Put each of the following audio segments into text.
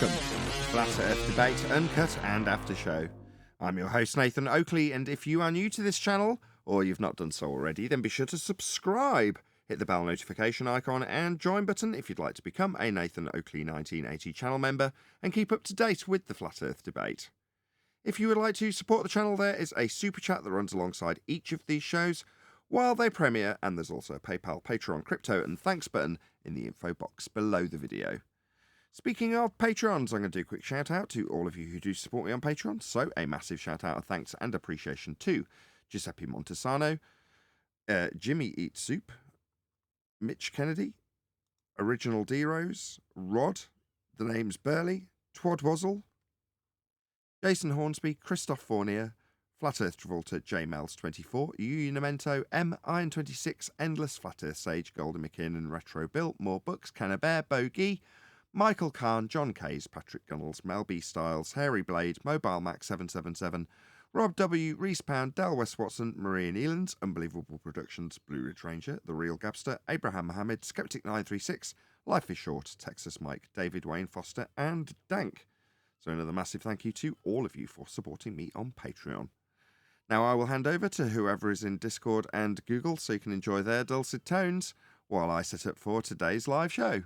Welcome to Flat Earth Debate, Uncut and After Show. I'm your host Nathan Oakley, and if you are new to this channel, or you've not done so already, then be sure to subscribe, hit the bell notification icon and join button if you'd like to become a Nathan Oakley 1980 channel member and keep up to date with the Flat Earth Debate. If you would like to support the channel, there is a super chat that runs alongside each of these shows while they premiere, and there's also a PayPal, Patreon, crypto and thanks button in the info box below the video. Speaking of Patrons, I'm going to do a quick shout out to all of you who do support me on Patreon. So a massive shout out of thanks and appreciation to Giuseppe Montesano, Jimmy Eats Soup, Mitch Kennedy, Original D-Rose, Rod, The Name's Burley, Twad Wazzle, Jason Hornsby, Christoph Fournier, Flat Earth Travolta, J Mel's 24, Unimento, M Iron 26, Endless Flat Earth Sage, Golden McKinnon, Retro Bill, More Books, Cannabear, Bogey, Michael Kahn, John Kays, Patrick Gunnels, Mel B. Styles, Hairy Blade, Mobile Mac 777, Rob W, Reese Pound, Del West Watson, Maria Nealands, Unbelievable Productions, Blue Ridge Ranger, The Real Gabster, Abraham Mohammed, Skeptic 936, Life is Short, Texas Mike, David Wayne Foster, and Dank. So another massive thank you to all of you for supporting me on Patreon. Now I will hand over to whoever is in Discord and Google so you can enjoy their dulcet tones while I set up for today's live show.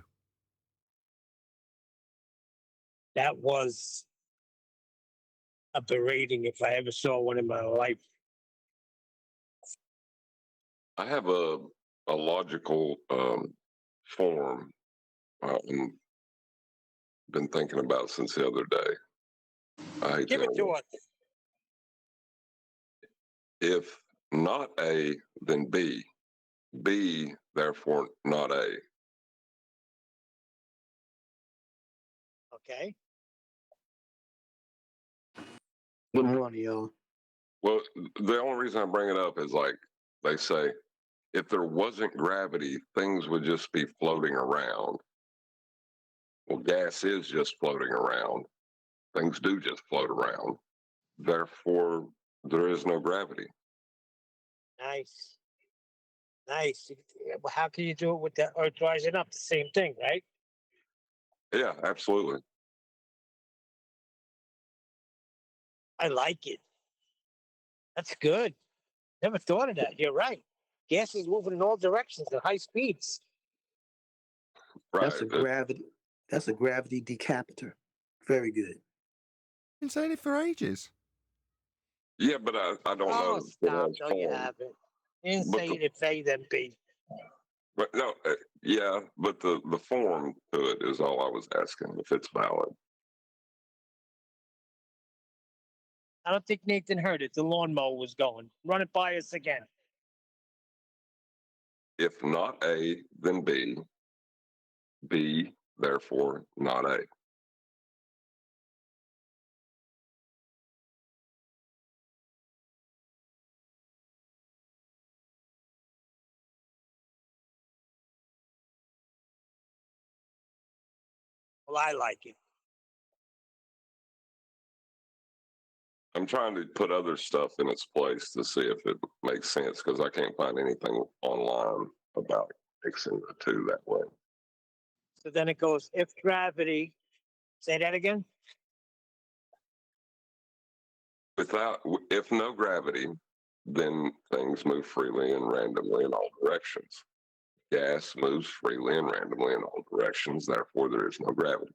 That was a berating if I ever saw one in my life. I have a logical form I've been thinking about since the other day. I hate Give it to us. If not A, then B. B, therefore not A. Okay. Good morning, y'all. Well, the only reason I bring it up is like they say, if there wasn't gravity, things would just be floating around. Well, gas is just floating around. Things do just float around. Therefore, there is no gravity. Nice. Nice. How can you do it with the Earth rising up? The same thing, right? Yeah, absolutely. I like it. That's good. Never thought of that. You're right. Gas is moving in all directions at high speeds. Right. That's a gravity. That's a gravity decapitator. Very good. Been saying it for ages. Yeah, but I don't know. Stop. No, you haven't. You didn't say it if A, then B. But no, yeah, but the form to it is all I was asking, if it's valid. I don't think Nathan heard it. The lawnmower was going. Run it by us again. If not A, then B. B, therefore not A. Well, I like it. I'm trying to put other stuff in its place to see if it makes sense because I can't find anything online about mixing the two that way. So then it goes, if gravity, say that again. If no gravity, then things move freely and randomly in all directions. Gas moves freely and randomly in all directions, therefore there is no gravity.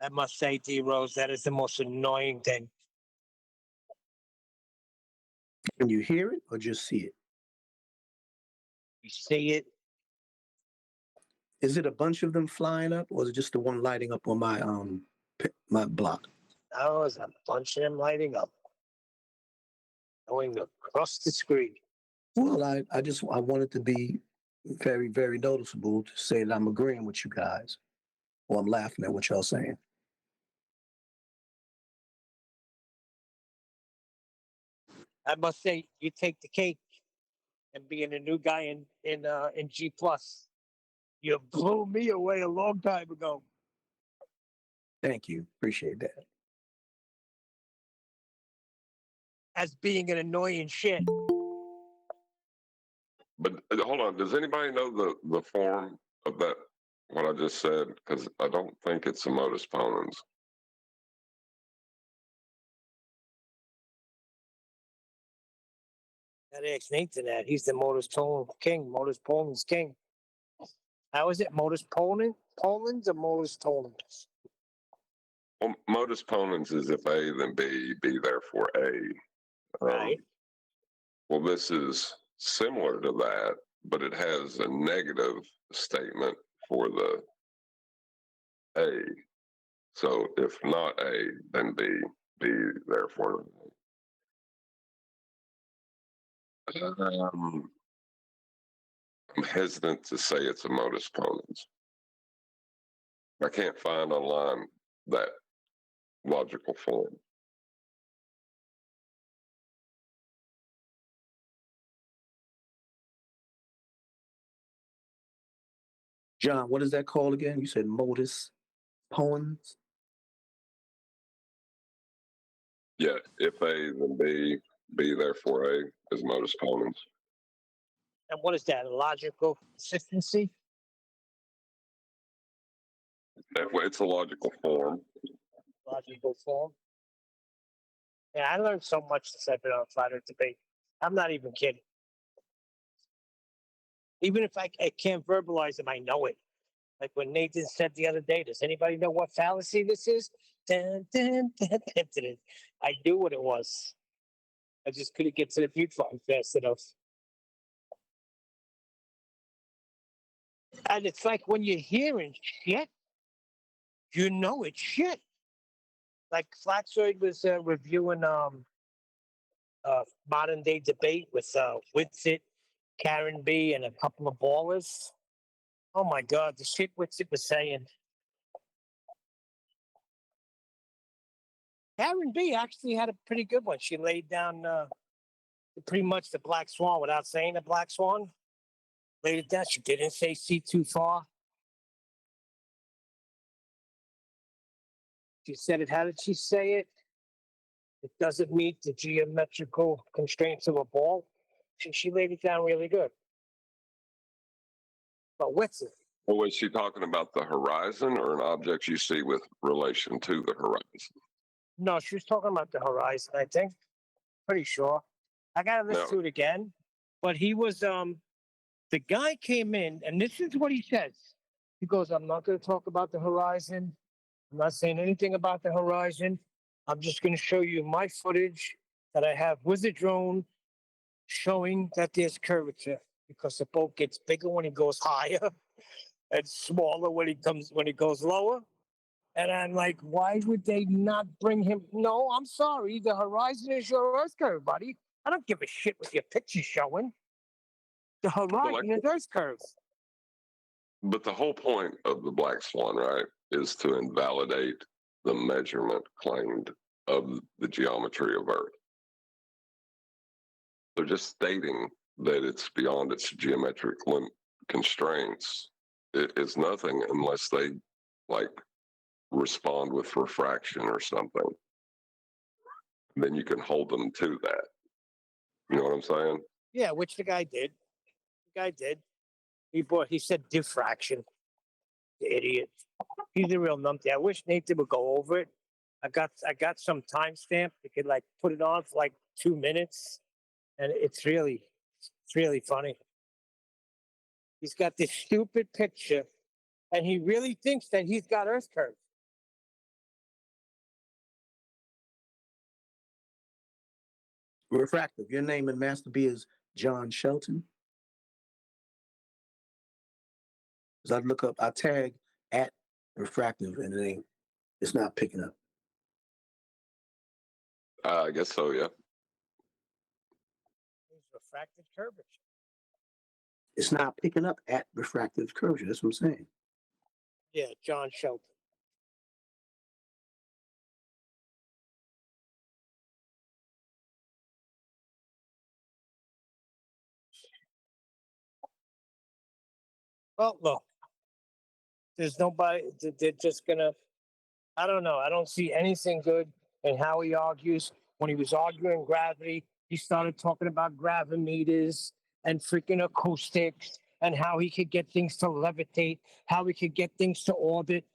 I must say, D Rose, that is the most annoying thing. Can you hear it or just see it? You see it. Is it a bunch of them flying up, or is it just the one lighting up on my block? Oh, there's a bunch of them lighting up. Going across the screen. Well, I want it to be very, very noticeable to say that I'm agreeing with you guys, or I'm laughing at what y'all saying. I must say, you take the cake, and being a new guy in G Plus, you blew me away a long time ago. Thank you. Appreciate that. As being an annoying shit. But hold on, does anybody know the form of that? What I just said, because I don't think it's a modus ponens. That ask Nathan that. He's the modus king, modus ponens king. How is it? Modus ponens or modus tollens? Well, modus ponens is if A, then B therefore A. Right. Well, this is similar to that, but it has a negative statement for the A. So if not A, then B therefore. I'm hesitant to say it's a modus ponens. I can't find online that logical form. John, what is that called again? You said modus ponens? Yeah, if A, then B therefore A is modus ponens. And what is that? A logical consistency? It's a logical form. Logical form. Yeah, I learned so much since I've been on Flat Earth Debate. I'm not even kidding. Even if I can't verbalize them, I know it. Like when Nathan said the other day, does anybody know what fallacy this is? Dun, dun, dun, dun, dun. I knew what it was. I just couldn't get to the mute button fast enough. And it's like when you're hearing shit, you know it's shit. Like Flatsoid was reviewing modern day debate with Witsit, Karen B, and a couple of ballers. Oh my God, the shit Witsit was saying. Karen B actually had a pretty good one. She laid down pretty much the black swan without saying the black swan. Laid it down. She didn't say see too far. She said it. How did she say it? It doesn't meet the geometrical constraints of a ball. She laid it down really good. But what's it? Well, was she talking about the horizon or an object you see with relation to the horizon? No, she was talking about the horizon, I think. Pretty sure. I gotta listen to it again. But he was the guy came in, and this is what he says. He goes, I'm not gonna talk about the horizon. I'm not saying anything about the horizon. I'm just gonna show you my footage that I have with the drone showing that there's curvature because the boat gets bigger when it goes higher and smaller when it goes lower. And I'm like, why would they not bring him? No, I'm sorry. The horizon is your Earth curve, buddy. I don't give a shit what your picture's showing. The horizon is Earth curve. But the whole point of the black swan, right, is to invalidate the measurement claimed of the geometry of Earth. They're just stating that it's beyond its geometric constraints. It is nothing unless they like respond with refraction or something. Then you can hold them to that. You know what I'm saying? Yeah, which the guy did. The guy did. He said diffraction. The idiot. He's a real numpty. I wish Nathan would go over it. I got some timestamp. You could like put it on for like 2 minutes, and it's really funny. He's got this stupid picture, and he really thinks that he's got Earth curve. Refractive. Your name in Master B is John Shelton. As I look up, I tag at refractive, and it's not picking up. I guess so, yeah. He's refractive curvature. It's not picking up at refractive curvature. That's what I'm saying. Yeah, John Shelton. Well, look, there's nobody. They're just gonna. I don't know. I don't see anything good in how he argues. When he was arguing gravity, he started talking about gravimeters and freaking acoustics and how he could get things to levitate, how he could get things to orbit.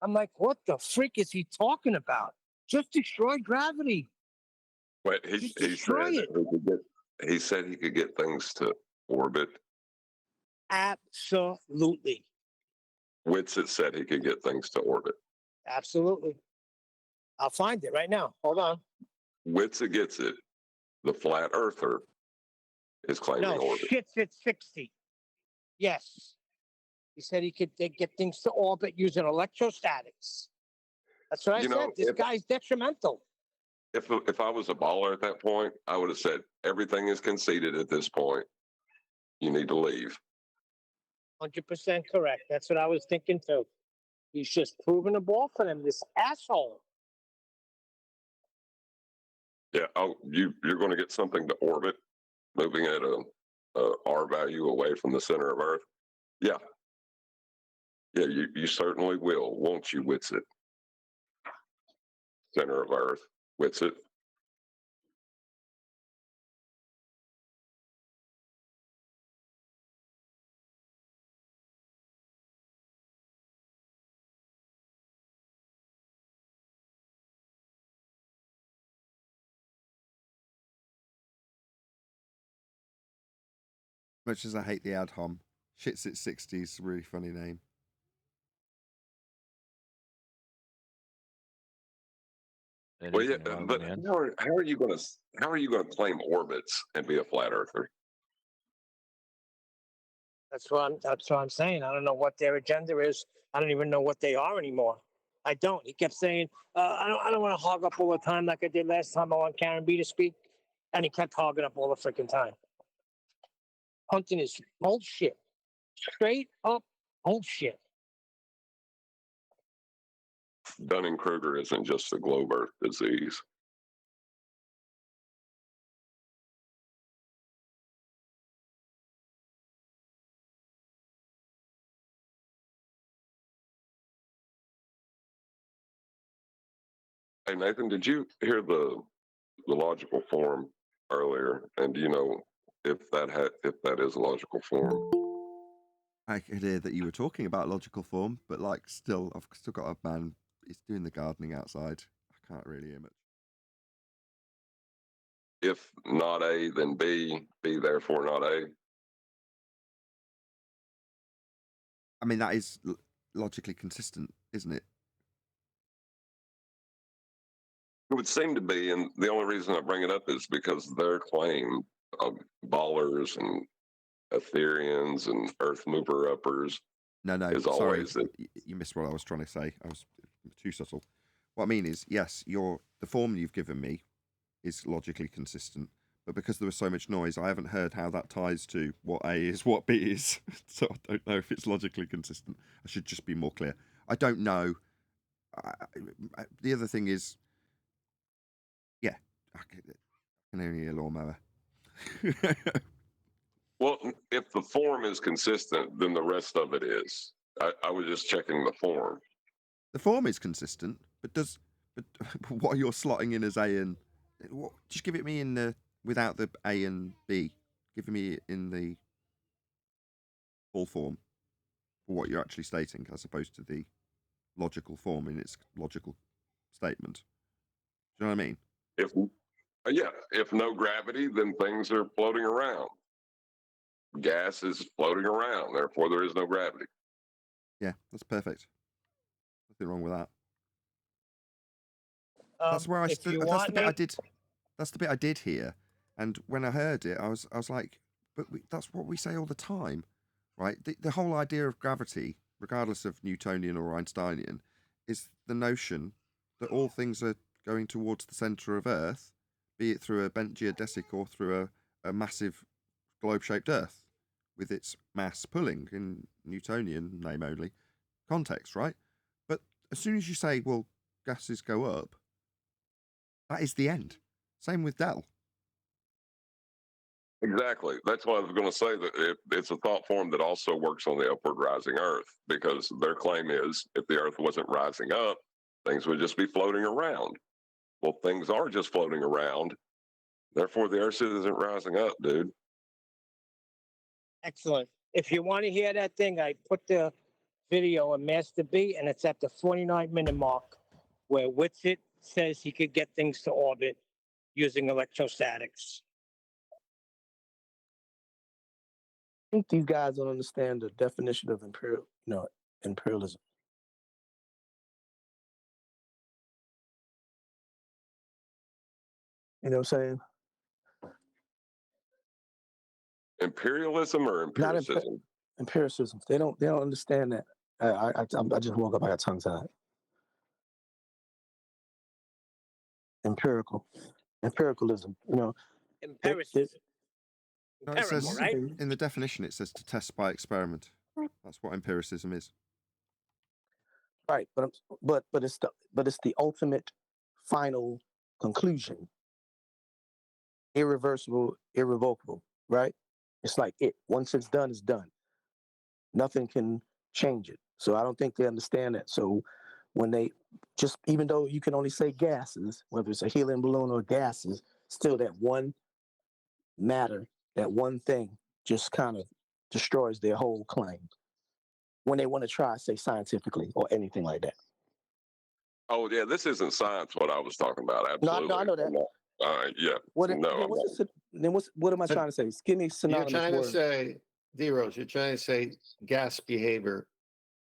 I'm like, what the freak is he talking about? Just destroy gravity. But Just he destroy said it. he said he could get things to orbit. Absolutely. Witsit said he could get things to orbit. Absolutely. I'll find it right now. Hold on. Witsit gets it. The flat earther is claiming No, orbit. shit's at 60. Yes. He said he could get things to orbit using electrostatics. That's what I said. This guy's detrimental. If I was a baller at that point, I would have said everything is conceded at this point. You need to leave. 100% correct. That's what I was thinking too. He's just proving the ball for them, this asshole. Yeah. Oh, you're going to get something to orbit, moving at a R value away from the center of Earth. Yeah. Yeah, you certainly will, won't you, Witsit? Center of Earth, Witsit. Much as I hate the ad hom, Shit's at 60 is a really funny name. Well, yeah, but how are you going to claim orbits and be a flat earther? That's what I'm saying. I don't know what their agenda is. I don't even know what they are anymore. I don't. He kept saying, I don't want to hog up all the time like I did last time I want Karen B to speak. And he kept hogging up all the freaking time. Hunting is bullshit. Straight up bullshit. Dunning-Kruger isn't just a globe earth disease. Hey, Nathan, did you hear the logical form earlier? And do you know if that is a logical form? I could hear that you were talking about logical form, but like I've still got a man. He's doing the gardening outside. I can't really hear much. If not A, then B. B, therefore not A. I mean, that is logically consistent, isn't it? It would seem to be, and the only reason I bring it up is because their claim of ballers and Ethereans and Earth mover uppers No, is sorry, always that. you missed what I was trying to say. I was too subtle. What I mean is, yes, the form you've given me is logically consistent, but because there was so much noise, I haven't heard how that ties to what A is, what B is. So I don't know if it's logically consistent. I should just be more clear. I don't know. The other thing is, yeah, I can only hear a lawnmower. Well, if the form is consistent, then the rest of it is. I was just checking the form. The form is consistent, but what you're slotting in as A and just give it me in the without the A and B. Give me in the full form for what you're actually stating, as opposed to the logical form in its logical statement. Do you know what I mean? If no gravity, then things are floating around. Gas is floating around, therefore there is no gravity. Yeah, that's perfect. Nothing wrong with that. That's where that's the bit I did. That's the bit I did hear, and when I heard it, I was like, "But that's what we say all the time, right? The whole idea of gravity, regardless of Newtonian or Einsteinian, is the notion that all things are going towards the centre of Earth, be it through a bent geodesic or through a massive globe-shaped Earth, with its mass pulling in Newtonian name only context, right? But as soon as you say, well, gases go up, that is the end. Same with Dell. Exactly. That's why I was going to say that it's a thought form that also works on the upward rising Earth, because their claim is if the Earth wasn't rising up, things would just be floating around. Well, things are just floating around. Therefore, the Earth isn't rising up, dude. Excellent. If you want to hear that thing, I put the video on Master B, and it's at the 49-minute mark where Whitsitt says he could get things to orbit using electrostatics. I think these guys don't understand the definition of imperialism. You know what I'm saying? Imperialism or Not empiricism? empiricism. They don't understand that. I just woke up. I got tongue tied. Empiricalism. You know, Empiricism. No, it says right? in the definition it says to test by experiment. That's what empiricism is. right, but it's the ultimate final conclusion. Irreversible, irrevocable, right? It's like once it's done, it's done. Nothing can change it. So I don't think they understand that. So when they even though you can only say gases, whether it's a helium balloon or gases, still that one matter, that one thing just kind of destroys their whole claim when they want to try, say, scientifically or anything like that. Oh yeah, this isn't science. What I was talking about, absolutely. No, I know that. Yeah. What am I trying to say? Give me synonymous You're trying words. to say, D-Rose, you're trying to say gas behavior.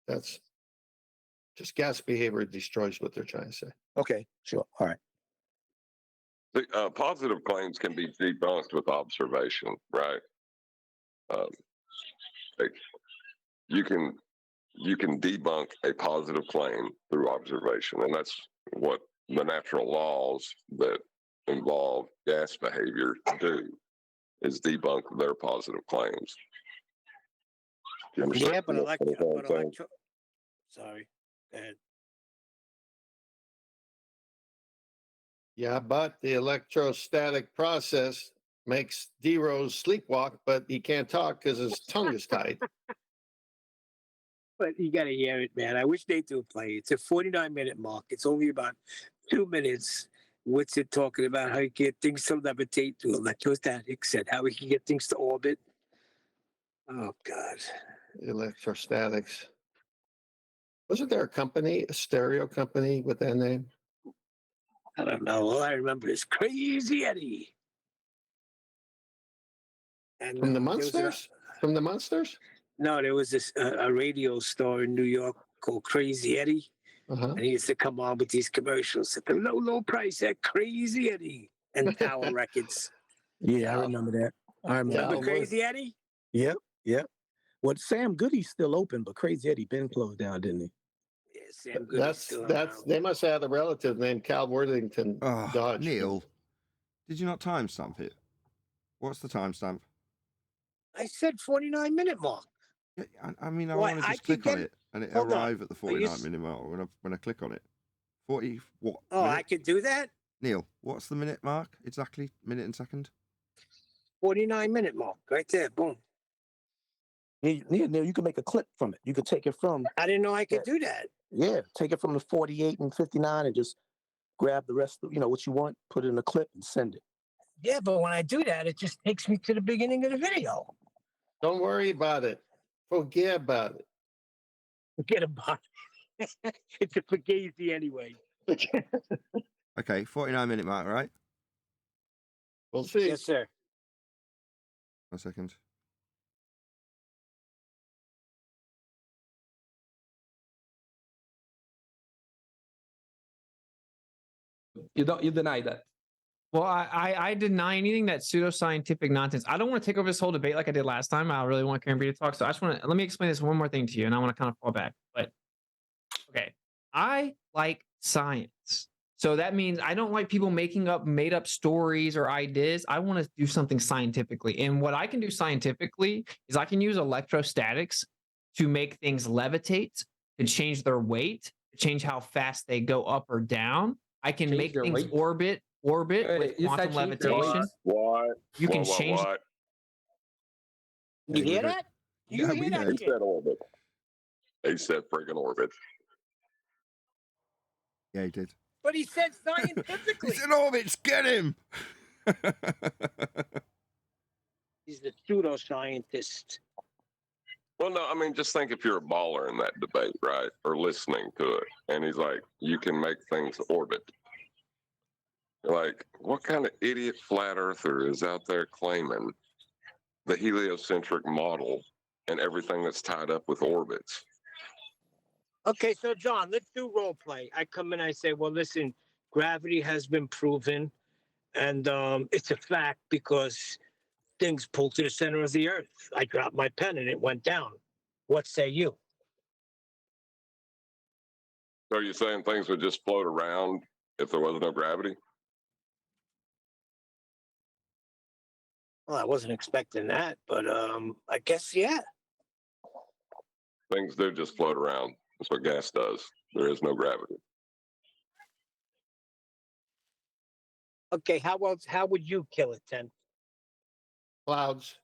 That's just gas behavior destroys what they're trying to say. Okay, sure. All right. The, positive claims can be debunked with observation, right? Like, you can debunk a positive claim through observation, and that's what the natural laws that involve gas behavior do, is debunk their positive claims. Do you understand Yeah, but what I'm saying? Sorry. Go ahead. Yeah, but the electrostatic process makes D-Rose sleepwalk, but he can't talk because his tongue is tied. But you got to hear it, man. I wish they do play. It's a 49-minute mark. It's only about 2 minutes. What's it talking about? How you get things to levitate through electrostatics and how we can get things to orbit. Oh, God. Electrostatics. Wasn't there a company, a stereo company with that name? I don't know. All I remember is Crazy Eddie. And From the there was Munsters? From the Munsters? No, there was this a radio store in New York called Crazy Eddie. Uh-huh. And he used to come on with these commercials at the low price at Crazy Eddie and Tower Records. Yeah, I remember that. I remember. Remember Crazy Eddie? Yep. Well, Sam Goody's still open, but Crazy Eddie been closed down, didn't he? Yeah, Sam Goody's still around. They must have a relative named Cal Worthington Oh, Dodge. Neil, did you not timestamp it? What's the timestamp? I said 49-minute mark. Yeah, I mean, I Well, want to I just could click on get- it and it hold on. arrive at the 49-minute mark when I click on it. 40 what? Oh, minute? I could do that? Neil, what's the minute mark exactly? Minute and second? 49-minute mark, right there. Boom. Neil, you can make a clip from it. You could take it from, I didn't know I could do that. take it from the 48 and 59 and just grab the rest of, what you want, put it in a clip and send it. Yeah, but when I do that, it just takes me to the beginning of the video. Don't worry about it. Forget about it. Forget about it. It's a fugazi anyway. Okay, 49-minute mark, right? We'll see. Yes, sir. 1 second. You deny that. Well, I deny anything that's pseudoscientific nonsense. I don't want to take over this whole debate like I did last time. I really want Karen B to talk. So I just want to let me explain this one more thing to you, and I want to kind of fall back. But okay, I like science. So that means I don't like people making up made up stories or ideas. I want to do something scientifically. And what I can do scientifically is I can use electrostatics to make things levitate, to change their weight, to change how fast they go up or down. I can Change make their things weight? orbit with You said quantum change their weight? levitation. What? You can What? change. What? You hear that? You Yeah, hear we that? heard. He said orbit. He said friggin' orbit. Yeah, he did. But he said He scientifically. said, Orbits, get him! He's the pseudoscientist. Well, no, I mean, just think if you're a baller in that debate, right? Or listening to it. And he's like, you can make things orbit. Like, what kind of idiot flat earther is out there claiming the heliocentric model and everything that's tied up with orbits? Okay, so John, let's do role play. I come in, I say, well, listen, gravity has been proven, and it's a fact because things pull to the center of the earth. I dropped my pen and it went down. What say you? So are you saying things would just float around if there was no gravity? Well, I wasn't expecting that, but I guess yeah. Things do just float around. That's what gas does. There is no gravity. Okay, how else? How would you kill it, Ten? Clouds.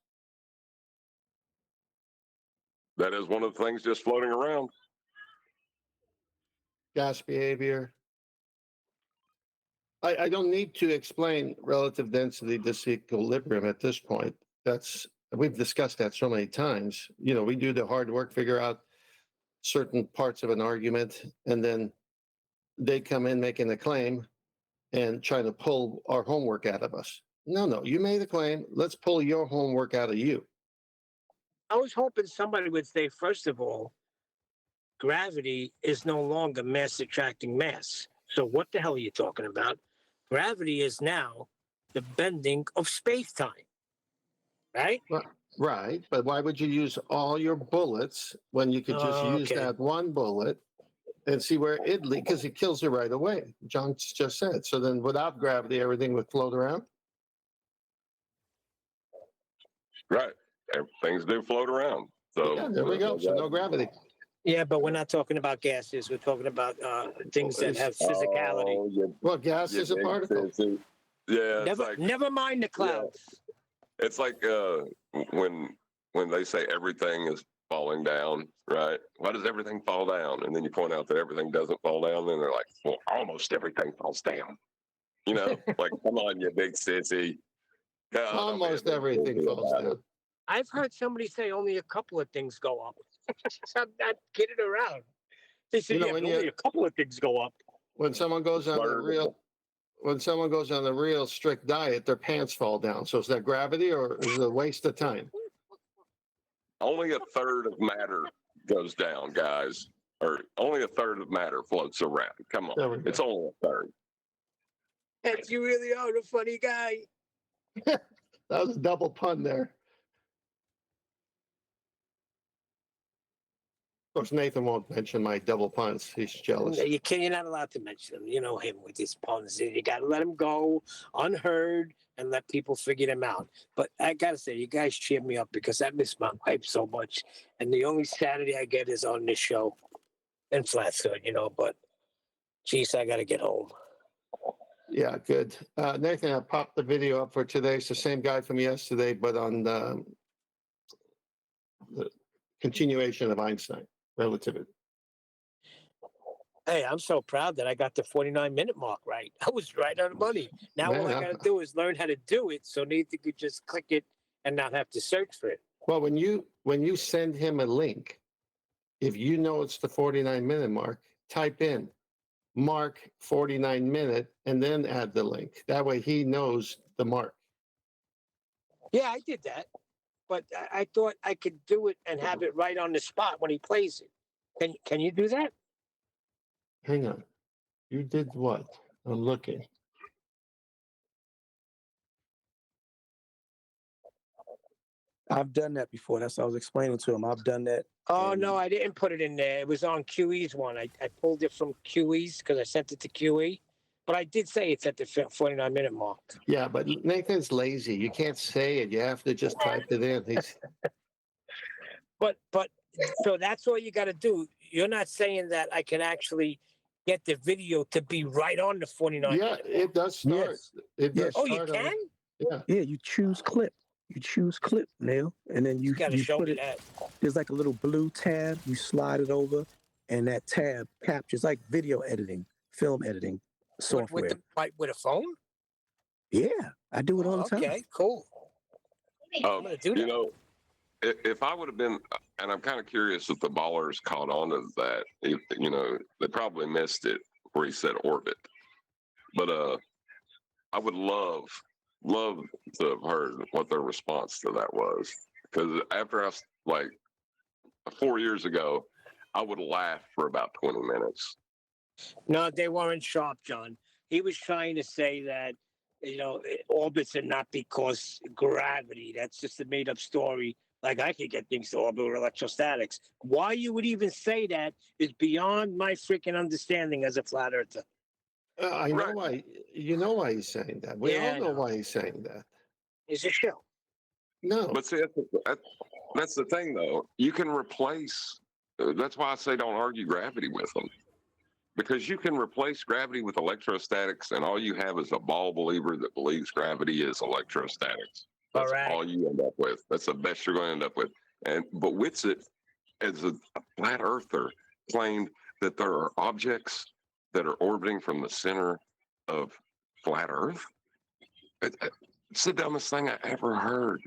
That is one of the things just floating around. Gas behavior. I don't need to explain relative density disequilibrium at this point. We've discussed that so many times. You know, we do the hard work, figure out certain parts of an argument, and then they come in making a claim and trying to pull our homework out of us. No, you made a claim. Let's pull your homework out of you. I was hoping somebody would say, first of all, gravity is no longer mass attracting mass. So what the hell are you talking about? Gravity is now the bending of space-time, right? Right, but why would you use all your bullets when you could just use Okay. that one bullet and see where it leads? Because it kills you right away. John just said. So then without gravity, everything would float around? Right. Things do float around. So Yeah, there we go. So no gravity. Yeah, but we're not talking about gases. We're talking about things that have physicality. Oh, Well, gas is a particle. Yeah, it's like Never mind the clouds. it's like when they say everything is falling down, right? Why does everything fall down? And then you point out that everything doesn't fall down, and they're like, well, almost everything falls down. You know, like, come on, you big sissy. God, Almost everything falls down. I've heard somebody say only a couple of things go up. I'm not kidding around. They say, You know, yeah, when but only a couple of things go up. When someone goes on the real strict diet, their pants fall down. So is that gravity or is it a waste of time? Only a third of matter goes down, guys. Or only a third of matter floats around. Come There we on. go. It's only a third. And you really are the funny guy. That was a double pun there. Of course, Nathan won't mention my double puns. He's jealous. You're not allowed to mention them. You know him with his puns. You got to let him go unheard and let people figure them out. But I got to say, you guys cheer me up because I miss my wife so much. And the only Saturday I get is on this show in Flatfoot, but geez, I got to get home. Yeah, good. Nathan, I popped the video up for today. It's the same guy from yesterday, but on the continuation of Einstein relativity. Hey, I'm so proud that I got the 49-minute mark right. I was right on the money. Now all I got to do is learn how to do it so Nathan could just click it and not have to search for it. Well, when you send him a link, if you know it's the 49-minute mark, type in mark 49-minute and then add the link. That way he knows the mark. Yeah, I did that. But I thought I could do it and have it right on the spot when he plays it. Can you do that? Hang on. You did what? I'm looking. I've done that before. That's what I was explaining to him. I've done that. Oh, no, I didn't put it in there. It was on QE's one. I pulled it from QE's because I sent it to QE. But I did say it's at the 49-minute mark. Yeah, but Nathan's lazy. You can't say it. You have to just type it in. But so that's all you got to do. You're not saying that I can actually get the video to be right on the 49. Yeah, it does start. Yes. It does Yes. Oh, you start can? Yeah, you choose clip. You choose clip, Neil, and then you got to show put me it. that. There's like a little blue tab. You slide it over, and that tab captures like video editing, film editing software. With a phone? Yeah, I do it all the time. Okay, cool. I'm gonna do that. If I would have been, and I'm kind of curious if the ballers caught on to that. You know, they probably missed it where he said orbit. But I would love to have heard what their response to that was. Because after like 4 years ago, I would laugh for about 20 minutes. No, they weren't sharp, John. He was trying to say that, orbits are not because gravity. That's just a made up story. Like I could get things to orbit with electrostatics. Why you would even say that is beyond my freaking understanding as a flat earther. I know Right. why. You know why he's saying that. We Yeah, all I know know. why he's saying that. It's a show. No. But see, that's the thing, though. You can replace. That's why I say don't argue gravity with them, because you can replace gravity with electrostatics, and all you have is a ball believer that believes gravity is electrostatics. That's Correct. all you end up with. That's the best you're going to end up with. But Whitsitt, as a flat earther, claimed that there are objects that are orbiting from the center of flat Earth. It's the dumbest thing I ever heard.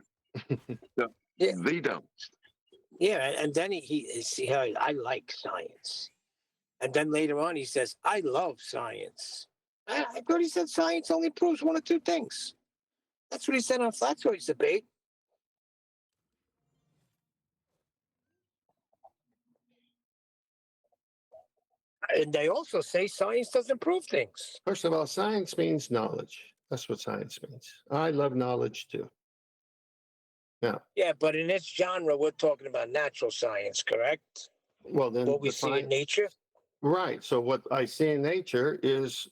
The dumbest. Yeah, and then he see how I like science, and then later on he says I love science. I thought he said science only proves one or two things. That's what he said on Flat Choice Debate. And they also say science doesn't prove things. First of all, science means knowledge. That's what science means. I love knowledge too. Yeah, but in this genre, we're talking about natural science, correct? Well, then What we see in nature. Right. So what I see in nature is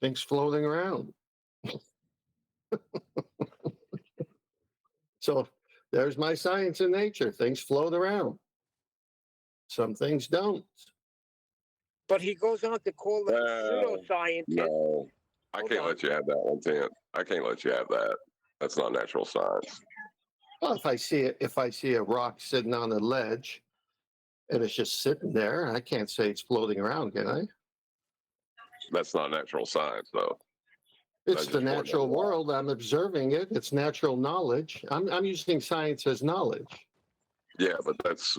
things floating around. So there's my science in nature. Things float around. Some things don't. But he goes on to call them pseudoscientists. No, I Hold can't on. let you have that one, Tim. I can't let you have that. That's not natural science. Well, if I see a rock sitting on a ledge and it's just sitting there, I can't say it's floating around, can I? That's not natural science, though. It's just the pointed natural it out. world. I'm observing it. It's natural knowledge. I'm using science as knowledge. Yeah, but that's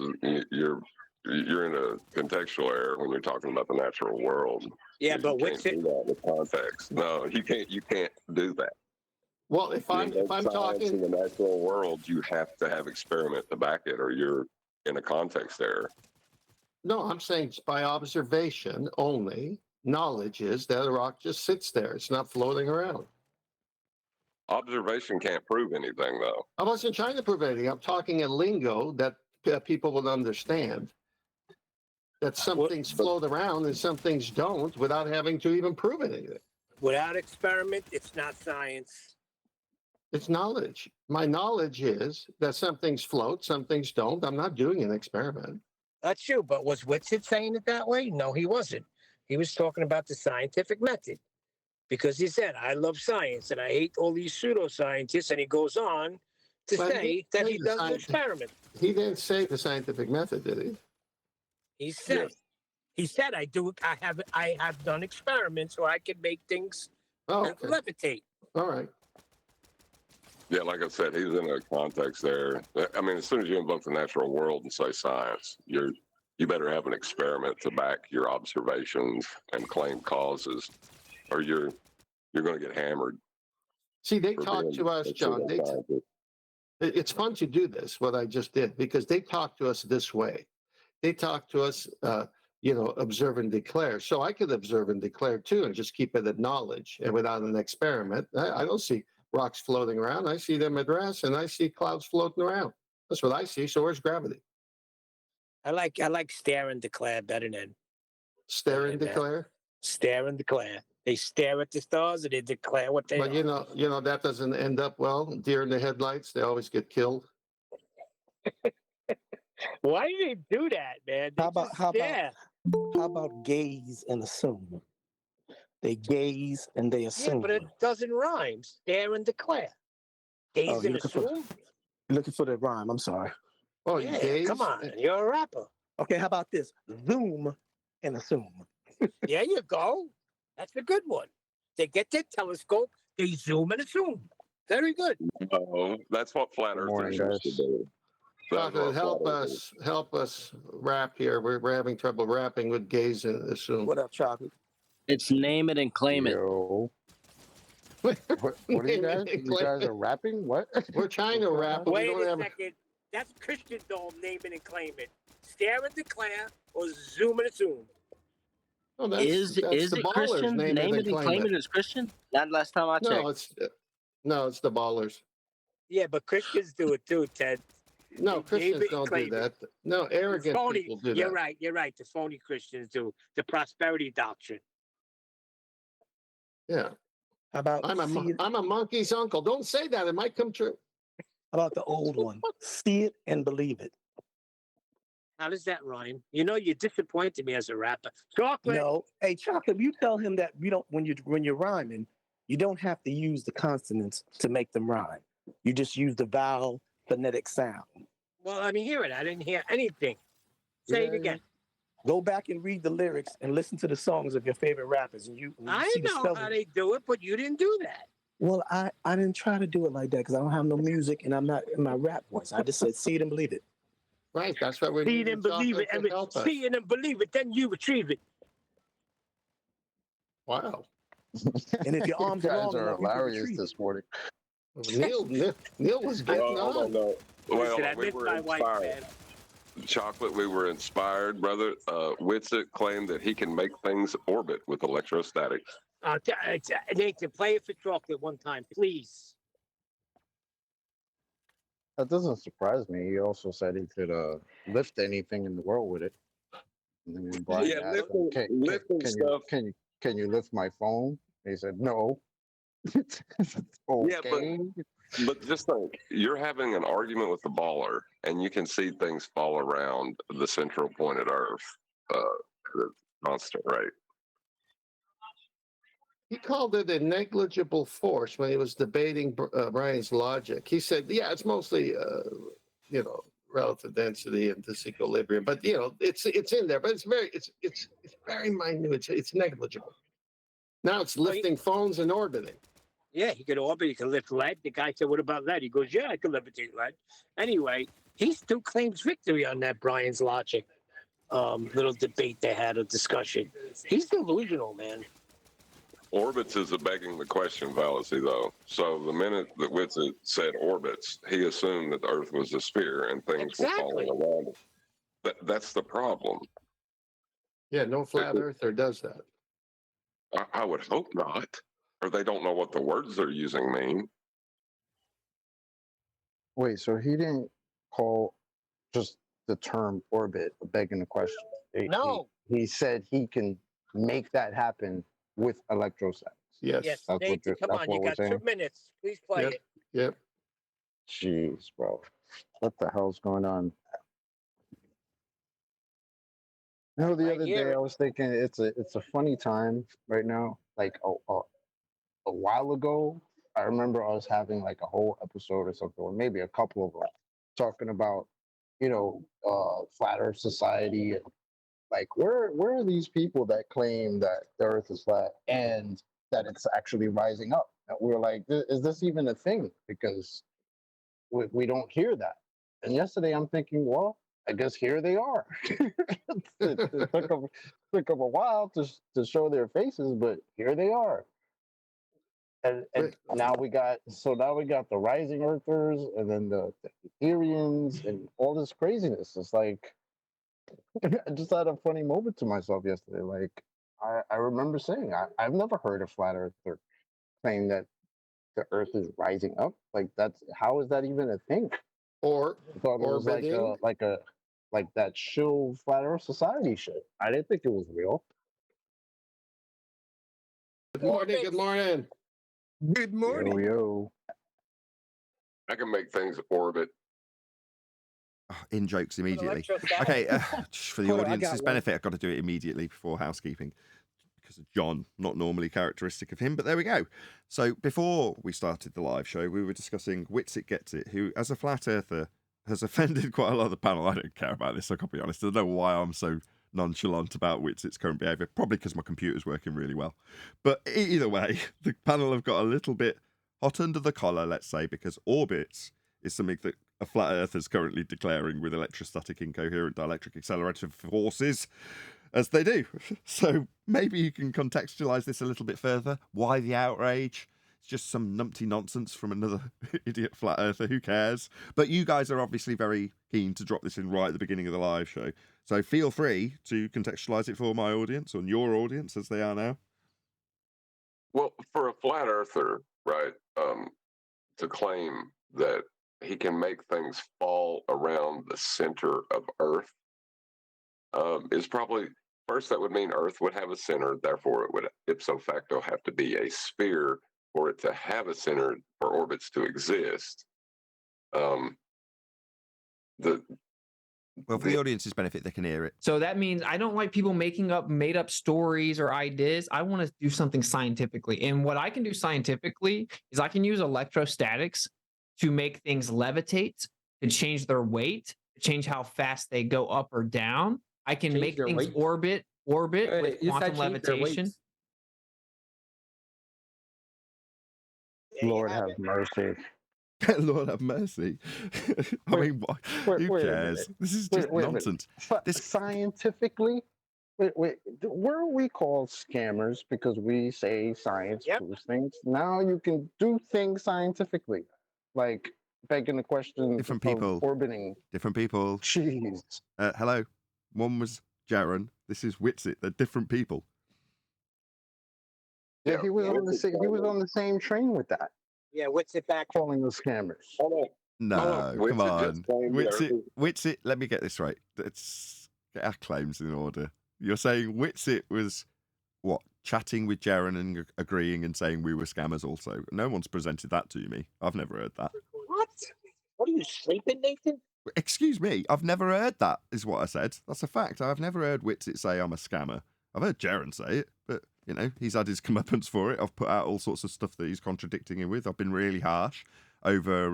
you're in a contextual error when you're talking about the natural world. Yeah, You but can't what's do it? that with context. No, you can't. You can't do that. Well, if I'm science talking, in the natural world, you have to have experiment to back it, or you're in a context error. no, I'm saying by observation only. Knowledge is that a rock just sits there. It's not floating around. Observation can't prove anything, though. I wasn't trying to prove anything. I'm talking a lingo that people will understand. That some things float around and some things don't without having to even prove anything. Without experiment, it's not science. It's knowledge. My knowledge is that some things float, some things don't. I'm not doing an experiment. That's true. But was Whitsitt saying it that way? No, he wasn't. He was talking about the scientific method because he said, I love science and I hate all these pseudoscientists. And he goes on to say that he does an experiment. He didn't say the scientific method, did he? He said, I have done experiments where I can make things levitate. All right. Yeah, like I said, he's in a context there. I mean, as soon as you invoke the natural world and say science, you better have an experiment to back your observations and claim causes, or you're going to get hammered. See, they talk to us, John. It's fun to do this, what I just did, because they talk to us this way. They talk to us, observe and declare. So I could observe and declare too, and just keep it at knowledge and without an experiment. I don't see rocks floating around. I see them at rest, and I see clouds floating around. That's what I see. So where's gravity? I like stare and declare better than stare and declare. Stare and declare. They stare at the stars and they declare what they. But that doesn't end up well. Deer in the headlights. They always get killed. Why do they do that, man? How about gaze and assume? They gaze and they assume. Yeah, but it doesn't rhyme. Stare and declare. Gaze and assume. You're looking for the rhyme. I'm sorry. Oh, yeah, gaze? Come on, you're a rapper. Okay, how about this? Zoom and assume. There you go. That's a good one. They get their telescope, they zoom and assume. Very good. No, that's what flat earthers used to do. Chocolate, help us wrap here. We're having trouble wrapping with gays in this room. What up, Chocolate? It's name it and claim it. Yo. What are you guys? You guys are rapping? What? We're trying to wrap, but we Wait don't a have. second. That's Christian dome, name it and claim it. Stare and declare or zoom and assume. Oh, that's Is the it ballers. Christian? Name it and claim it is Christian? Not last time I checked. No, it's the ballers. Yeah, but Christians do it too, Ted. No, Christians Name it, don't do claim it. that. No, arrogant Phony. people do You're that. right. You're right. The phony Christians do the prosperity doctrine. Yeah, How about I'm a monkey's uncle. Don't say that; it might come true. how about the old one? See it and believe it. How does that rhyme? You know, you disappointed me as a rapper. Chocolate. No, hey, Chocolate, you tell him that you don't when you're rhyming, you don't have to use the consonants to make them rhyme. You just use the vowel phonetic sound. Well, let me hear it. I didn't hear anything. Say it again. Go back and read the lyrics and listen to the songs of your favorite rappers, and you I see the know spelling. how they do it, but you didn't do that. Well, I didn't try to do it like that because I don't have no music and I'm not in my rap voice. I just said see it and believe it. Right, that's what we See need. it and believe it. See it and believe it. Then you retrieve it. Wow, And if your arms You are guys long are enough, you can hilarious retrieve this morning. Neil was getting Hold on, on. no. Listen, I Well, we miss were my wife, inspired. man. Chocolate, we were inspired, brother. Witsit claimed that he can make things orbit with electrostatics. Nathan, play it for Chocolate one time, please. That doesn't surprise me. He also said he could lift anything in the world with it. And then Brian Yeah, asked him, lifting stuff. Can you lift my phone? He said, no. Okay. But just think, you're having an argument with the baller, and you can see things fall around the central point of Earth. The constant rate. He called it a negligible force when he was debating Brian's logic. He said, "Yeah, it's mostly, relative density and disequilibrium, but it's in there, but it's very minute. It's negligible. Now it's lifting phones and orbiting." Yeah, he could orbit, he could lift lead. The guy said, what about lead? He goes, yeah, I could levitate lead. Anyway, he still claims victory on that Brian's logic little debate they had, a discussion. He's delusional, man. Orbits is a begging the question fallacy, though. So the minute that Witsit said orbits, he assumed that the Earth was a sphere and things were falling around it. That's the problem. Yeah, no flat earther does that. I would hope not. Or they don't know what the words they're using mean. Wait, so he didn't call just the term orbit begging the question. No. He said he can make that happen with electrostatics. Yes. Yes, That's what Nathan, come on, you got 2 minutes. Please play Yep. it. Yep. Jeez, bro. What the hell's going on? The other day I was thinking it's a funny time right now. Like a while ago, I remember I was having like a whole episode or something, or maybe a couple of them, talking about, flat Earth society. And like, where are these people that claim that the Earth is flat and that it's actually rising up? And we were like, is this even a thing? Because we don't hear that. And yesterday I'm thinking, well, I guess here they are. it took them a while to show their faces, but here they are. And now we got the rising earthers and then the Ethereans and all this craziness. It's like I just had a funny moment to myself yesterday. Like I remember saying I've never heard a flat earther claim that the earth is rising up. Like how is that even a thing? Or I thought it was like that chill flat earth society shit. I didn't think it was real. Good morning. Good morning. Good morning. Yo. I can make things orbit. Oh, in jokes immediately. Electrostatic. Okay, just for the Hold on, I audience's got benefit, I've got to do it immediately before housekeeping because of John, not normally characteristic of him, but there we go. So before we started the live show, we were discussing Witsit Gets It, who, as a flat earther, has offended quite a lot of the panel. I don't care about this, I can't be honest. I don't know why I'm so nonchalant about Witsit's current behaviour, probably because my computer's working really well. But either way, the panel have got a little bit hot under the collar, let's say, because orbits is something that a flat Earth is currently declaring with electrostatic incoherent dielectric accelerative forces, as they do. So maybe you can contextualize this a little bit further. Why the outrage? It's just some numpty nonsense from another idiot flat earther. Who cares? But you guys are obviously very keen to drop this in right at the beginning of the live show. So feel free to contextualize it for my audience and your audience as they are now. Well, for a flat earther, right, to claim that he can make things fall around the center of Earth is probably, first, that would mean Earth would have a center, therefore it would ipso facto have to be a sphere for it to have a center for orbits to exist. Well, for the audience's benefit, they can hear it. So that means I don't like people making up made up stories or ideas. I want to do something scientifically. And what I can do scientifically is I can use electrostatics to make things levitate, to change their weight, to change how fast they go up or down. I can Change make their things weight? orbit with You said quantum change their levitation. weights. There you Lord have have it. mercy. Lord have mercy. I Wait, mean, wait, who wait a cares? minute. This is Wait, just wait a minute. nonsense. This- Scientifically, were we called scammers because we say science Yep. proves things? Now you can do things scientifically, like begging the question Different of people. orbiting. Different people. Jeez. Hello. One was Jaron. This is Witsit. They're different people. Yeah, Yeah, he was on the Witsit same. He was on the same train with that, Yeah, what's it back? calling us scammers. No, come Witsit just on. claimed the Earth is- Witsit, let me get this right. Let's get our claims in order. You're saying Witsit was, what, chatting with Jaron and agreeing and saying we were scammers also? No one's presented that to me. I've never heard that. What? What are you sleeping, Nathan? Excuse me, I've never heard that, is what I said. That's a fact. I've never heard Witsit say I'm a scammer. I've heard Jaron say it, but, you know, he's had his comeuppance for it. I've put out all sorts of stuff that he's contradicting him with. I've been really harsh over,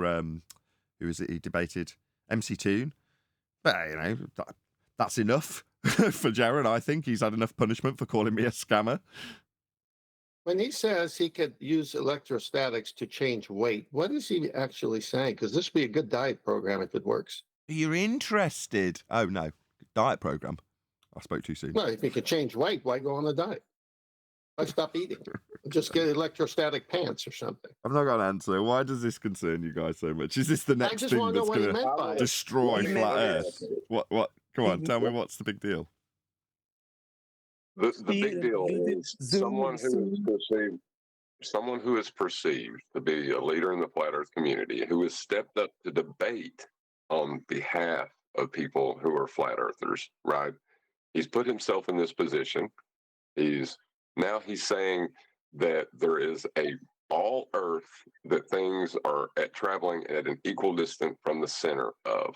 who is it he debated? MC Toon. But, you know, that's enough for Jaron, I think. He's had enough punishment for calling me a scammer. When he says he could use electrostatics to change weight, what is he actually saying? Because this would be a good diet program if it works. You're interested. Oh, no. Diet program. I spoke too soon. Well, if you could change weight, why go on a diet? Why stop eating? Just get electrostatic pants or something. I've not got an answer. Why does this concern you guys so much? Is this the next just thing wanna know that's what he going meant by to it. destroy What he meant flat by Earth? What? Come on, tell me what's the big deal? The big deal is someone who is perceived to be a leader in the flat Earth community, who has stepped up to debate on behalf of people who are flat earthers, right? He's put himself in this position. He's saying that there is a all Earth, that things are traveling at an equal distance from the center of.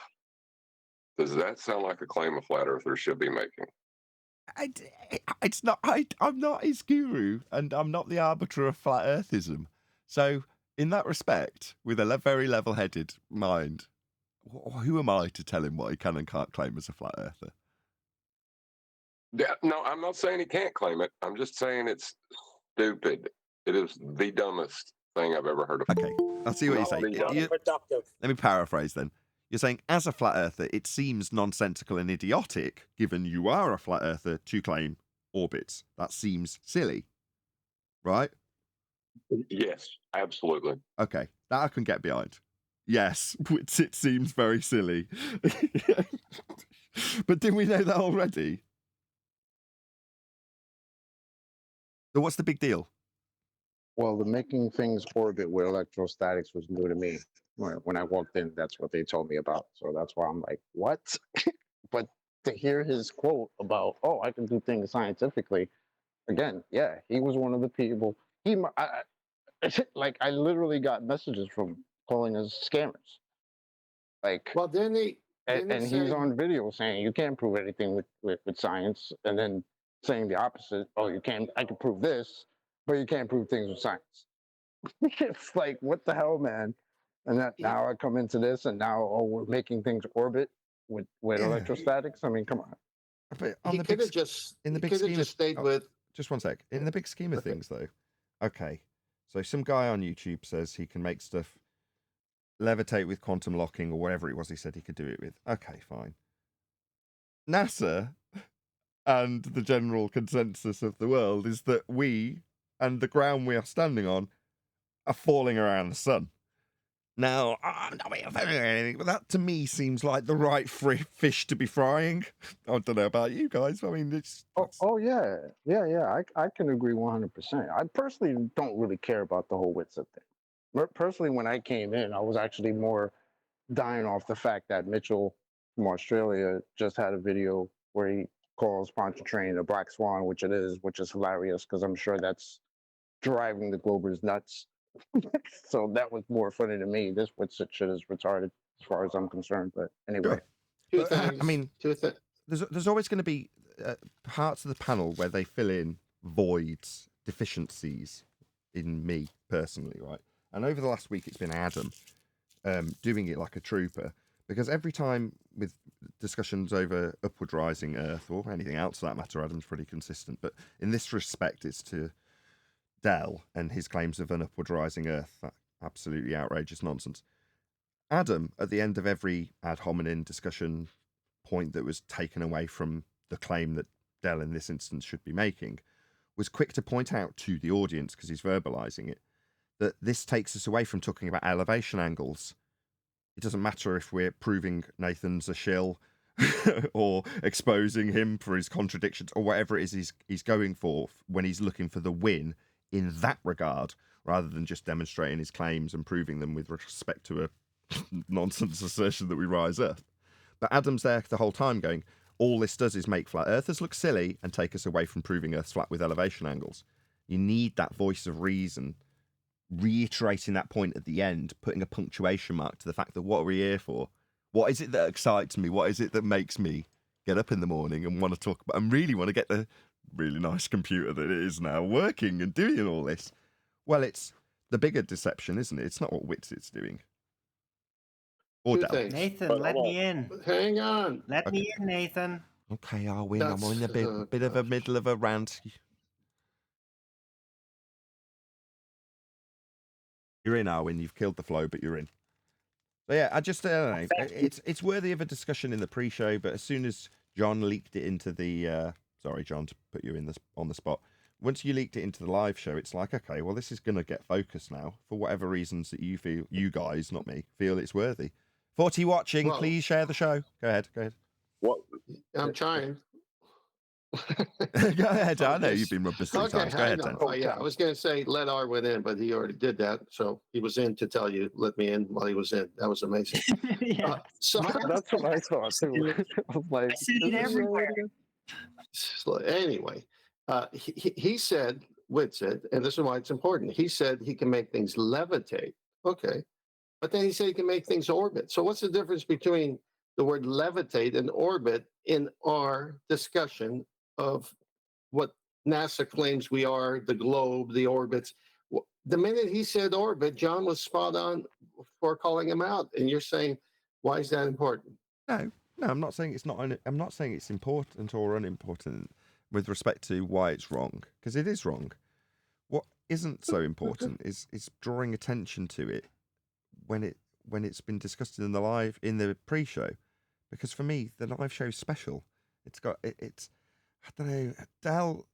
Does that sound like a claim a flat earther should be making? It's not. I'm not his guru, and I'm not the arbiter of flat earthism. So, in that respect, with a very level-headed mind, who am I to tell him what he can and can't claim as a flat earther? Yeah, no, I'm not saying he can't claim it. I'm just saying it's stupid. It is the dumbest thing I've ever heard of. Okay, I'll see what you're saying. Counterproductive. Let me paraphrase then. You're saying, as a flat earther, it seems nonsensical and idiotic, given you are a flat earther, to claim orbits. That seems silly, right? Yes, absolutely. Okay, that I can get behind. Yes, it seems very silly. But didn't we know that already? So what's the big deal? Well, the making things orbit with electrostatics was new to me. When I walked in, that's what they told me about. So that's why I'm like, what? But to hear his quote about, oh, I can do things scientifically, again, yeah, he was one of the people. I literally got messages from calling us scammers. Like, Well, then and he's say- on video saying you can't prove anything with science, and then saying the opposite. Oh, you can't. I can prove this, but you can't prove things with science. It's like, what the hell, man? And that now I come into this, and now we're making things orbit with electrostatics. I mean, come on. But on he the could big, have just in the he big could have scheme just of, stayed with. just one sec. In the big scheme of Okay. things, though, okay. So some guy on YouTube says he can make stuff levitate with quantum locking or whatever it was he said he could do it with. Okay, fine. NASA and the general consensus of the world is that we and the ground we are standing on are falling around the sun. Now, I'm not being offended or anything, but that to me seems like the right fish to be frying. I don't know about you guys. I mean, Yeah. I can agree 100%. I personally don't really care about the whole Witsit thing. Personally, when I came in, I was actually more dying off the fact that Mitchell from Australia just had a video where he calls Pontchartrain a black swan, which it is, which is hilarious because I'm sure that's driving the Globers nuts. So that was more funny to me. This Witsit shit is retarded as far as I'm concerned. But anyway, but, I mean, there's always going to be parts of the panel where they fill in voids, deficiencies in me personally, right? And over the last week, it's been Adam doing it like a trooper, because every time with discussions over upward rising Earth or anything else for that matter, Adam's pretty consistent. But in this respect, it's to Dell and his claims of an upward rising Earth. That absolutely outrageous nonsense. Adam, at the end of every ad hominem discussion point that was taken away from the claim that Dell in this instance should be making, was quick to point out to the audience, because he's verbalizing it, that this takes us away from talking about elevation angles. It doesn't matter if we're proving Nathan's a shill or exposing him for his contradictions or whatever it is he's going for when he's looking for the win in that regard, rather than just demonstrating his claims and proving them with respect to a nonsense assertion that we rise up. But Adam's there the whole time going, all this does is make flat earthers look silly and take us away from proving Earth's flat with elevation angles. You need that voice of reason reiterating that point at the end, putting a punctuation mark to the fact that what are we here for? What is it that excites me? What is it that makes me get up in the morning and want to talk about and really want to get the really nice computer that it is now working and doing all this? Well, it's the bigger deception, isn't it? It's not what Witsit's doing. Or Nathan, let me in. Hang on. Let me in, Nathan. Okay, I'll win. I'm in a bit of a middle of a rant. You're in, Arwin. You've killed the flow, but you're in. So yeah, I don't know. It's worthy of a discussion in the pre-show, but as soon as John leaked it into the sorry, John, to put you on the spot. Once you leaked it into the live show, it's like, okay, well, this is going to get focused now for whatever reasons that you guys, not me, feel it's worthy. 40 watching, please share the show. Go ahead. What? I'm trying. Go ahead. I know you've been rubbed 3 times. Go ahead, then. Oh, yeah, I was going to say let Arwin in, but he already did that. So he was in to tell you, let me in while he was in. That was amazing. So that's what I thought too. I see it everywhere. Anyway, he said, Witsit, and this is why it's important. He said he can make things levitate. Okay. But then he said he can make things orbit. So what's the difference between the word levitate and orbit in our discussion of what NASA claims we are, the globe, the orbits? The minute he said orbit, John was spot on for calling him out. And you're saying, why is that important? No, I'm not saying it's not. I'm not saying it's important or unimportant with respect to why it's wrong, because it is wrong. What isn't so important is drawing attention to it when it's been discussed in the pre-show, because for me the live show is special. It's I don't know. Dell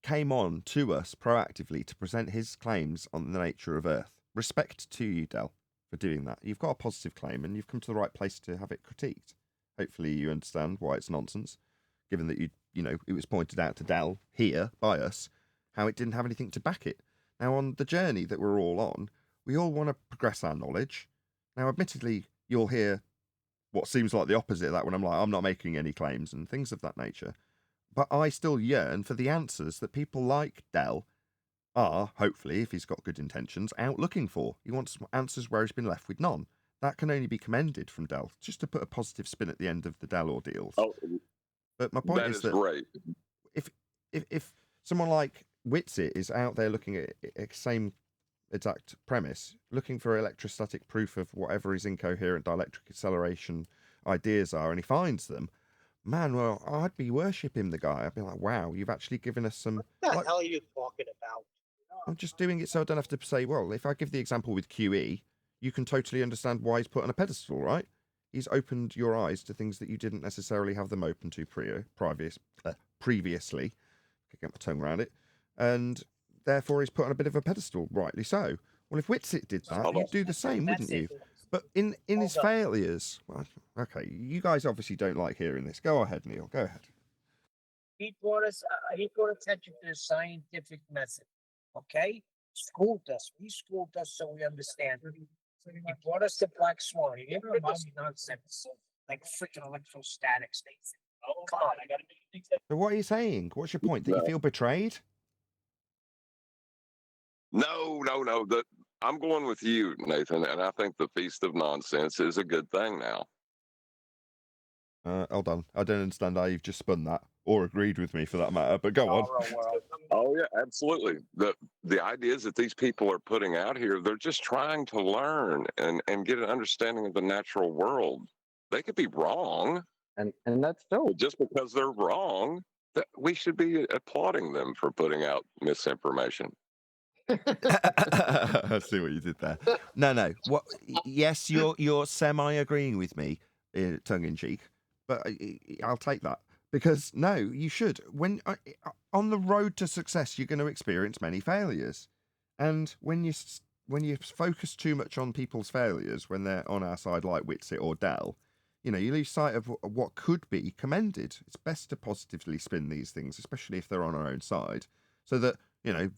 came on to us proactively to present his claims on the nature of Earth. Respect to you, Dell, for doing that. You've got a positive claim and you've come to the right place to have it critiqued. Hopefully you understand why it's nonsense, given that you know it was pointed out to Dell here by us how it didn't have anything to back it. Now, on the journey that we're all on, we all want to progress our knowledge. Now, admittedly, you'll hear what seems like the opposite of that when I'm like, I'm not making any claims and things of that nature. But I still yearn for the answers that people like Dell are, hopefully, if he's got good intentions, out looking for. He wants answers where he's been left with none. That can only be commended from Dell, just to put a positive spin at the end of the Dell ordeals. Oh, but my point is that great. If someone like Witsit is out there looking at the same exact premise, looking for electrostatic proof of whatever his incoherent dielectric acceleration ideas are, and he finds them, man, well, I'd be worshipping the guy. I'd be like, wow, you've actually given us some... What the hell are you talking about? I'm just doing it so I don't have to say, well, if I give the example with QE, you can totally understand why he's put on a pedestal, right? He's opened your eyes to things that you didn't necessarily have them open to previously. I get my tongue around it. And therefore he's put on a bit of a pedestal, rightly so. Well, if Whitsitt did that, you'd do the same, wouldn't you? But in his failures, well, okay, you guys obviously don't like hearing this. Go ahead, Neil. Go ahead. He brought attention to the scientific method. Okay, schooled us. He schooled us so we understand. He brought us to Black Swan. He didn't remind me nonsense like freaking electrostatics. Come on, I gotta make things. So what are you saying? What's your point? That you feel betrayed? No. I'm going with you, Nathan, and I think the Feast of Nonsense is a good thing now. Hold on. I don't understand how you've just spun that, or agreed with me for that matter, but go on. Oh, yeah, absolutely. The ideas that these people are putting out here, they're just trying to learn and get an understanding of the natural world. They could be wrong. And that's dope. But just because they're wrong, that we should be applauding them for putting out misinformation. I see what you did there. No. What? Yes, you're semi-agreeing with me, tongue in cheek, but I'll take that because no, you should. When on the road to success, you're going to experience many failures, and when you focus too much on people's failures when they're on our side, like Whitsitt or Dell, you lose sight of what could be commended. It's best to positively spin these things, especially if they're on our own side, so that.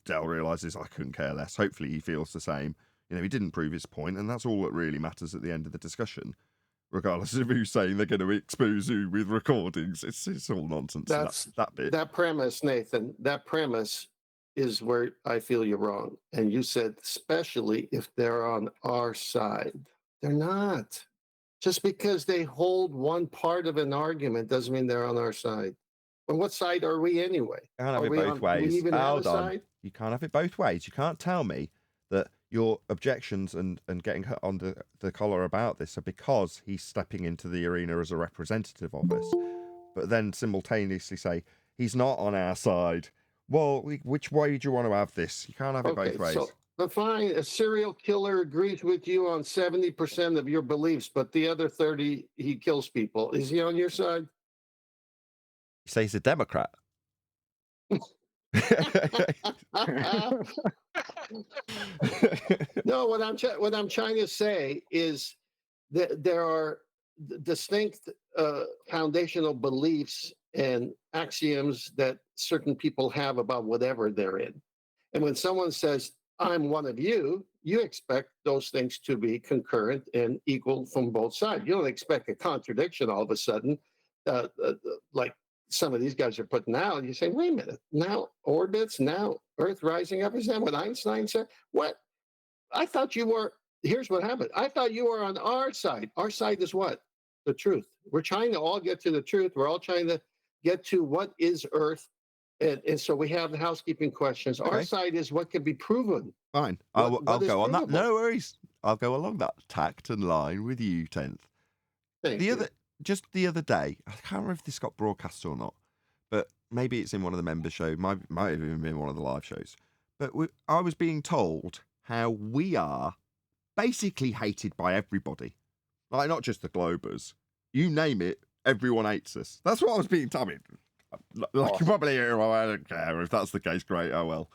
Dell realises I couldn't care less. Hopefully he feels the same. He didn't prove his point, and that's all that really matters at the end of the discussion. Regardless of who's saying they're going to expose who with recordings, it's all nonsense. That's that bit. That premise, Nathan. That premise is where I feel you're wrong. And you said, especially if they're on our side. They're not. Just because they hold one part of an argument doesn't mean they're on our side. On what side are we anyway? You can't have it both ways. Hold on. You can't have it both ways. You can't tell me that your objections and getting hurt on the collar about this are because he's stepping into the arena as a representative of us, but then simultaneously say he's not on our side. Well, which way do you want to have this? You can't have it both ways. But fine, a serial killer agrees with you on 70% of your beliefs, but the other 30, he kills people. Is he on your side? You say he's a Democrat. No, what I'm trying to say is that there are distinct foundational beliefs and axioms that certain people have about whatever they're in. And when someone says, I'm one of you, you expect those things to be concurrent and equal from both sides. You don't expect a contradiction all of a sudden, like some of these guys are putting out. You say, wait a minute, now orbits, now Earth rising up. Is that what Einstein said? What? I thought you were, here's what happened. I thought you were on our side. Our side is what? The truth. We're trying to all get to the truth. We're all trying to get to what is Earth. And so we have the housekeeping questions. Okay. Our side is what can be proven. Fine. I'll go on that. No worries. I'll go along that tact and line with you, 10th. Just the other day, I can't remember if this got broadcast or not, but maybe it's in one of the member shows, might have even been one of the live shows. But I was being told how we are basically hated by everybody. Like, not just the Globers. You name it, everyone hates us. That's what I was being told. Like, you probably hear, well, I don't care. If that's the case, great. Oh, well.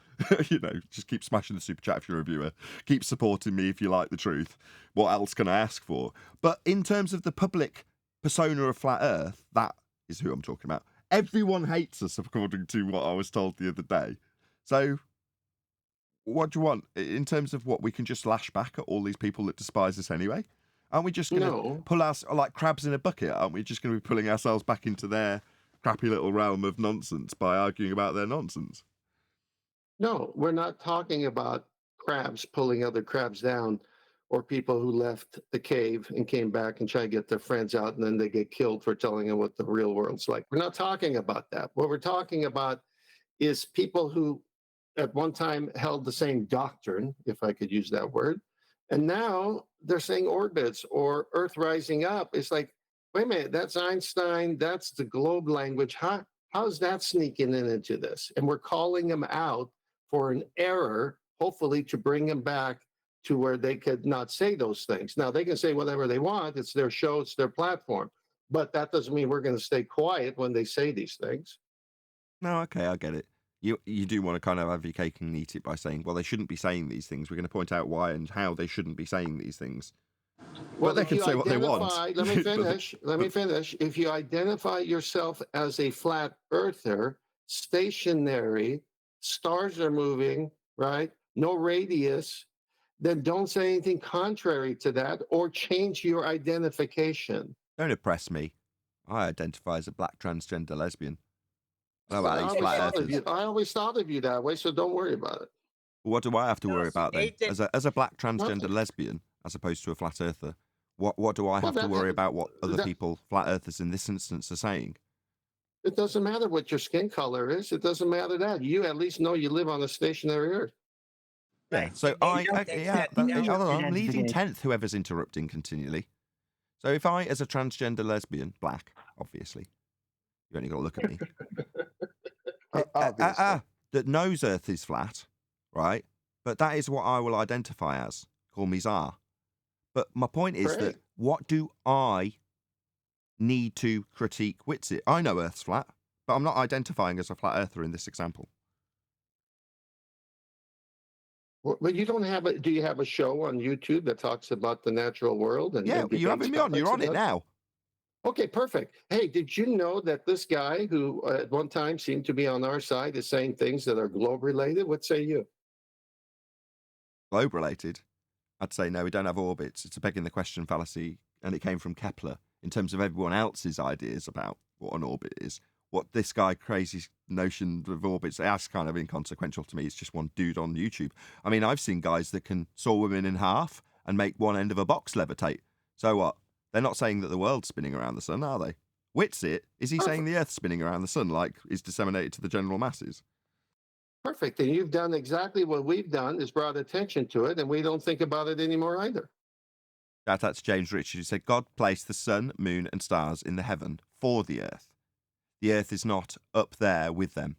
Just keep smashing the super chat if you're a viewer. Keep supporting me if you like the truth. What else can I ask for? But in terms of the public persona of Flat Earth, that is who I'm talking about. Everyone hates us, according to what I was told the other day. So, what do you want? In terms of what, we can just lash back at all these people that despise us anyway? Aren't we just going to pull us like crabs in a bucket? Aren't we just going to be pulling ourselves back into their crappy little realm of nonsense by arguing about their nonsense? No, we're not talking about crabs pulling other crabs down, or people who left the cave and came back and try to get their friends out and then they get killed for telling them what the real world's like. We're not talking about that. What we're talking about is people who at one time held the same doctrine, if I could use that word, and now they're saying orbits or Earth rising up. It's like, wait a minute, that's Einstein, that's the globe language. How's that sneaking into this? And we're calling them out for an error, hopefully to bring them back to where they could not say those things. Now they can say whatever they want. It's their show. It's their platform. But that doesn't mean we're going to stay quiet when they say these things. No, okay, I get it. You do want to kind of have your cake and eat it by saying, well, they shouldn't be saying these things. We're going to point out why and how they shouldn't be saying these things. Well, but they if can you say what they want. Let me finish. Let me finish. If you identify yourself as a flat earther, stationary, stars are moving, right? No radius, then don't say anything contrary to that or change your identification. Don't oppress me. I identify as a black transgender lesbian. How about I these always, flat thought of earthers? you, I always thought of you that way, so don't worry about it. What do I have to worry about then? Nathan- As a black transgender Nothing. lesbian, as opposed to a flat earther, what do I have to worry about what other people, flat earthers in this instance, are saying? It doesn't matter what your skin color is. It doesn't matter that. You at least know you live on a stationary earth. Yeah, Right. so Hold on, I'm leading 10th, whoever's interrupting continually. So if I, as a transgender lesbian, black, obviously, you only got to look at me, that knows Earth is flat, right? But that is what I will identify as. Call me Tsar. But my point is that what do I need to critique Witsit? I know Earth's flat, but I'm not identifying as a flat earther in this example. But you don't have a. Do you have a show on YouTube that talks about the natural world? And Yeah, you're having me on. You're on it now. Okay, perfect. Hey, did you know that this guy who at one time seemed to be on our side is saying things that are globe related? What say you? Globe related? I'd say no, we don't have orbits. It's a begging the question fallacy, and it came from Kepler in terms of everyone else's ideas about what an orbit is. What this guy crazy notion of orbits, that's kind of inconsequential to me. It's just one dude on YouTube. I mean, I've seen guys that can saw women in half and make one end of a box levitate. So what? They're not saying that the world's spinning around the sun, are they? Witsit, is he saying the Earth's spinning around the sun like is disseminated to the general masses? Perfect. And you've done exactly what we've done, is brought attention to it, and we don't think about it anymore either. That's James Richard, who said, God placed the sun, moon, and stars in the heaven for the Earth. The Earth is not up there with them.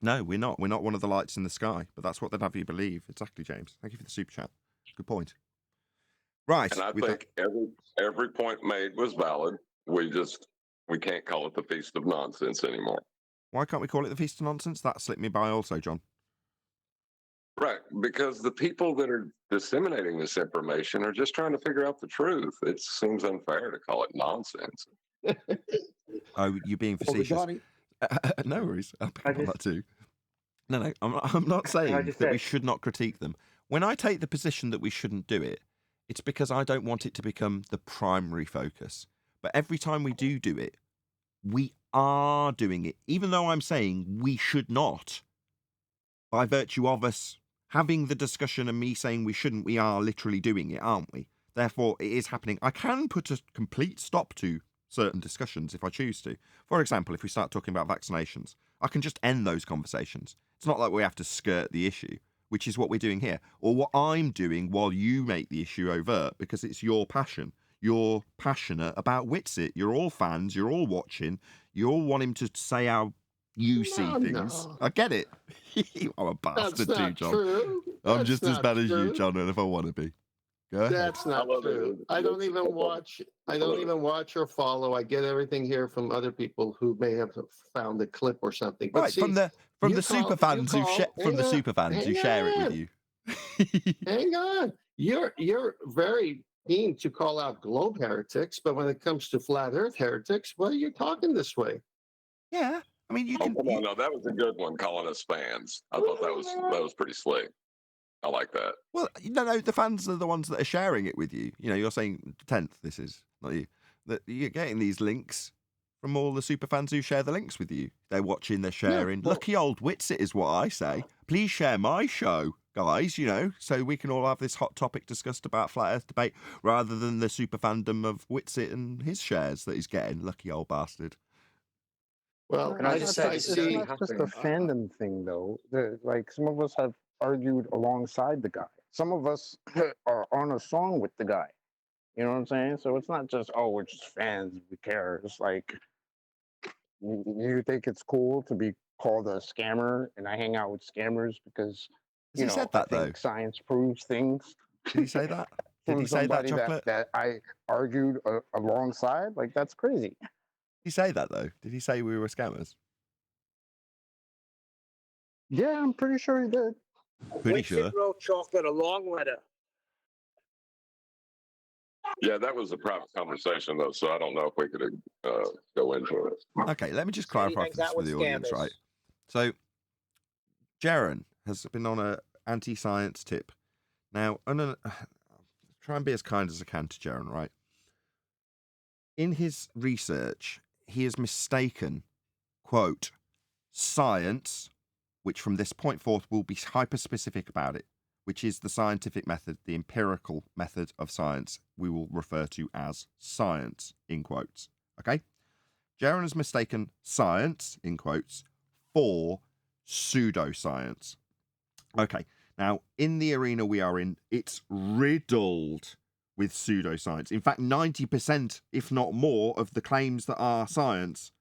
No, we're not. We're not one of the lights in the sky, but that's what they'd have you believe. Exactly, James. Thank you for the super chat. Good point. Right. And I think every point made was valid. We can't call it the Feast of Nonsense anymore. Why can't we call it the Feast of Nonsense? That slipped me by also, John. Right, because the people that are disseminating this information are just trying to figure out the truth. It seems unfair to call it nonsense. Oh, you're being facetious. No worries. I'll pick up on that too. No, I'm not saying that we should not critique them. When I take the position that we shouldn't do it, it's because I don't want it to become the primary focus. But every time we do it, we are doing it, even though I'm saying we should not. By virtue of us having the discussion and me saying we shouldn't, we are literally doing it, aren't we? Therefore, it is happening. I can put a complete stop to certain discussions if I choose to. For example, if we start talking about vaccinations, I can just end those conversations. It's not like we have to skirt the issue, which is what we're doing here, or what I'm doing while you make the issue overt, because it's your passion. You're passionate about Witsit. You're all fans. You're all watching. You all want him to say how you see things. No. I get it. I'm a bastard too, John. True. I'm just as bad as you, John, and if I want to be. Go ahead. That's not true. I don't even watch or follow. I get everything here from other people who may have found a clip or something. But right, see, from the super fans who share it with you. Hang on. You're very keen to call out globe heretics, but when it comes to flat earth heretics, well, you're talking this way. Yeah. I mean, you can. No, that was a good one, calling us fans. I thought that was pretty slick. I like that. Well, no, the fans are the ones that are sharing it with you. You know, you're saying 10th, this is, not you. That you're getting these links from all the super fans who share the links with you. They're watching, they're sharing. Yeah, lucky old Witsit is what I say. Please share my show, guys, you know, so we can all have this hot topic discussed about flat earth debate rather than the super fandom of Witsit and his shares that he's getting. Lucky old bastard. Well, it's not just a fandom thing, though. Like, some of us have argued alongside the guy. Some of us are on a song with the guy. You know what I'm saying? So it's not just, oh, we're just fans, we care. It's like, you think it's cool to be called a scammer, and I hang out with scammers because Has he said I that though? think science proves things. Did he say that? Did From he say that, somebody Chocolate? that I argued alongside. Like, that's crazy. Did he say that though? Did he say we were scammers? Yeah, I'm pretty sure he did. Pretty Winston sure. wrote Chocolate a long letter. Yeah, that was a private conversation though, so I don't know if we could go into it. Okay, let me just Said he clarify hangs for this out for with the audience, scammers. right? So, Jaron has been on a anti-science tip. Now, try and be as kind as I can to Jaron, right? In his research, he has mistaken, quote, science, which from this point forth will be hyper-specific about it, which is the scientific method, the empirical method of science, we will refer to as science, in quotes. Okay? Jaron has mistaken science, in quotes, for pseudoscience. Okay, now, in the arena we are in, it's riddled with pseudoscience. In fact, 90%, if not more, of the claims that are science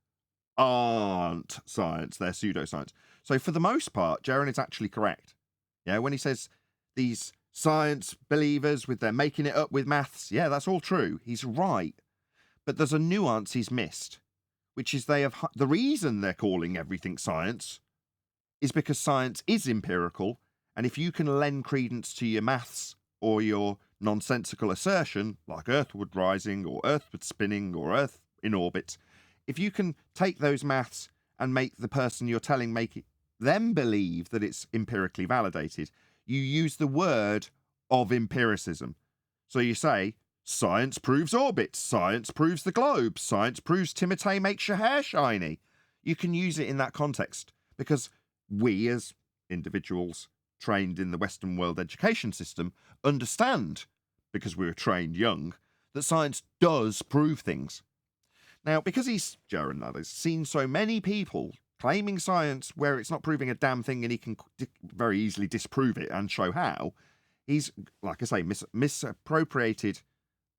aren't science, they're pseudoscience. So for the most part, Jaron is actually correct. Yeah, when he says these science believers they're making it up with maths, yeah, that's all true. He's right. But there's a nuance he's missed, which is the reason they're calling everything science is because science is empirical, and if you can lend credence to your maths or your nonsensical assertion, like earthward rising or earthward spinning or earth in orbit, if you can take those maths and make the person you're telling them believe that it's empirically validated, you use the word of empiricism. So you say, science proves orbits, science proves the globe, science proves Timotei makes your hair shiny. You can use it in that context because we as individuals trained in the Western world education system understand, because we were trained young, that science does prove things. Now, because Jaron, that is, seen so many people claiming science where it's not proving a damn thing and he can very easily disprove it and show how, he's, like I say, misappropriated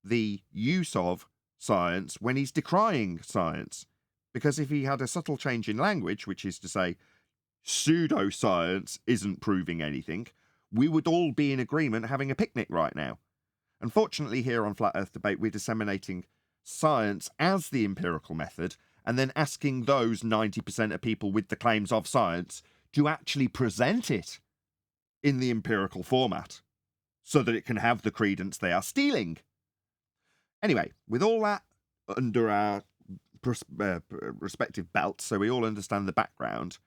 the use of science when he's decrying science. Because if he had a subtle change in language, which is to say, pseudoscience isn't proving anything, we would all be in agreement having a picnic right now. Unfortunately, here on Flat Earth Debate, we're disseminating science as the empirical method and then asking those 90% of people with the claims of science to actually present it in the empirical format so that it can have the credence they are stealing. Anyway, with all that under our respective belts, so we all understand the background,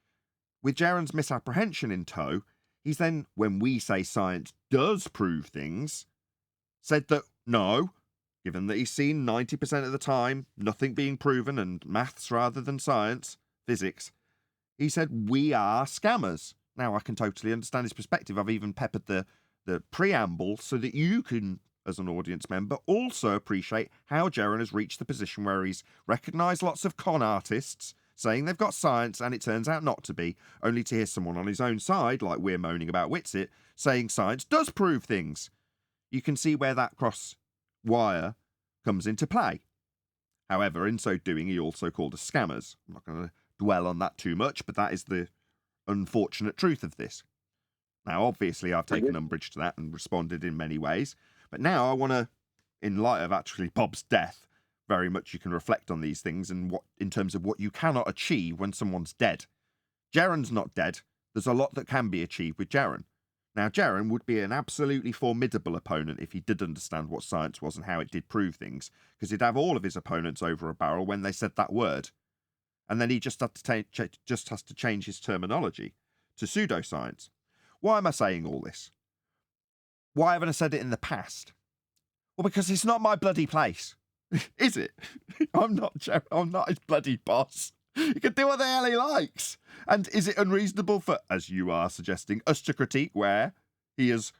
with Jaron's misapprehension in tow, he's then, when we say science does prove things, said that no, given that he's seen 90% of the time nothing being proven and maths rather than science, physics, he said we are scammers. Now, I can totally understand his perspective. I've even peppered the preamble so that you can, as an audience member, also appreciate how Jaron has reached the position where he's recognised lots of con artists saying they've got science and it turns out not to be, only to hear someone on his own side, like we're moaning about Witsit, saying science does prove things. You can see where that cross wire comes into play. However, in so doing, he also called us scammers. I'm not going to dwell on that too much, but that is the unfortunate truth of this. Now, obviously, I've taken umbrage to that and responded in many ways, but now I want to, in light of actually Bob's death, very much you can reflect on these things and what, in terms of what you cannot achieve when someone's dead. Jaron's not dead. There's a lot that can be achieved with Jaron. Now, Jaron would be an absolutely formidable opponent if he did understand what science was and how it did prove things, because he'd have all of his opponents over a barrel when they said that word. And then he just has to change his terminology to pseudoscience. Why am I saying all this? Why haven't I said it in the past? Well, because it's not my bloody place. Is it? I'm not his bloody boss. He can do what the hell he likes. And is it unreasonable for, as you are suggesting, us to critique where he has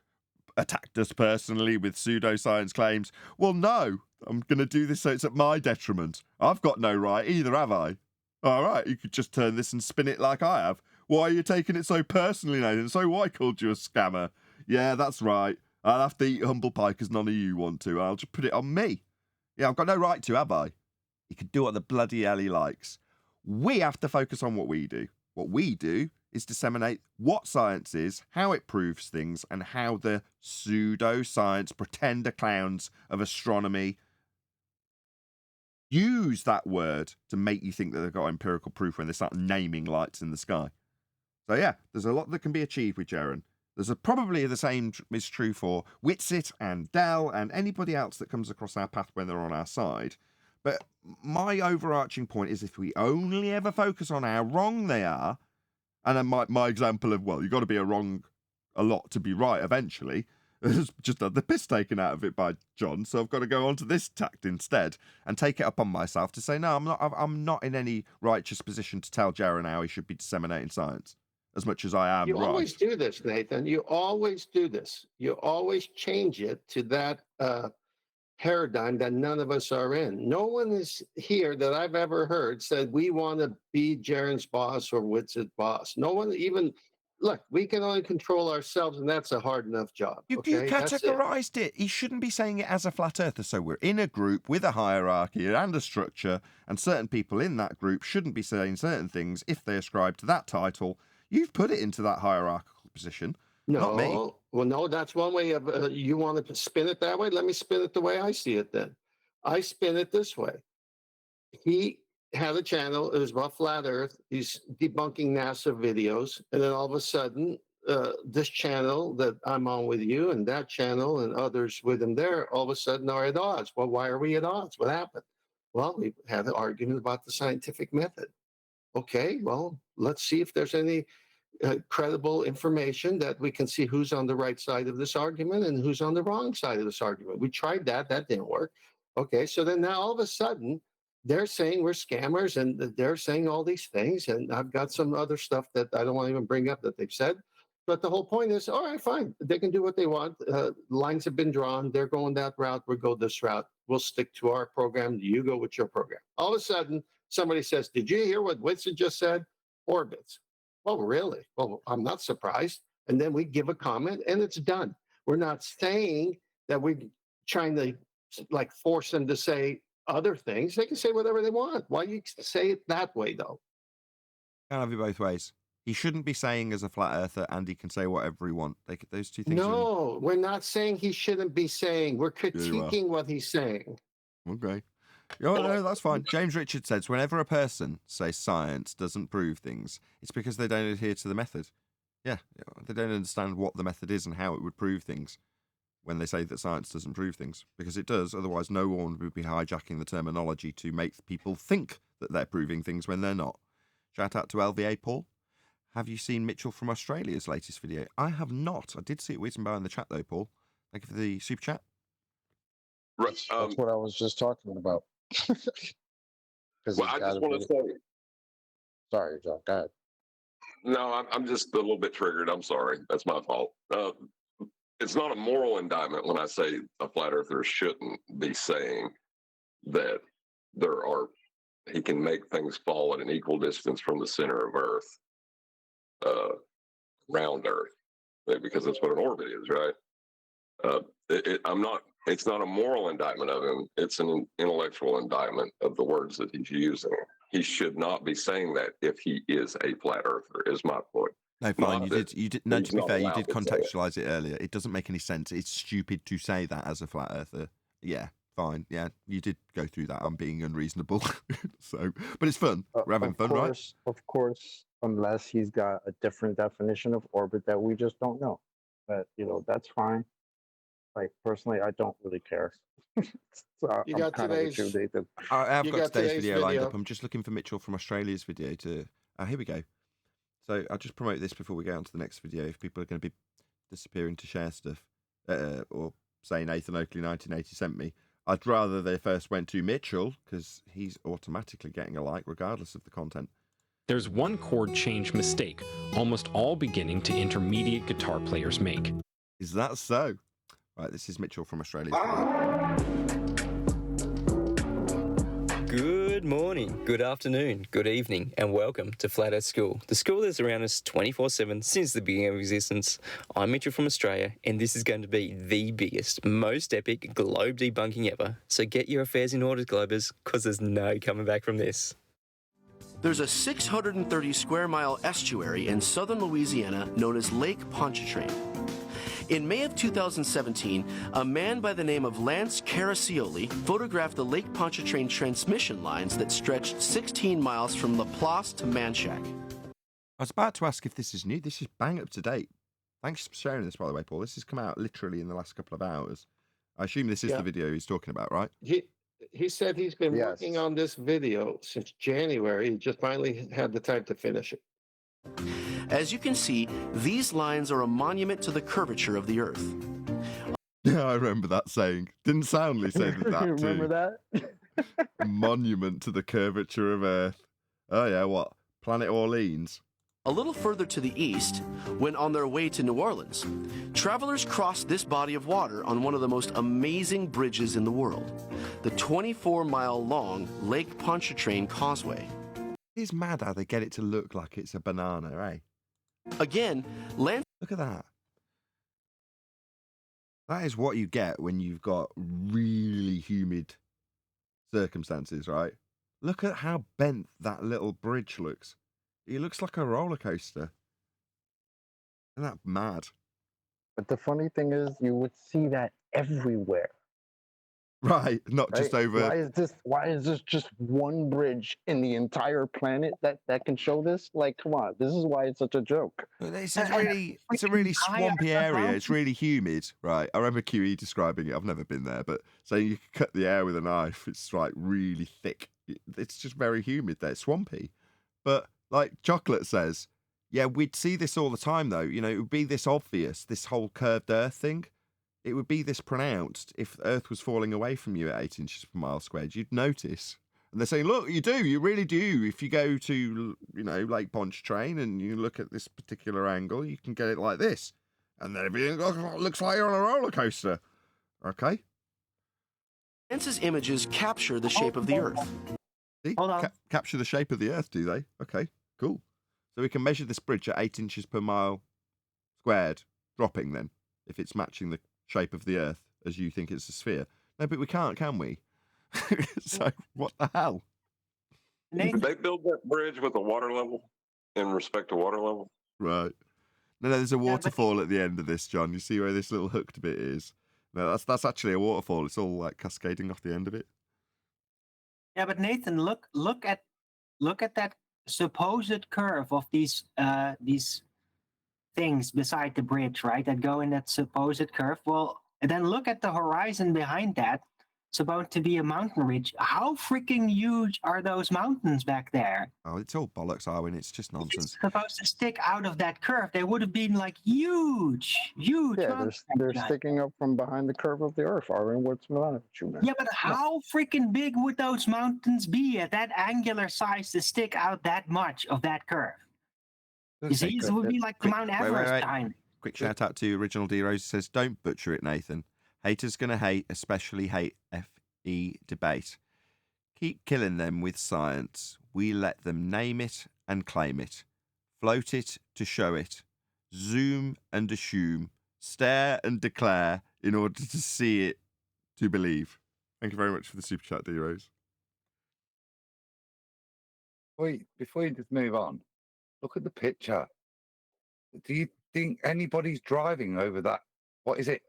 attacked us personally with pseudoscience claims? Well, no. I'm going to do this so it's at my detriment. I've got no right either, have I? All right, you could just turn this and spin it like I have. Why are you taking it so personally, Nathan? So I called you a scammer. Yeah, that's right. I'll have to eat humble pie because none of you want to. I'll just put it on me. Yeah, I've got no right to, have I? He can do what the bloody hell he likes. We have to focus on what we do. What we do is disseminate what science is, how it proves things, and how the pseudo-science pretender clowns of astronomy use that word to make you think that they've got empirical proof when they start naming lights in the sky. So yeah, there's a lot that can be achieved with Jaren. There's probably the same is true for Witsit and Dell and anybody else that comes across our path when they're on our side. But my overarching point is if we only ever focus on how wrong they are, and then my example of, well, you've got to be wrong a lot to be right eventually, has just had the piss taken out of it by John, so I've got to go on to this tact instead and take it up on myself to say, no, I'm not in any righteous position to tell Jaren how he should be disseminating science, as much as I am You right. always do this, Nathan. You always do this. You always change it to that paradigm that none of us are in. No one is here that I've ever heard said we want to be Jaren's boss or Witsit's boss. No one even, look, we can only control ourselves, and that's a hard enough job. You Okay? That's it. categorized it. He shouldn't be saying it as a flat earther. So we're in a group with a hierarchy and a structure, and certain people in that group shouldn't be saying certain things if they ascribe to that title. You've put it into that hierarchical position. Not me. No, well, no, that's one way of, you want to spin it that way? Let me spin it the way I see it then. I spin it this way. He had a channel, it was about flat earth. He's debunking NASA videos. And then all of a sudden, this channel that I'm on with you and that channel and others with him there, all of a sudden are at odds. Well, why are we at odds? What happened? Well, we had an argument about the scientific method. Okay, well, let's see if there's any credible information that we can see who's on the right side of this argument and who's on the wrong side of this argument. We tried that didn't work. Okay, so then now all of a sudden they're saying we're scammers and they're saying all these things, and I've got some other stuff that I don't want to even bring up that they've said. But the whole point is, all right, fine, they can do what they want. Lines have been drawn. They're going that route. We'll go this route. We'll stick to our program. You go with your program. All of a sudden, somebody says, did you hear what Whitson just said? Orbits. Oh, really? Well, I'm not surprised. And then we give a comment and it's done. We're not saying that we're trying to like force them to say other things. They can say whatever they want. Why you say it that way, though? Can't have it both ways. He shouldn't be saying as a flat earther, and he can say whatever he wants. Those two things. No, we're not saying he shouldn't be saying. We're critiquing what he's saying. Okay. Oh, no, that's fine. James Richard says, whenever a person says science doesn't prove things, it's because they don't adhere to the method. Yeah, they don't understand what the method is and how it would prove things when they say that science doesn't prove things. Because it does, otherwise no one would be hijacking the terminology to make people think that they're proving things when they're not. Shout out to LVA Paul. Have you seen Mitchell from Australia's latest video? I have not. I did see it whizzing by in the chat though, Paul. Thank you for the super chat. Right, That's what I was just talking about. well, I just want to say. Sorry, John. Go ahead. No, I'm just a little bit triggered. I'm sorry. That's my fault. It's not a moral indictment when I say a flat earther shouldn't be saying that he can make things fall at an equal distance from the center of Earth, around Earth, because that's what an orbit is, right? It's not a moral indictment of him. It's an intellectual indictment of the words that he's using. He should not be saying that if he is a flat earther, is my point. No, fine. You did. No, to be fair, you did contextualize it earlier. It doesn't make any sense. It's stupid to say that as a flat earther. Yeah, fine. Yeah, you did go through that. I'm being unreasonable. But it's fun. We're having fun, right? Of course, unless he's got a different definition of orbit that we just don't know. But that's fine. Like personally, I don't really care. So You got today's. I have You got got today's today's video lined video. up. I'm just looking for Mitchell from Australia's video to. Here we go. So I'll just promote this before we go on to the next video. If people are going to be disappearing to share stuff, or say Nathan Oakley 1980 sent me, I'd rather they first went to Mitchell because he's automatically getting a like regardless of the content. There's one chord change mistake almost all beginning to intermediate guitar players make. Is that so? Right, this is Mitchell from Australia's video. Good morning, good afternoon, good evening, and welcome to Flat Earth School, the school that's around us 24/7 since the beginning of existence. I'm Mitchell from Australia, and this is going to be the biggest, most epic globe debunking ever. So get your affairs in order, Globers, because there's no coming back from this. There's a 630 square mile estuary in southern Louisiana known as Lake Pontchartrain. In May of 2017, a man by the name of Lance Caraccioli photographed the Lake Pontchartrain transmission lines that stretched 16 miles from Laplace to Manchac. I was about to ask if this is new. This is bang up to date. Thanks for sharing this, by the way, Paul. This has come out literally in the last couple of hours. I assume this is the video he's talking about, right? He said he's been working on this video since January. He just finally had the time to finish it. As you can see, these lines are a monument to the curvature of the Earth. Yeah, I remember that saying. Didn't Soundly say that You too? remember that? A monument to the curvature of Earth. Oh yeah, what? Planet Orleans? A little further to the east, when on their way to New Orleans, travelers crossed this body of water on one of the most amazing bridges in the world, the 24-mile-long Lake Pontchartrain Causeway. It's mad how they get it to look like it's a banana, eh? Again, Lance... Look at that. That is what you get when you've got really humid circumstances, right? Look at how bent that little bridge looks. It looks like a roller coaster. Isn't that mad? But the funny thing is, you would see that everywhere. Right, not just over. Why is this just one bridge in the entire planet that can show this? Like, come on, this is why it's such a joke. It's a really swampy area. It's really humid, right? I remember QE describing it. I've never been there, but saying you can cut the air with a knife. It's like really thick. It's just very humid there. It's swampy. But like Chocolate says, yeah, we'd see this all the time though. You know, it would be this obvious, this whole curved Earth thing. It would be this pronounced if Earth was falling away from you at 8 inches per mile squared. You'd notice. And they're saying, look, you really do. If you go to, you know, Lake Pontchartrain and you look at this particular angle, you can get it like this. And then everything looks like you're on a roller coaster. Okay? Lance's images capture the shape of the Earth. See? Capture the shape of the Earth, do they? Okay, cool. So we can measure this bridge at 8 inches per mile squared, dropping then, if it's matching the shape of the Earth as you think it's a sphere. No, but we can't, can we? So what the hell? Did they build that bridge with a water level in respect to water level? Right. No, there's a waterfall at the end of this, John. You see where this little hooked bit is? No, that's actually a waterfall. It's all like cascading off the end of it. Yeah, but Nathan, look at that supposed curve of these things beside the bridge, right? That go in that supposed curve. Well, and then look at the horizon behind that. It's about to be a mountain ridge. How freaking huge are those mountains back there? Oh, it's all bollocks, Arwen. It's just nonsense. It's supposed to stick out of that curve. They would have been like huge. Yeah, they're sticking up from behind the curve of the Earth, Arwen. What's the matter with you, man? Yeah, but how freaking big would those mountains be at that angular size to stick out that much of that curve? You see, it would be like Mount Everest behind it. Quick shout out to Original D Rose. Says, don't butcher it, Nathan. Haters gonna hate, especially hate FE debate. Keep killing them with science. We let them name it and claim it. Float it to show it. Zoom and assume. Stare and declare in order to see it to believe. Thank you very much for the super chat, D Rose. Wait, before you just move on, look at the picture. Do you think anybody's driving over that? What is it?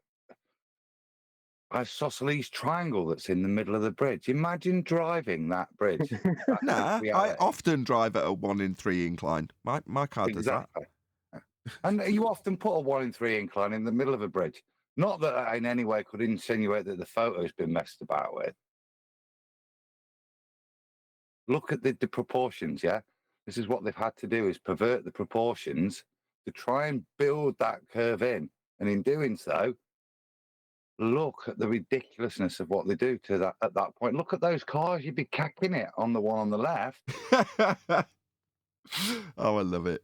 Isosceles triangle that's in the middle of the bridge. Imagine driving that bridge. Nah, I often drive at a 1 in 3 incline. My car does that. And you often put a 1 in 3 incline in the middle of a bridge. Not that I in any way could insinuate that the photo's been messed about with. Look at the proportions, yeah? This is what they've had to do, is pervert the proportions to try and build that curve in. And in doing so, look at the ridiculousness of what they do to that at that point. Look at those cars. You'd be cacking it on the one on the left. Oh, I love it.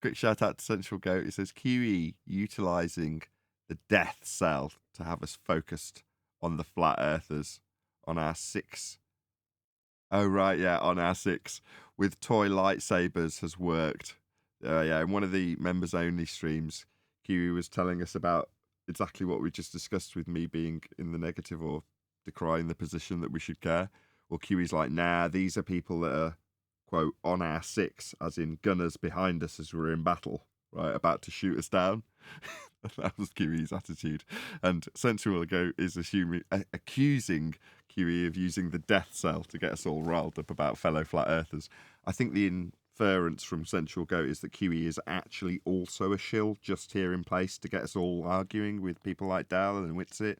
Quick shout out to Central Goat. It says QE utilising the death cell to have us focused on the flat earthers on our 6. Oh, right, yeah, on our 6 with toy lightsabers has worked. Yeah, in one of the members only streams, QE was telling us about exactly what we just discussed with me being in the negative or decrying the position that we should care. Well, QE's like, nah, these are people that are quote, on our six, as in gunners behind us as we're in battle, right, about to shoot us down. That was QE's attitude. And Sensual Go is accusing QE of using the death cell to get us all riled up about fellow flat earthers. I think the inference from Sensual Go is that QE is actually also a shill just here in place to get us all arguing with people like Dal and Witsit.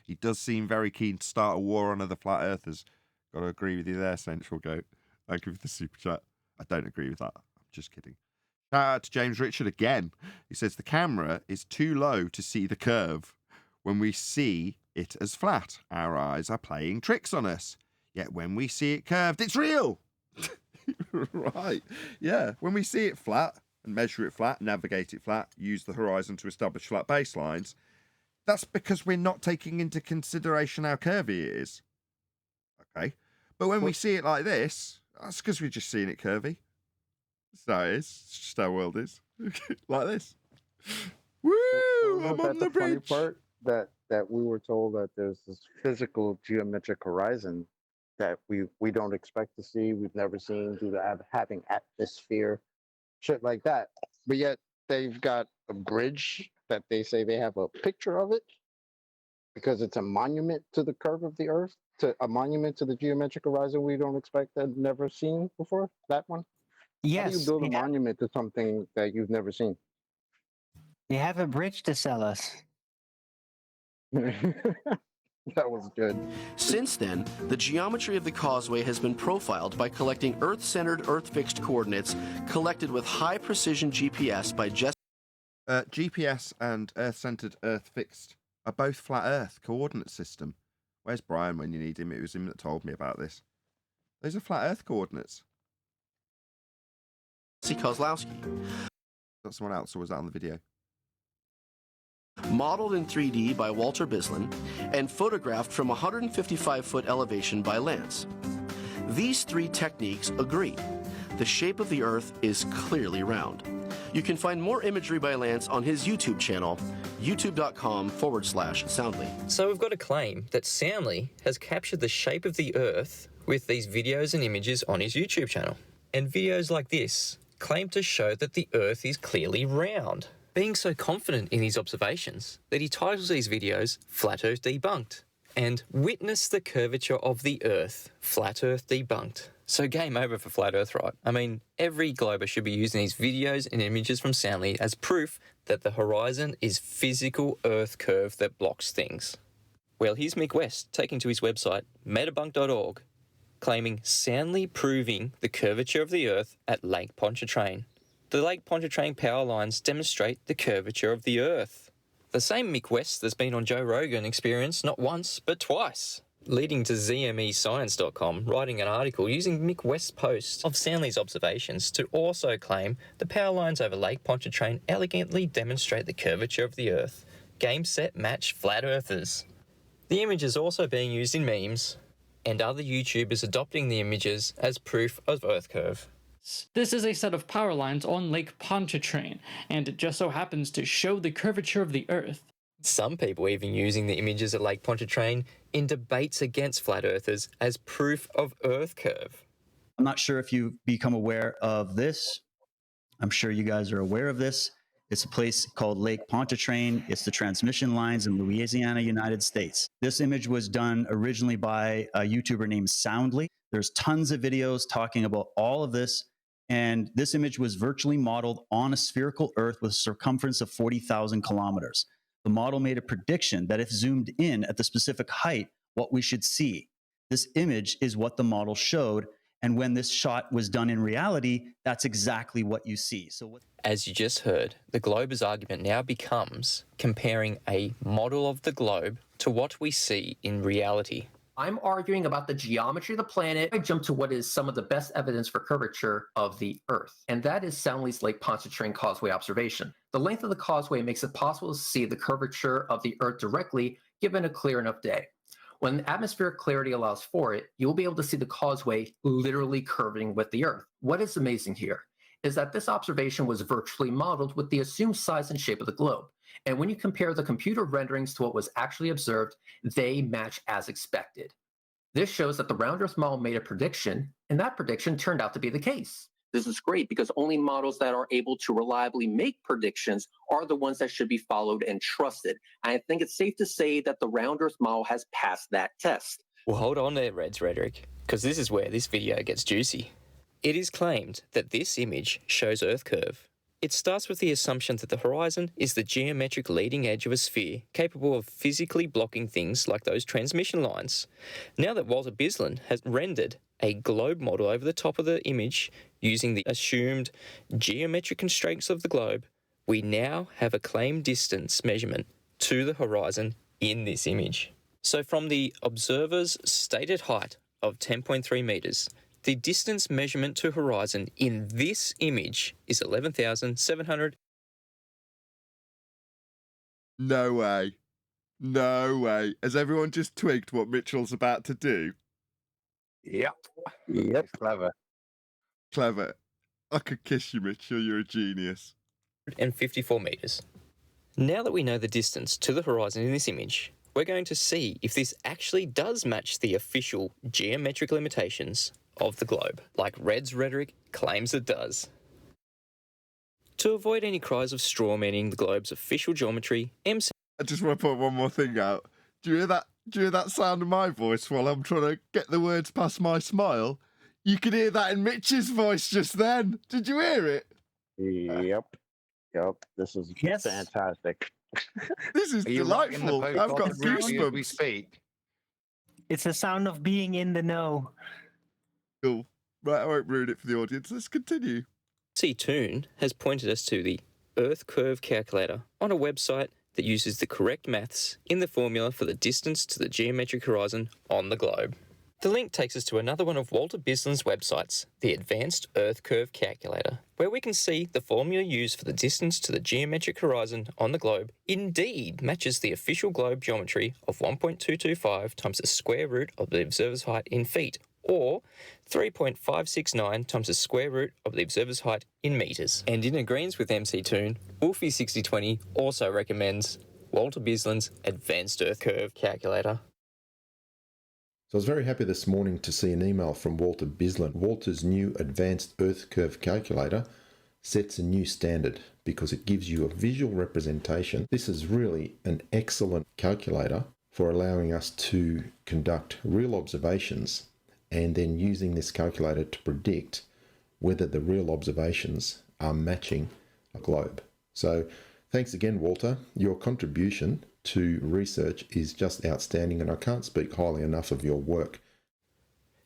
He does seem very keen to start a war on other flat earthers. Got to agree with you there, Sensual Go. Thank you for the super chat. I don't agree with that. I'm just kidding. Shout out to James Richard again. He says the camera is too low to see the curve. When we see it as flat, our eyes are playing tricks on us. Yet when we see it curved, it's real. Right. Yeah. When we see it flat and measure it flat, navigate it flat, use the horizon to establish flat baselines, that's because we're not taking into consideration how curvy it is. Okay. But when we see it like this, that's because we're just seeing it curvy. That's how it is. It's just how our world is. Like this. Woo! I'm on the funny bridge. part that we were told that there's this physical geometric horizon that we don't expect to see, we've never seen due to having atmosphere, shit like that. But yet they've got a bridge that they say they have a picture of it because it's a monument to the curve of the earth, to a monument to the geometric horizon we don't expect and never seen before. That one. Yes. How do you build a monument to something that you've never seen? They have a bridge to sell us. That was good. Since then, the geometry of the causeway has been profiled by collecting Earth-centered, Earth-fixed coordinates collected with high-precision GPS by GPS and Earth-centered, Earth-fixed are both flat Earth coordinate system. Where's Brian when you need him? It was him that told me about this. Those are flat Earth coordinates. Kozlowski. That's someone else, or was that on the video? Modeled in 3D by Walter Bislin, and photographed from 155-foot elevation by Lance. These three techniques agree. The shape of the Earth is clearly round. You can find more imagery by Lance on his YouTube channel, youtube.com/Soundly. So we've got a claim that Soundly has captured the shape of the Earth with these videos and images on his YouTube channel. And videos like this claim to show that the Earth is clearly round, being so confident in his observations that he titles these videos Flat Earth Debunked and Witness the Curvature of the Earth, Flat Earth Debunked. So game over for Flat Earth, right? I mean, every glober should be using these videos and images from Soundly as proof that the horizon is physical Earth curve that blocks things. Well, here's Mick West taking to his website, metabunk.org, claiming soundly proving the curvature of the Earth at Lake Pontchartrain. The Lake Pontchartrain power lines demonstrate the curvature of the Earth. The same Mick West that's been on Joe Rogan Experience not once, but twice, leading to ZMEScience.com writing an article using Mick West's post of Soundly's observations to also claim the power lines over Lake Pontchartrain elegantly demonstrate the curvature of the Earth. Game, set, match, flat earthers. The image is also being used in memes, and other YouTubers adopting the images as proof of Earth curve. This is a set of power lines on Lake Pontchartrain, and it just so happens to show the curvature of the Earth. Some people even using the images at Lake Pontchartrain in debates against flat earthers as proof of Earth curve. I'm not sure if you've become aware of this. I'm sure you guys are aware of this. It's a place called Lake Pontchartrain. It's the transmission lines in Louisiana, United States. This image was done originally by a YouTuber named Soundly. There's tons of videos talking about all of this. And this image was virtually modeled on a spherical Earth with a circumference of 40,000 kilometers. The model made a prediction that if zoomed in at the specific height, what we should see. This image is what the model showed. And when this shot was done in reality, that's exactly what you see. As you just heard, the glober's argument now becomes comparing a model of the globe to what we see in reality. I'm arguing about the geometry of the planet. I jump to what is some of the best evidence for curvature of the Earth, and that is Soundly's Lake Pontchartrain causeway observation. The length of the causeway makes it possible to see the curvature of the Earth directly, given a clear enough day. When atmospheric clarity allows for it, you will be able to see the causeway literally curving with the Earth. What is amazing here is that this observation was virtually modeled with the assumed size and shape of the globe. And when you compare the computer renderings to what was actually observed, they match as expected. This shows that the round Earth model made a prediction, and that prediction turned out to be the case. This is great because only models that are able to reliably make predictions are the ones that should be followed and trusted. And I think it's safe to say that the round Earth model has passed that test. Well, hold on there, Red's Rhetoric, because this is where this video gets juicy. It is claimed that this image shows Earth curve. It starts with the assumption that the horizon is the geometric leading edge of a sphere capable of physically blocking things like those transmission lines. Now that Walter Bislin has rendered a globe model over the top of the image using the assumed geometric constraints of the globe, we now have a claimed distance measurement to the horizon in this image. So from the observer's stated height of 10.3 meters, the distance measurement to horizon in this image is 11,700. No way. No way. Has everyone just twigged what Mitchell's about to do? Yep. Yep. Clever. Clever. I could kiss you, Mitchell. You're a genius. And 54 meters. Now that we know the distance to the horizon in this image, we're going to see if this actually does match the official geometric limitations of the globe, like Red's Rhetoric claims it does. To avoid any cries of strawmanning the globe's official geometry, MC... I just want to put one more thing out. Do you hear that? Do you hear that sound of my voice while I'm trying to get the words past my smile? You could hear that in Mitch's voice just then. Did you hear it? Yep. Yep. This is fantastic. This is delightful. I've got goosebumps. We speak. It's the sound of being in the know. Cool. Right, I won't ruin it for the audience. Let's continue. C-Toon has pointed us to the Earth Curve Calculator on a website that uses the correct maths in the formula for the distance to the geometric horizon on the globe. The link takes us to another one of Walter Bislin's websites, the Advanced Earth Curve Calculator, where we can see the formula used for the distance to the geometric horizon on the globe indeed matches the official globe geometry of 1.225 times the square root of the observer's height in feet, or 3.569 times the square root of the observer's height in meters. And in agreement with MC Toon, Wolfie6020 also recommends Walter Bislin's Advanced Earth Curve Calculator. So I was very happy this morning to see an email from Walter Bislin. Walter's new Advanced Earth Curve Calculator sets a new standard because it gives you a visual representation. This is really an excellent calculator for allowing us to conduct real observations and then using this calculator to predict whether the real observations are matching a globe. So thanks again, Walter. Your contribution to research is just outstanding, and I can't speak highly enough of your work.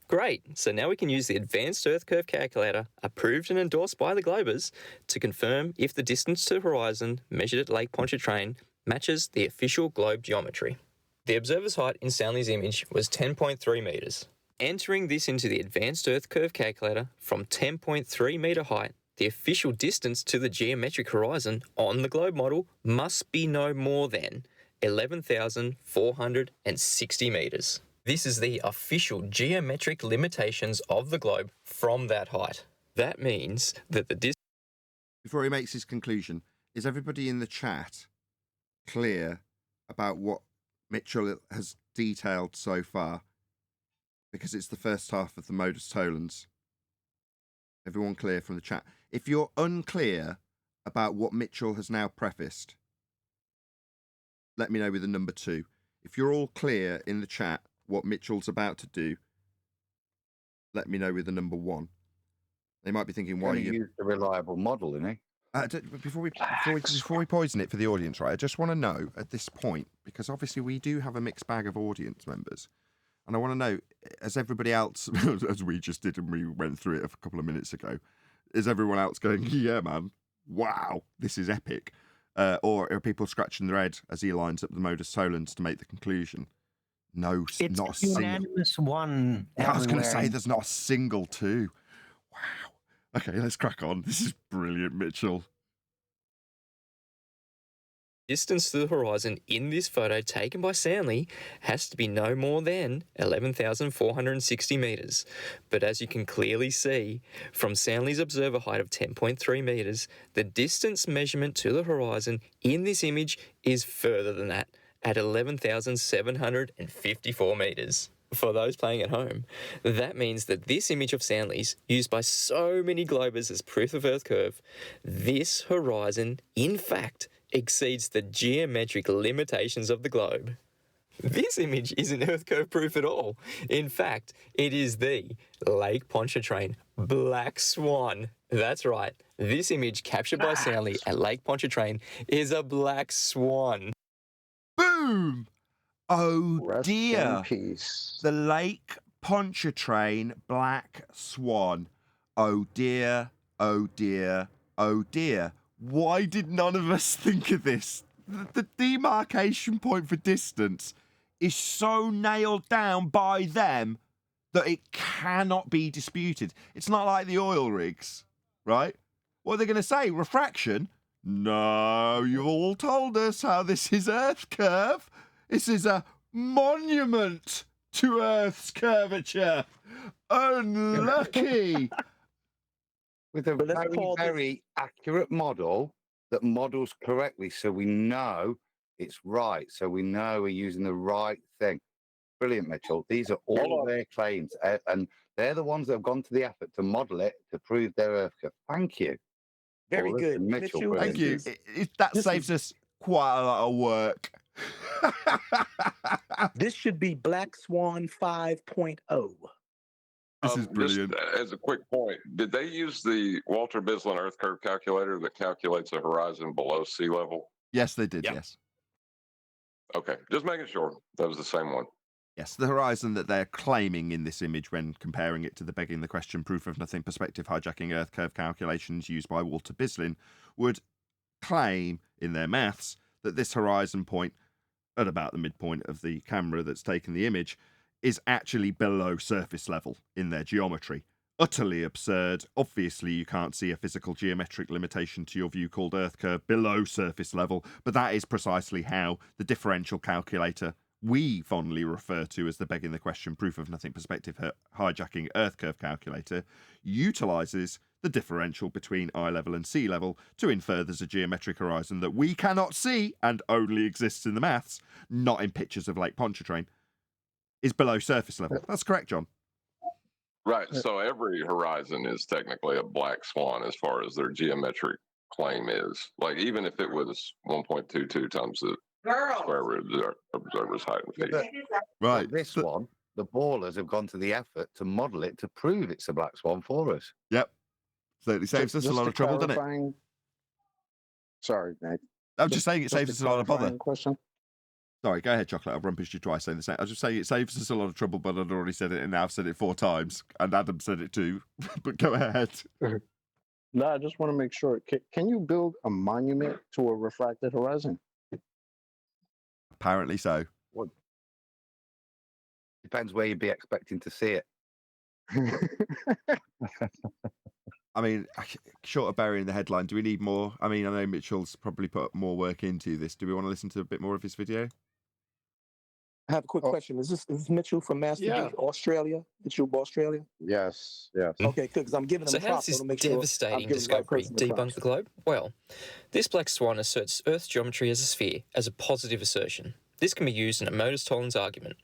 Great, so now we can use the Advanced Earth Curve Calculator, approved and endorsed by the Globers, to confirm if the distance to horizon measured at Lake Pontchartrain matches the official globe geometry. The observer's height in Stanley's image was 10.3 metres. Entering this into the Advanced Earth Curve Calculator from 10.3 metre height, the official distance to the geometric horizon on the globe model must be no more than 11,460 metres. This is the official geometric limitations of the globe from that height. That means that the distance... Before he makes his conclusion, is everybody in the chat clear about what Mitchell has detailed so far? Because it's the first half of the modus tollens. Everyone clear from the chat? If you're unclear about what Mitchell has now prefaced, let me know with the number 2. If you're all clear in the chat what Mitchell's about to do, let me know with the number 1. They might be thinking, why you use the reliable model, isn't he? Before we poison it for the audience, right? I just want to know at this point, because obviously we do have a mixed bag of audience members, and I want to know, as everybody else, as we just did and we went through it a couple of minutes ago, is everyone else going, yeah, man, wow, this is epic? Or are people scratching their head as he lines up the modus tollens to make the conclusion? No, it's not a single. Unanimous one. I was going to say there's not a single 2. Wow. Okay, let's crack on. This is brilliant, Mitchell. Distance to the horizon in this photo taken by Stanley has to be no more than 11,460 metres. But as you can clearly see, from Stanley's observer height of 10.3 metres, the distance measurement to the horizon in this image is further than that, at 11,754 metres. For those playing at home, that means that this image of Soundly's, used by so many globers as proof of Earth curve, this horizon, in fact, exceeds the geometric limitations of the globe. This image isn't Earth curve proof at all. In fact, it is the Lake Pontchartrain Black Swan. That's right. This image captured by Soundly at Lake Pontchartrain is a black swan. Boom! Oh Rest in dear. peace. The Lake Pontchartrain Black Swan. Oh dear, oh dear, oh dear. Why did none of us think of this? The demarcation point for distance is so nailed down by them that it cannot be disputed. It's not like the oil rigs, right? What are they going to say? Refraction? No, you've all told us how this is Earth curve. This is a monument to Earth's curvature. Unlucky. With a let's very, call this- very accurate model that models correctly, so we know it's right, so we know we're using the right thing. Brilliant, Mitchell. These are all their claims, and they're the ones that have gone to the effort to model it to prove their Earth curve. Thank you. Very Paulus good. and Mitchell, Mitchell, brilliant. Thank you. That saves us quite a lot of work. This should be Black Swan 5.0. This is brilliant. Just as a quick point, did they use the Walter Bislin Earth curve calculator that calculates a horizon below sea level? Yes, they did, yes. Okay, just making sure that was the same one. Yes, the horizon that they're claiming in this image when comparing it to the begging the question proof of nothing perspective hijacking Earth curve calculations used by Walter Bislin would claim in their maths that this horizon point at about the midpoint of the camera that's taken the image is actually below surface level in their geometry. Utterly absurd. Obviously, you can't see a physical geometric limitation to your view called Earth curve below surface level, but that is precisely how the differential calculator we fondly refer to as the begging the question proof of nothing perspective hijacking Earth curve calculator utilizes the differential between eye level and sea level to infer there's a geometric horizon that we cannot see and only exists in the maths, not in pictures of Lake Pontchartrain, is below surface level. That's correct, John. Right. So every horizon is technically a black swan as far as their geometric claim is. Like even if it was 1.22 times the square root of the observer's height and feet. Right. But this one, the ballers have gone to the effort to model it to prove it's a black swan for us. Yep. So it saves us a lot of trouble, doesn't it? Sorry, Nate. I'm just saying it saves us a lot of bother. clarifying question. Sorry, go ahead, Chocolate. I've rumpushed you twice saying the same. I was just saying it saves us a lot of trouble, but I'd already said it and now I've said it 4 times. And Adam said it too. But go ahead. No, I just want to make sure. Can you build a monument to a refracted horizon? Apparently so. What? Depends where you'd be expecting to see it. I mean, short of burying the headline, do we need more? I mean, I know Mitchell's probably put more work into this. Do we want to listen to a bit more of his video? I have a quick question. Is this Mitchell from Master Yeah. G, Australia? Mitchell, Australia? Yes, yes. Okay, good, because I'm giving So him how props. does I this want to make sure I'm devastating giving the right discovery person the debunk props. the globe? Well, this black swan asserts Earth's geometry as a sphere as a positive assertion. This can be used in a Modus-Tollens argument.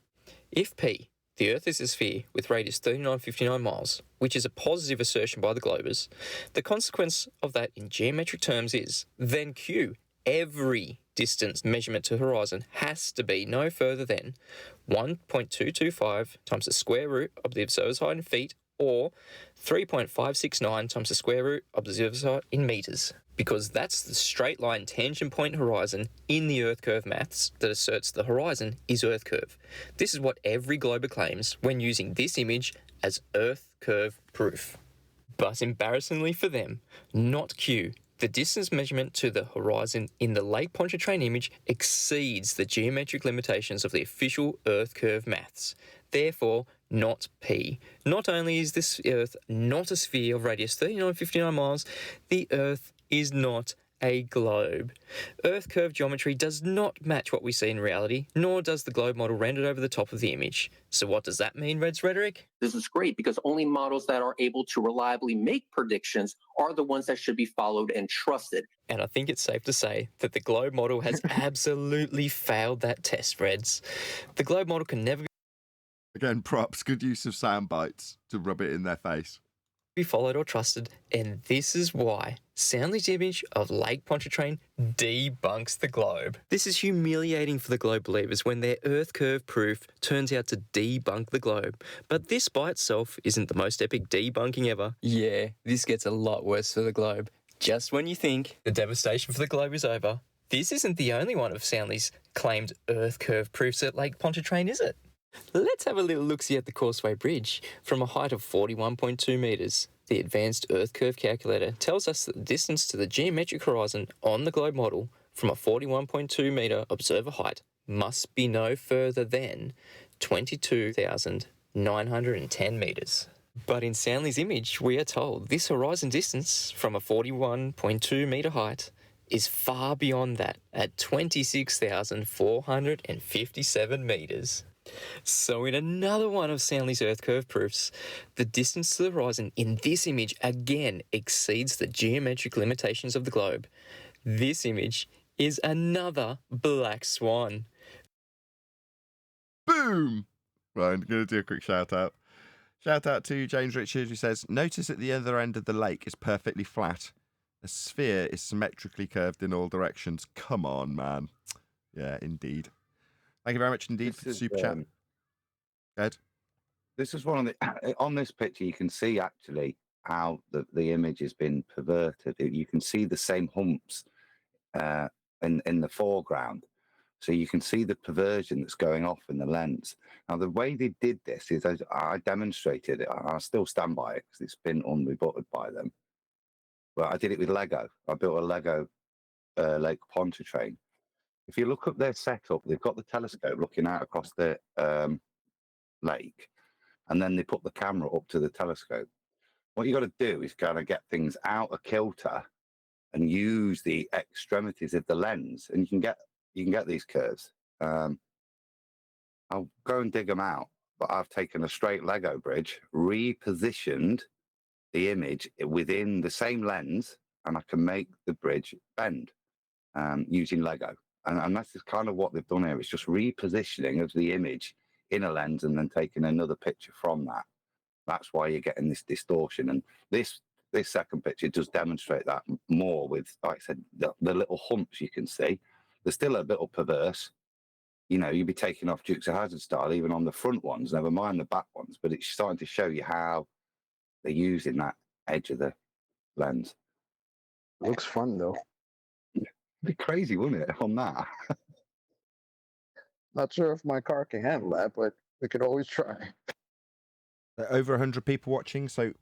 If P, the Earth is a sphere with radius 3959 miles, which is a positive assertion by the globers, the consequence of that in geometric terms is, then Q, every distance measurement to horizon has to be no further than 1.225 times the square root of the observer's height in feet, or 3.569 times the square root of the observer's height in meters, because that's the straight line tangent point horizon in the Earth curve maths that asserts the horizon is Earth curve. This is what every glober claims when using this image as Earth curve proof. But embarrassingly for them, not Q, the distance measurement to the horizon in the Lake Pontchartrain image exceeds the geometric limitations of the official Earth curve maths. Therefore, not P. Not only is this Earth not a sphere of radius 3959 miles, the Earth is not a globe. Earth curve geometry does not match what we see in reality, nor does the globe model rendered over the top of the image. So what does that mean, Red's rhetoric? This is great because only models that are able to reliably make predictions are the ones that should be followed and trusted. And I think it's safe to say that the globe model has absolutely failed that test, Reds. The globe model can never be... Again, props, good use of sound bites to rub it in their face. Be followed or trusted, and this is why Soundly's image of Lake Pontchartrain debunks the globe. This is humiliating for the globe believers when their Earth curve proof turns out to debunk the globe. But this by itself isn't the most epic debunking ever. Yeah, this gets a lot worse for the globe. Just when you think the devastation for the globe is over, this isn't the only one of Soundly's claimed Earth curve proofs at Lake Pontchartrain, is it? Let's have a little look-see at the Causeway Bridge. From a height of 41.2 metres, the Advanced Earth Curve Calculator tells us that the distance to the geometric horizon on the globe model from a 41.2 metre observer height must be no further than 22,910 metres. But in Soundly's image, we are told this horizon distance from a 41.2 metre height is far beyond that at 26,457 metres. So in another one of Soundly's Earth curve proofs, the distance to the horizon in this image again exceeds the geometric limitations of the globe. This image is another black swan. Boom! Right, I'm going to do a quick shout out. Shout out to James Richard, who says, notice at the other end of the lake is perfectly flat. The sphere is symmetrically curved in all directions. Come on, man. Yeah, indeed. Thank you very much indeed for the super chat. Ed? This is one of the on this picture. You can see actually how the image has been perverted. You can see the same humps in the foreground, so you can see the perversion that's going off in the lens. Now, the way they did this is I demonstrated it. I still stand by it because it's been unrebutted by them. But I did it with Lego. I built a Lego Lake Pontchartrain. If you look up their setup, they've got the telescope looking out across the lake, and then they put the camera up to the telescope. What you got to do is kind of get things out of kilter and use the extremities of the lens, and you can get these curves. I'll go and dig them out, but I've taken a straight Lego bridge, repositioned the image within the same lens, and I can make the bridge bend using Lego. And that's just kind of what they've done here. It's just repositioning of the image in a lens and then taking another picture from that. That's why you're getting this distortion. And this second picture does demonstrate that more with, like I said, the little humps you can see. They're still a bit perverse. You know, you'd be taking off Dukes of Hazzard style, even on the front ones, never mind the back ones. But it's starting to show you how they're using that edge of the lens. Looks fun, though. It'd be crazy, wouldn't it, on that? Not sure if my car can handle that, but we could always try. Over 100 people watching, so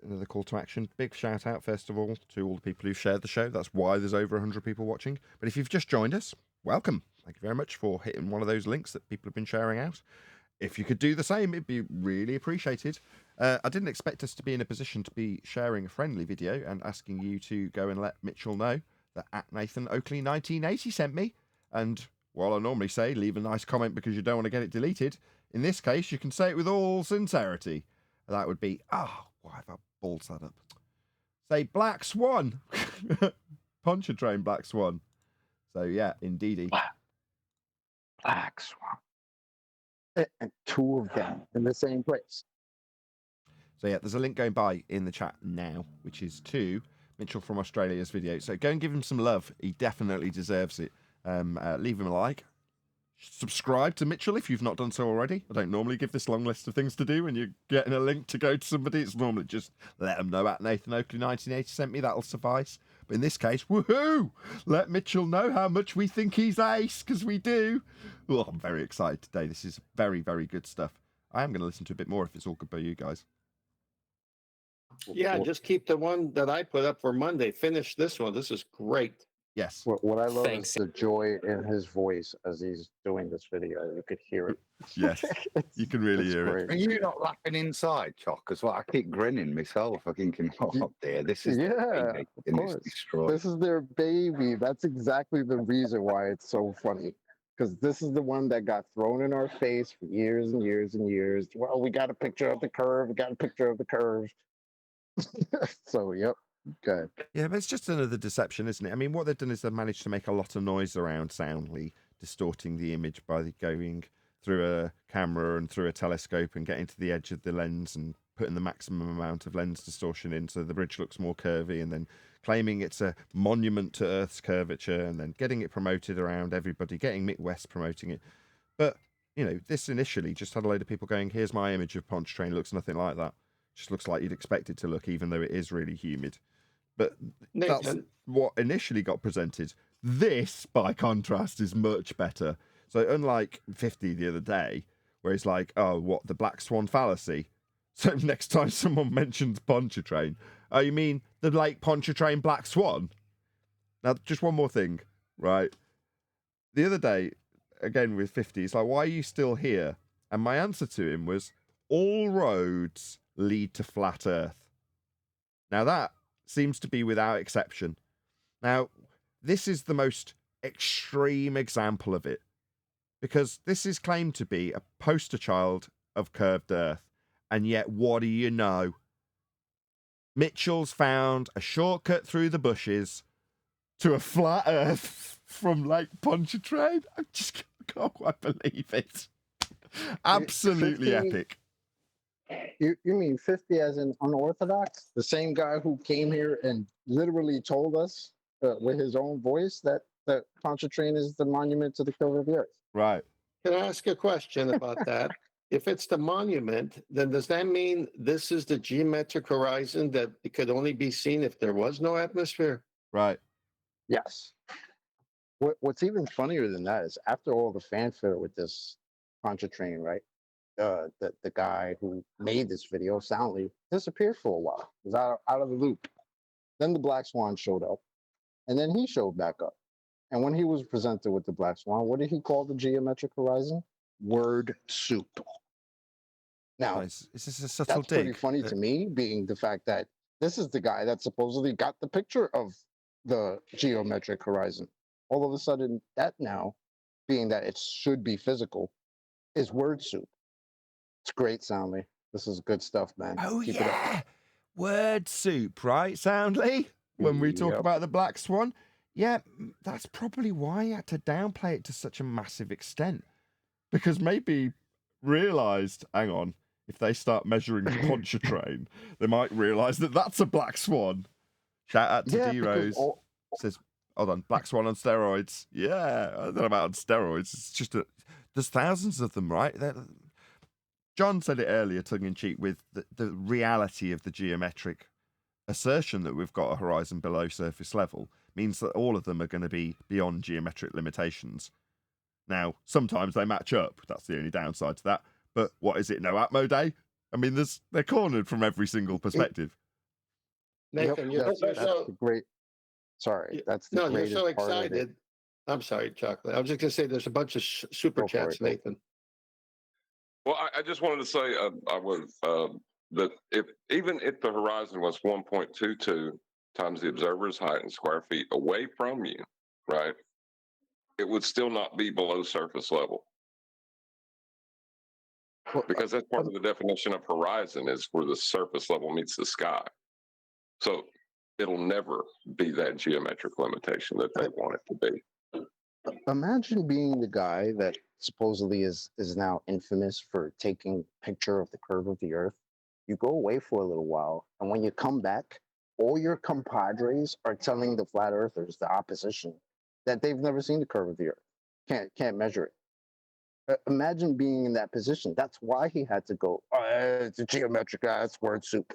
another call to action. Big shout out, first of all, to all the people who've shared the show. That's why there's over 100 people watching. But if you've just joined us, welcome. Thank you very much for hitting one of those links that people have been sharing out. If you could do the same, it'd be really appreciated. I didn't expect us to be in a position to be sharing a friendly video and asking you to go and let Mitchell know that at Nathan Oakley 1980 sent me. And while I normally say leave a nice comment because you don't want to get it deleted, in this case you can say it with all sincerity. That would be, why have I balled that up? Say Black Swan. Pontchartrain Black Swan. So yeah, indeedy. Black Swan. And two of them in the same place. So yeah, there's a link going by in the chat now, which is to Mitchell from Australia's video. So go and give him some love. He definitely deserves it. Leave him a like. Subscribe to Mitchell if you've not done so already. I don't normally give this long list of things to do when you're getting a link to go to somebody. It's normally just let them know at Nathan Oakley 1980 sent me. That'll suffice. But in this case, woohoo! Let Mitchell know how much we think he's ace, because we do. Oh, I'm very excited today. This is very, very good stuff. I am going to listen to a bit more if it's all good by you guys. Yeah, just keep the one that I put up for Monday. Finish this one. This is great. Yes. What I love is the joy in his voice as he's doing this video. You could hear it. Yes, you can really hear it. Are you not laughing inside, Chock? Because I keep grinning myself. I thinking, oh dear, this is of course. This is their baby. That's exactly the reason why it's so funny. Because this is the one that got thrown in our face for years and years and years. Well, we got a picture of the curve. We got a picture of the curve. So, yep. Good. Yeah, but it's just another deception, isn't it? I mean, what they've done is they've managed to make a lot of noise around Soundly distorting the image by going through a camera and through a telescope and getting to the edge of the lens and putting the maximum amount of lens distortion in so the bridge looks more curvy, and then claiming it's a monument to Earth's curvature, and then getting it promoted around everybody, getting Mick West promoting it. But, you know, this initially just had a load of people going, here's my image of Pontchartrain, looks nothing like that. Just looks like you'd expect it to look, even though it is really humid. But that's Nathan. what initially got presented. This, by contrast, is much better. So unlike 50 the other day, where it's like, oh, what, the black swan fallacy? So next time someone mentions Pontchartrain, oh, you mean the Lake Pontchartrain black swan? Now, just one more thing, right? The other day, again with 50, it's like, why are you still here? And my answer to him was, all roads lead to flat Earth. Now, that seems to be without exception. Now, this is the most extreme example of it, because this is claimed to be a poster child of curved Earth. And yet, what do you know? Mitchell's found a shortcut through the bushes to a flat Earth from Lake Pontchartrain. I just can't quite believe it. Absolutely 50, epic. You mean 50 as in unorthodox? The same guy who came here and literally told us with his own voice that Pontchartrain is the monument to the curve of the Earth. Right. Can I ask a question about that? If it's the monument, then does that mean this is the geometric horizon that it could only be seen if there was no atmosphere? Right. Yes. What's even funnier than that is after all the fanfare with this Pontchartrain, right? The guy who made this video, Soundly, disappeared for a while. He was out of the loop. Then the Black Swan showed up, and then he showed back up. And when he was presented with the Black Swan, what did he call the geometric horizon? Word soup. Now, Is this a subtle that's dig? pretty funny to me, being the fact that this is the guy that supposedly got the picture of the geometric horizon. All of a sudden, that now, being that it should be physical, is word soup. It's great, Soundly. This is good stuff, man. Oh, Keep it up. yeah. Word soup, right, Soundly? When we talk Yep. about the Black Swan. Yeah, that's probably why he had to downplay it to such a massive extent. Because maybe realised, hang on, if they start measuring Pontchartrain, they might realise that that's a black swan. Shout out to Yeah, D because Rose. Says, hold on, black swan on steroids. Yeah, I don't know about on steroids. It's just there's thousands of them, right? John said it earlier, tongue in cheek, with the reality of the geometric assertion that we've got a horizon below surface level means that all of them are going to be beyond geometric limitations. Now, sometimes they match up. That's the only downside to that. But what is it, no Atmo Day? I mean, they're cornered from every single perspective. Nathan, that's the great. Sorry, that's the no, you're greatest so part of it. excited. I'm sorry, Chocolate. I was just going to say there's a bunch of super Go for chats, it. Nathan. Well, I just wanted to say that even if the horizon was 1.22 times the observer's height in square feet away from you, right, it would still not be below surface level. Because that's part of the definition of horizon is where the surface level meets the sky. So it'll never be that geometric limitation that they want it to be. Imagine being the guy that supposedly is now infamous for taking a picture of the curve of the Earth. You go away for a little while, and when you come back, all your compadres are telling the flat earthers, the opposition, that they've never seen the curve of the Earth. Can't measure it. Imagine being in that position. That's why he had to go, it's a geometric, it's word soup.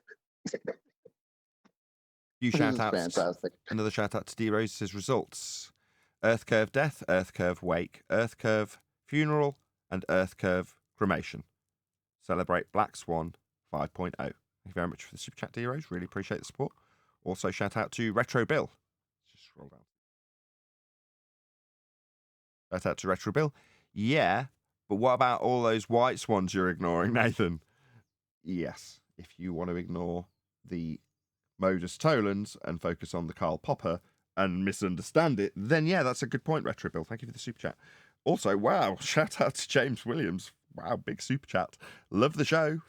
You This shout is out. fantastic. Another shout out to D Rose says results: Earth curve death, Earth curve wake, Earth curve funeral, and Earth curve cremation. Celebrate Black Swan 5.0. Thank you very much for the super chat, D Rose. Really appreciate the support. Also, shout out to Retro Bill. Let's just scroll down. Shout out to Retro Bill. Yeah, but what about all those white swans you're ignoring, Nathan? Yes, if you want to ignore the Modus Tollens and focus on the Karl Popper and misunderstand it, then yeah, that's a good point, Retro Bill. Thank you for the super chat. Also, wow, shout out to James Williams. Wow, big super chat. Love the show.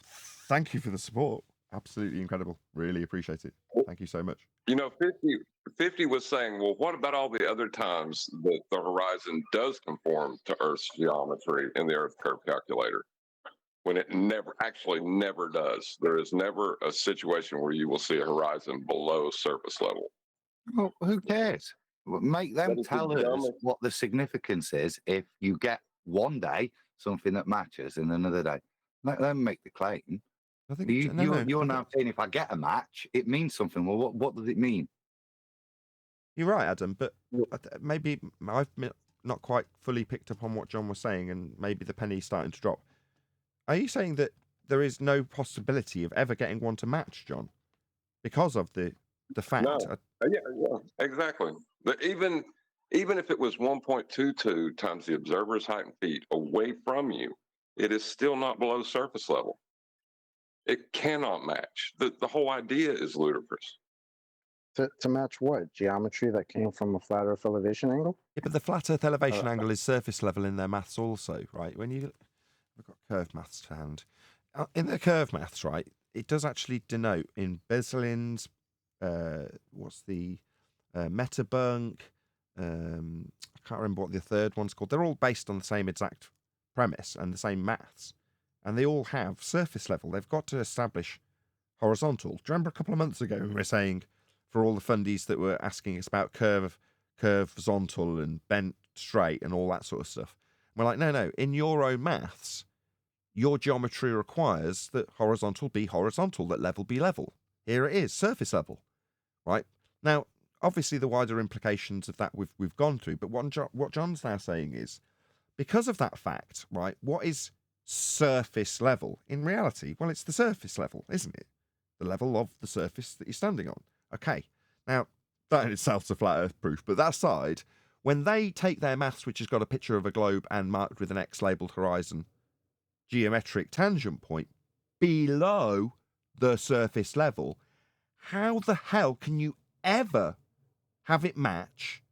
Thank you for the support. Absolutely incredible. Really appreciate it. Thank you so much. You know, 50 was saying, well, what about all the other times that the horizon does conform to Earth's geometry in the Earth curve calculator? When it never does. There is never a situation where you will see a horizon below surface level. Well, who cares? Make them That is the tell us dumbest- what the significance is if you get one day something that matches and another day. Let them make the claim. I think You're now saying if I get a match, it means something. Well, what does it mean? You're right, Adam, but maybe I've not quite fully picked up on what John was saying, and maybe the penny's starting to drop. Are you saying that there is no possibility of ever getting one to match, John, because of the fact? No. Yeah, exactly. But even if it was 1.22 times the observer's height in feet away from you, it is still not below surface level. It cannot match. The whole idea is ludicrous. To match what? Geometry that came from a flat Earth elevation angle? Yeah, but the flat Earth elevation angle is surface level in their maths also, right? When we've got curved maths to hand. In the curved maths, right, it does actually denote in Besselin's, what's the metabunk, I can't remember what the third one's called. They're all based on the same exact premise and the same maths. And they all have surface level. They've got to establish horizontal. Do you remember a couple of months ago we were saying, for all the fundies that were asking us about curve horizontal and bent straight and all that sort of stuff? We're like, no. In your own maths, your geometry requires that horizontal be horizontal, that level be level. Here it is, surface level, right? Now, obviously, the wider implications of that we've gone through, but what John's now saying is, because of that fact, right, what is surface level? In reality, well, it's the surface level, isn't it? The level of the surface that you're standing on. Okay, now, that in itself is a flat earth proof, but that aside, when they take their maths, which has got a picture of a globe and marked with an X labelled horizon, geometric tangent point, below the surface level, how the hell can you ever have it match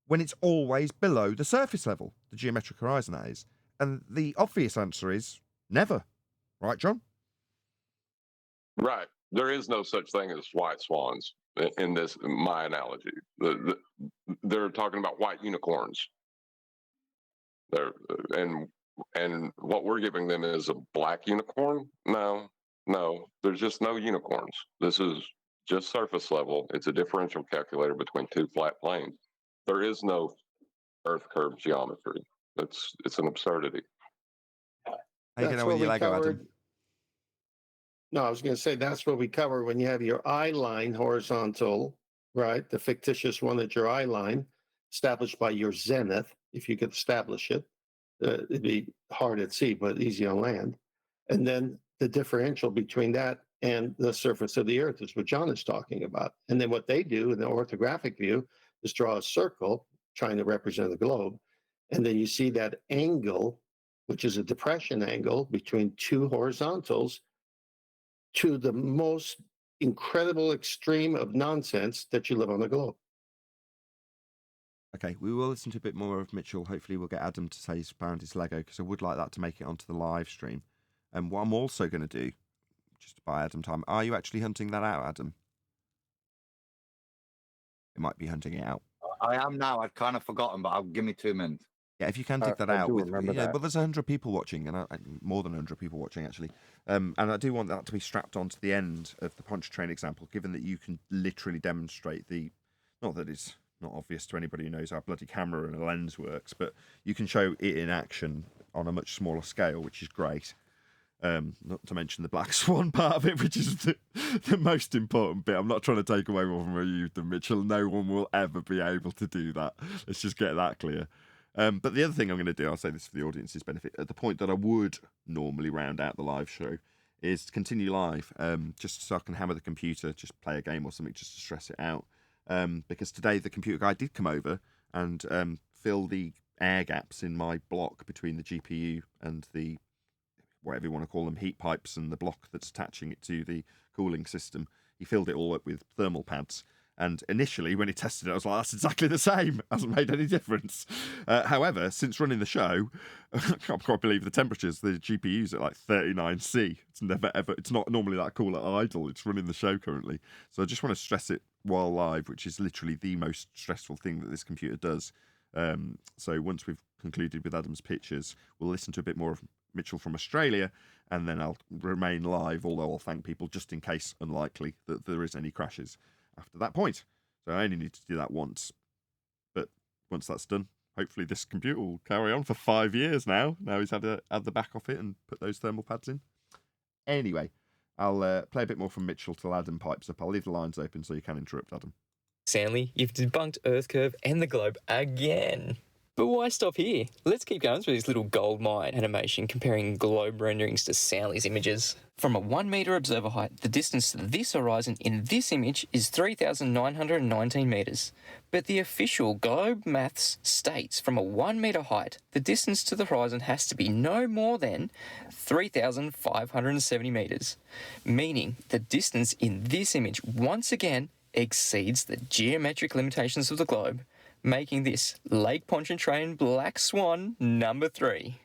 when it's always below the surface level, the geometric horizon that is? And the obvious answer is never. Right, John? Right. There is no such thing as white swans in my analogy. They're talking about white unicorns. And what we're giving them is a black unicorn? No, there's just no unicorns. This is just surface level. It's a differential calculator between two flat planes. There is no Earth curve geometry. It's an absurdity. How you going to with your Lego, Adam? No, I was going to say that's what we cover when you have your eye line horizontal, right? The fictitious one at your eye line, established by your zenith, if you could establish it. It'd be hard at sea, but easy on land. And then the differential between that and the surface of the Earth is what John is talking about. And then what they do in the orthographic view is draw a circle trying to represent the globe. And then you see that angle, which is a depression angle between two horizontals, to the most incredible extreme of nonsense that you live on the globe. Okay, we will listen to a bit more of Mitchell. Hopefully we'll get Adam to say he's found his Lego, because I would like that to make it onto the live stream. And what I'm also going to do, just to buy Adam time, are you actually hunting that out, Adam? It might be hunting it out. I am now. I'd kind of forgotten, but I'll give me 2 minutes. Yeah, if you can dig that out. But there's 100 people watching, and more than 100 people watching, actually. And I do want that to be strapped onto the end of the Pontchartrain example, given that you can literally demonstrate not that it's not obvious to anybody who knows how bloody camera and a lens works, but you can show it in action on a much smaller scale, which is great. Not to mention the black swan part of it, which is the most important bit. I'm not trying to take away more from you than Mitchell. No one will ever be able to do that. Let's just get that clear. But the other thing I'm going to do, I'll say this for the audience's benefit, at the point that I would normally round out the live show, is to continue live, just so I can hammer the computer, just play a game or something, just to stress it out. Because today the computer guy did come over and fill the air gaps in my block between the GPU and the, whatever you want to call them, heat pipes and the block that's attaching it to the cooling system. He filled it all up with thermal pads. And initially, when he tested it, I was like, that's exactly the same. Hasn't made any difference. However, since running the show, I can't quite believe the temperatures. The GPU's at like 39C. It's not normally that cool at idle. It's running the show currently. So I just want to stress it while live, which is literally the most stressful thing that this computer does. So once we've concluded with Adam's pictures, we'll listen to a bit more of Mitchell from Australia, and then I'll remain live, although I'll thank people just in case, unlikely, that there is any crashes after that point. So I only need to do that once. But once that's done, hopefully this computer will carry on for 5 years now. Now he's had to add the back off it and put those thermal pads in. Anyway, I'll play a bit more from Mitchell till Adam pipes up. I'll leave the lines open so you can interrupt Adam. Stanley, you've debunked Earth curve and the globe again. But why stop here? Let's keep going through this little gold mine animation comparing globe renderings to Stanley's images. From a 1 metre observer height, the distance to this horizon in this image is 3,919 metres. But the official globe maths states from a 1 metre height, the distance to the horizon has to be no more than 3,570 metres. Meaning the distance in this image once again exceeds the geometric limitations of the globe, making this Lake Pontchartrain Black Swan number 3.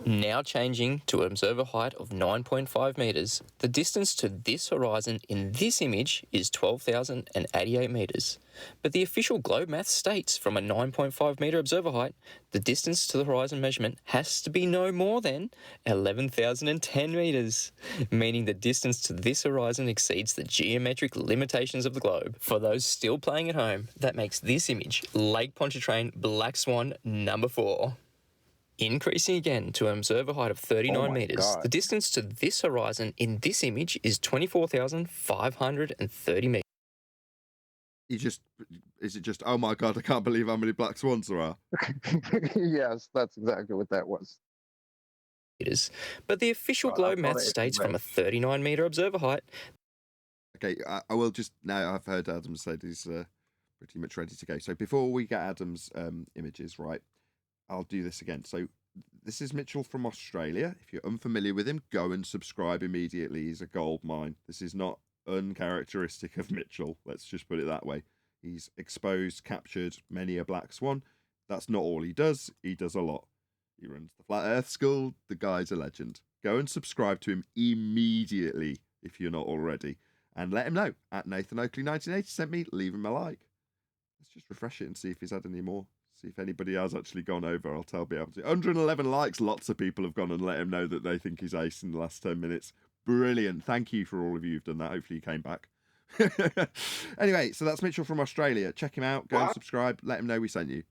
Now changing to an observer height of 9.5 metres, the distance to this horizon in this image is 12,088 metres. But the official globe math states from a 9.5 metre observer height, the distance to the horizon measurement has to be no more than 11,010 metres, meaning the distance to this horizon exceeds the geometric limitations of the globe. For those still playing at home, that makes this image Lake Pontchartrain Black Swan number 4. Increasing again to an observer height of 39 metres, the distance to this horizon in this image is 24,530 metres. Is it just, oh my God, I can't believe how many black swans there are? Yes, that's exactly what that was. But the official globe math states from a 39 metre observer height. Okay, I will just, now I've heard Adam say he's pretty much ready to go. So before we get Adam's images, right, I'll do this again. So this is Mitchell from Australia. If you're unfamiliar with him, go and subscribe immediately. He's a gold mine. This is not uncharacteristic of Mitchell. Let's just put it that way. He's exposed, captured many a black swan. That's not all he does. He does a lot. He runs the Flat Earth School. The guy's a legend. Go and subscribe to him immediately if you're not already. And let him know. At Nathan Oakley 1980 sent me, leave him a like. Let's just refresh it and see if he's had any more. See if anybody has actually gone over. I'll be able to. 111 likes. Lots of people have gone and let him know that they think he's ace in the last 10 minutes. Brilliant. Thank you for all of you who've done that. Hopefully you came back. Anyway, so that's Mitchell from Australia. Check him out. Go and subscribe. Let him know we sent you.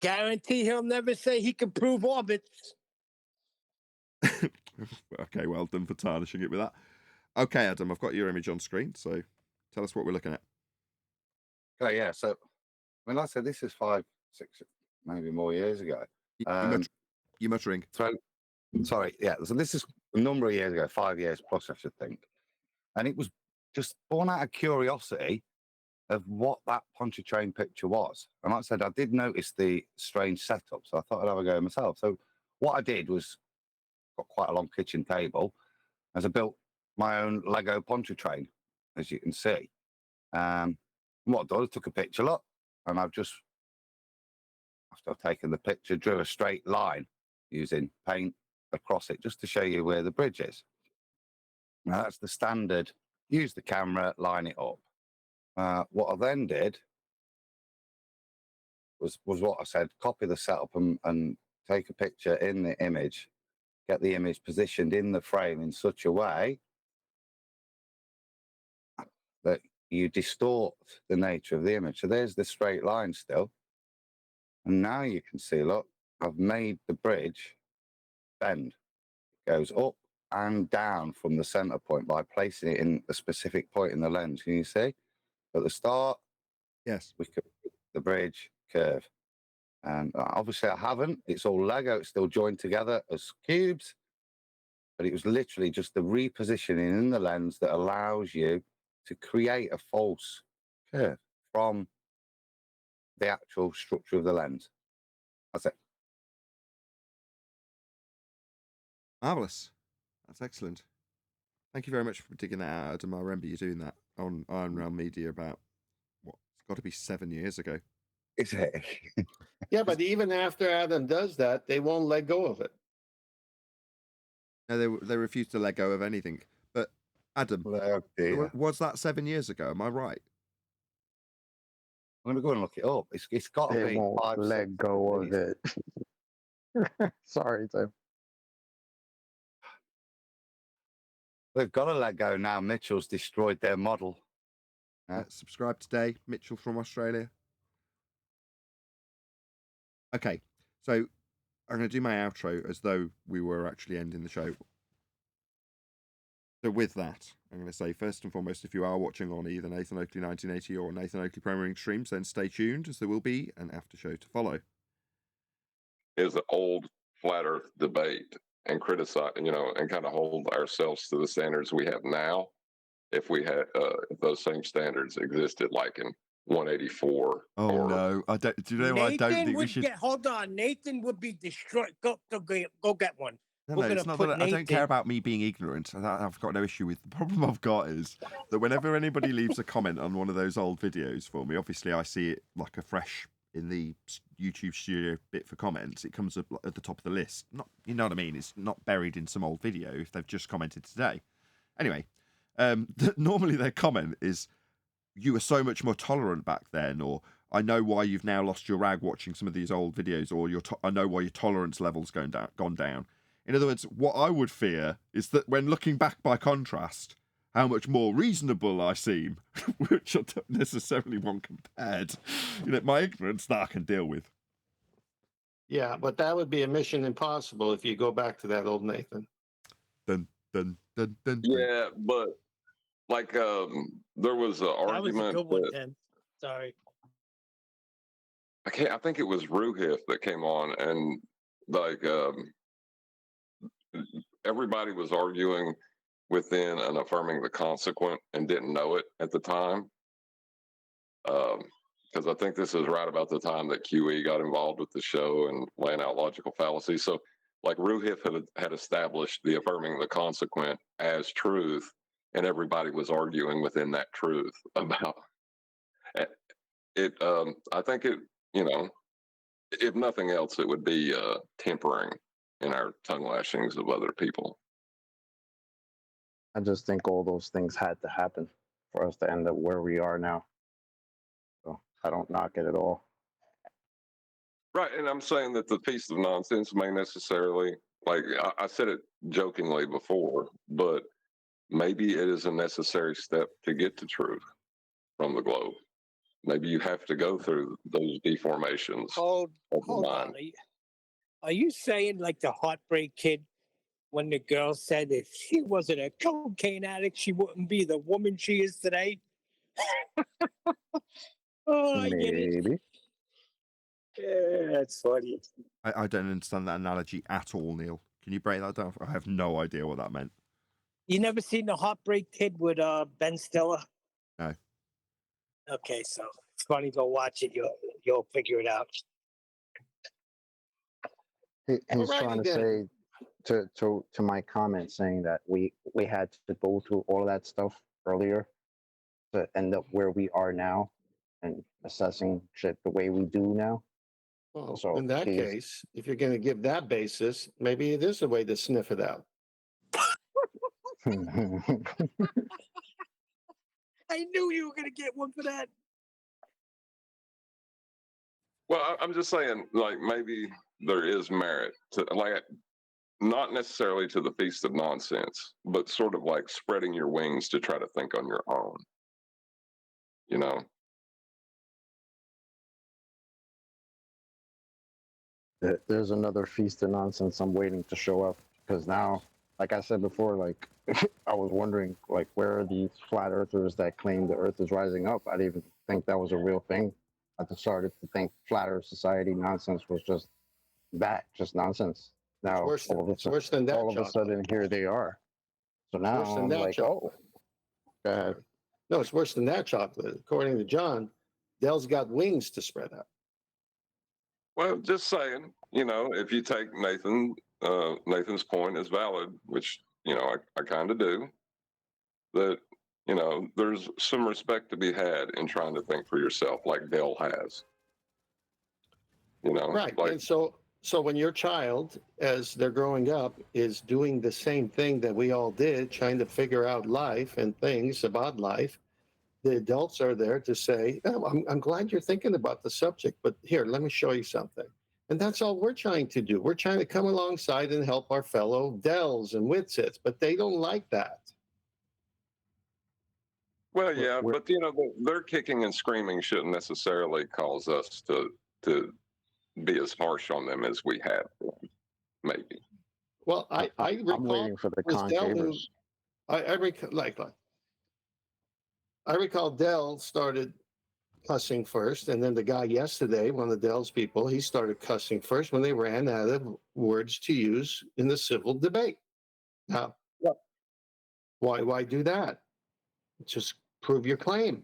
Guarantee he'll never say he can prove orbits. Okay, well done for tarnishing it with that. Okay, Adam, I've got your image on screen. So tell us what we're looking at. Okay, yeah. So, I mean, like I said, this is 5, 6, maybe more years ago. You're muttering. Sorry, yeah. So this is a number of years ago, 5 years plus, I should think. And it was just born out of curiosity of what that Pontchartrain picture was. And like I said, I did notice the strange setup, so I thought I'd have a go myself. So what I did was got quite a long kitchen table, as I built my own Lego Pontchartrain, as you can see. What I did, I took a picture, look, and I've just, after I've taken the picture, drew a straight line using paint across it just to show you where the bridge is. Now that's the standard, use the camera, line it up. What I then did was what I said, copy the setup and take a picture in the image, get the image positioned in the frame in such a way that you distort the nature of the image. So there's the straight line still. And now you can see, look, I've made the bridge bend. It goes up and down from the center point by placing it in a specific point in the lens. Can you see? At the start, yes, we could the bridge curve. And obviously I haven't. It's all Lego. It's still joined together as cubes. But it was literally just the repositioning in the lens that allows you to create a false curve from the actual structure of the lens. That's it. Marvellous. That's excellent. Thank you very much for digging that out, Adam. I remember you doing that on Iron Realm Media about, what, it's got to be 7 years ago. Is it? Yeah, but even after Adam does that, they won't let go of it. No, they refuse to let go of anything. But Adam, was that 7 years ago? Am I right? I'm gonna go and look it up. It's got to They be won't 5 let seconds go at of least. it. Sorry, Tim. They've got to let go now. Mitchell's destroyed their model. Subscribe today, Mitchell from Australia. Okay, so I'm going to do my outro as though we were actually ending the show. So with that, I'm going to say, first and foremost, if you are watching on either Nathan Oakley 1980 or Nathan Oakley Premiering Streams, then stay tuned, as there will be an after show to follow. Is an old flat Earth debate and criticize, and kind of hold ourselves to the standards we have now. If we had, if those same standards existed, like in 184. Oh no! I don't. Do you know what? I don't think we should. Hold on, Nathan would be destroyed. Go get one. No, it's not that I don't care about me being ignorant. I've got no issue with. The problem I've got is that whenever anybody leaves a comment on one of those old videos for me, obviously I see it like a fresh in the YouTube studio bit for comments. It comes up at the top of the list. Not, you know what I mean? It's not buried in some old video if they've just commented today. Anyway, normally their comment is, "You were so much more tolerant back then," or "I know why you've now lost your rag watching some of these old videos," or "I know why your tolerance level's gone down." In other words, what I would fear is that when looking back by contrast, how much more reasonable I seem, which I don't necessarily want compared. My ignorance that I can deal with. Yeah, but that would be a mission impossible if you go back to that old Nathan. Dun, dun, dun, dun, dun. Yeah, but like there was an argument. That was a good one, Tim. Sorry. I think it was Ruhif that came on, and like everybody was arguing within and affirming the consequent and didn't know it at the time. Because I think this is right about the time that QE got involved with the show and laying out logical fallacies. So like Ruhif had established the affirming the consequent as truth, and everybody was arguing within that truth about it. I think it, if nothing else, it would be tempering in our tongue lashings of other people. I just think all those things had to happen for us to end up where we are now. So I don't knock it at all. Right, and I'm saying that the piece of nonsense may necessarily, like I said it jokingly before, but maybe it is a necessary step to get to truth from the globe. Maybe you have to go through those deformations. Hold on. Are you saying like the Heartbreak Kid, when the girl said if she wasn't a cocaine addict, she wouldn't be the woman she is today? Oh, I get it. Maybe. Yeah, that's funny. I don't understand that analogy at all, Neil. Can you break that down? I have no idea what that meant. You never seen the Heartbreak Kid with Ben Stiller? No. Okay, so it's funny. Go watch it. You'll figure it out. He's trying to say to my comment saying that we had to go through all of that stuff earlier to end up where we are now and assessing shit the way we do now. Well, So in that case, if you're going to give that basis, maybe it is a way to sniff it out. I knew you were going to get one for that. Well, I'm just saying, like, maybe there is merit to, like, not necessarily to the feast of nonsense, but sort of like spreading your wings to try to think on your own. There's another feast of nonsense I'm waiting to show up because now, like I said before, like I was wondering, like, where are these flat earthers that claim the earth is rising up? I didn't even think that was a real thing. I just started to think flat earth society nonsense was just nonsense. Now, worse than that, all of a sudden, here they are. So now Worse than I'm that, like, chocolate. No, it's worse than that, chocolate. According to John, Dell's got wings to spread out. Well, just saying, if you take Nathan's point as valid, which, I kind of do, that, there's some respect to be had in trying to think for yourself like Dell has. Right. Like, And so when your child, as they're growing up, is doing the same thing that we all did, trying to figure out life and things about life, The adults are there to say, oh, I'm glad you're thinking about the subject, but here, let me show you something. And that's all we're trying to do. We're trying to come alongside and help our fellow Dells and Witsits, but they don't like that. Well, yeah, but their kicking and screaming shouldn't necessarily cause us to be as harsh on them as we have been, maybe. Well, I recall I'm waiting for the was Dell who- concavers. I recall Dell started cussing first, and then the guy yesterday, one of Dell's people, he started cussing first when they ran out of words to use in the civil debate. Now, why do that? Just prove your claim.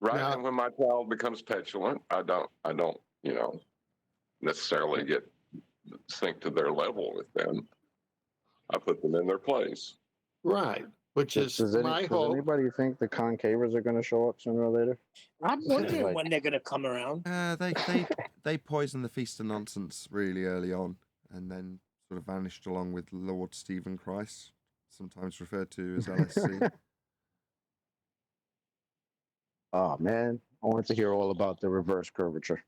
Right. Now, and when my child becomes petulant, I don't, necessarily sink to their level with them. I put them in their place. Right. Which is my hope. Does anybody think the concavers are going to show up sooner or later? I'm wondering when they're going to come around. They poisoned the Feast of Nonsense really early on, and then sort of vanished along with Lord Stephen Christ, sometimes referred to as LSC. Oh man, I wanted to hear all about the reverse curvature.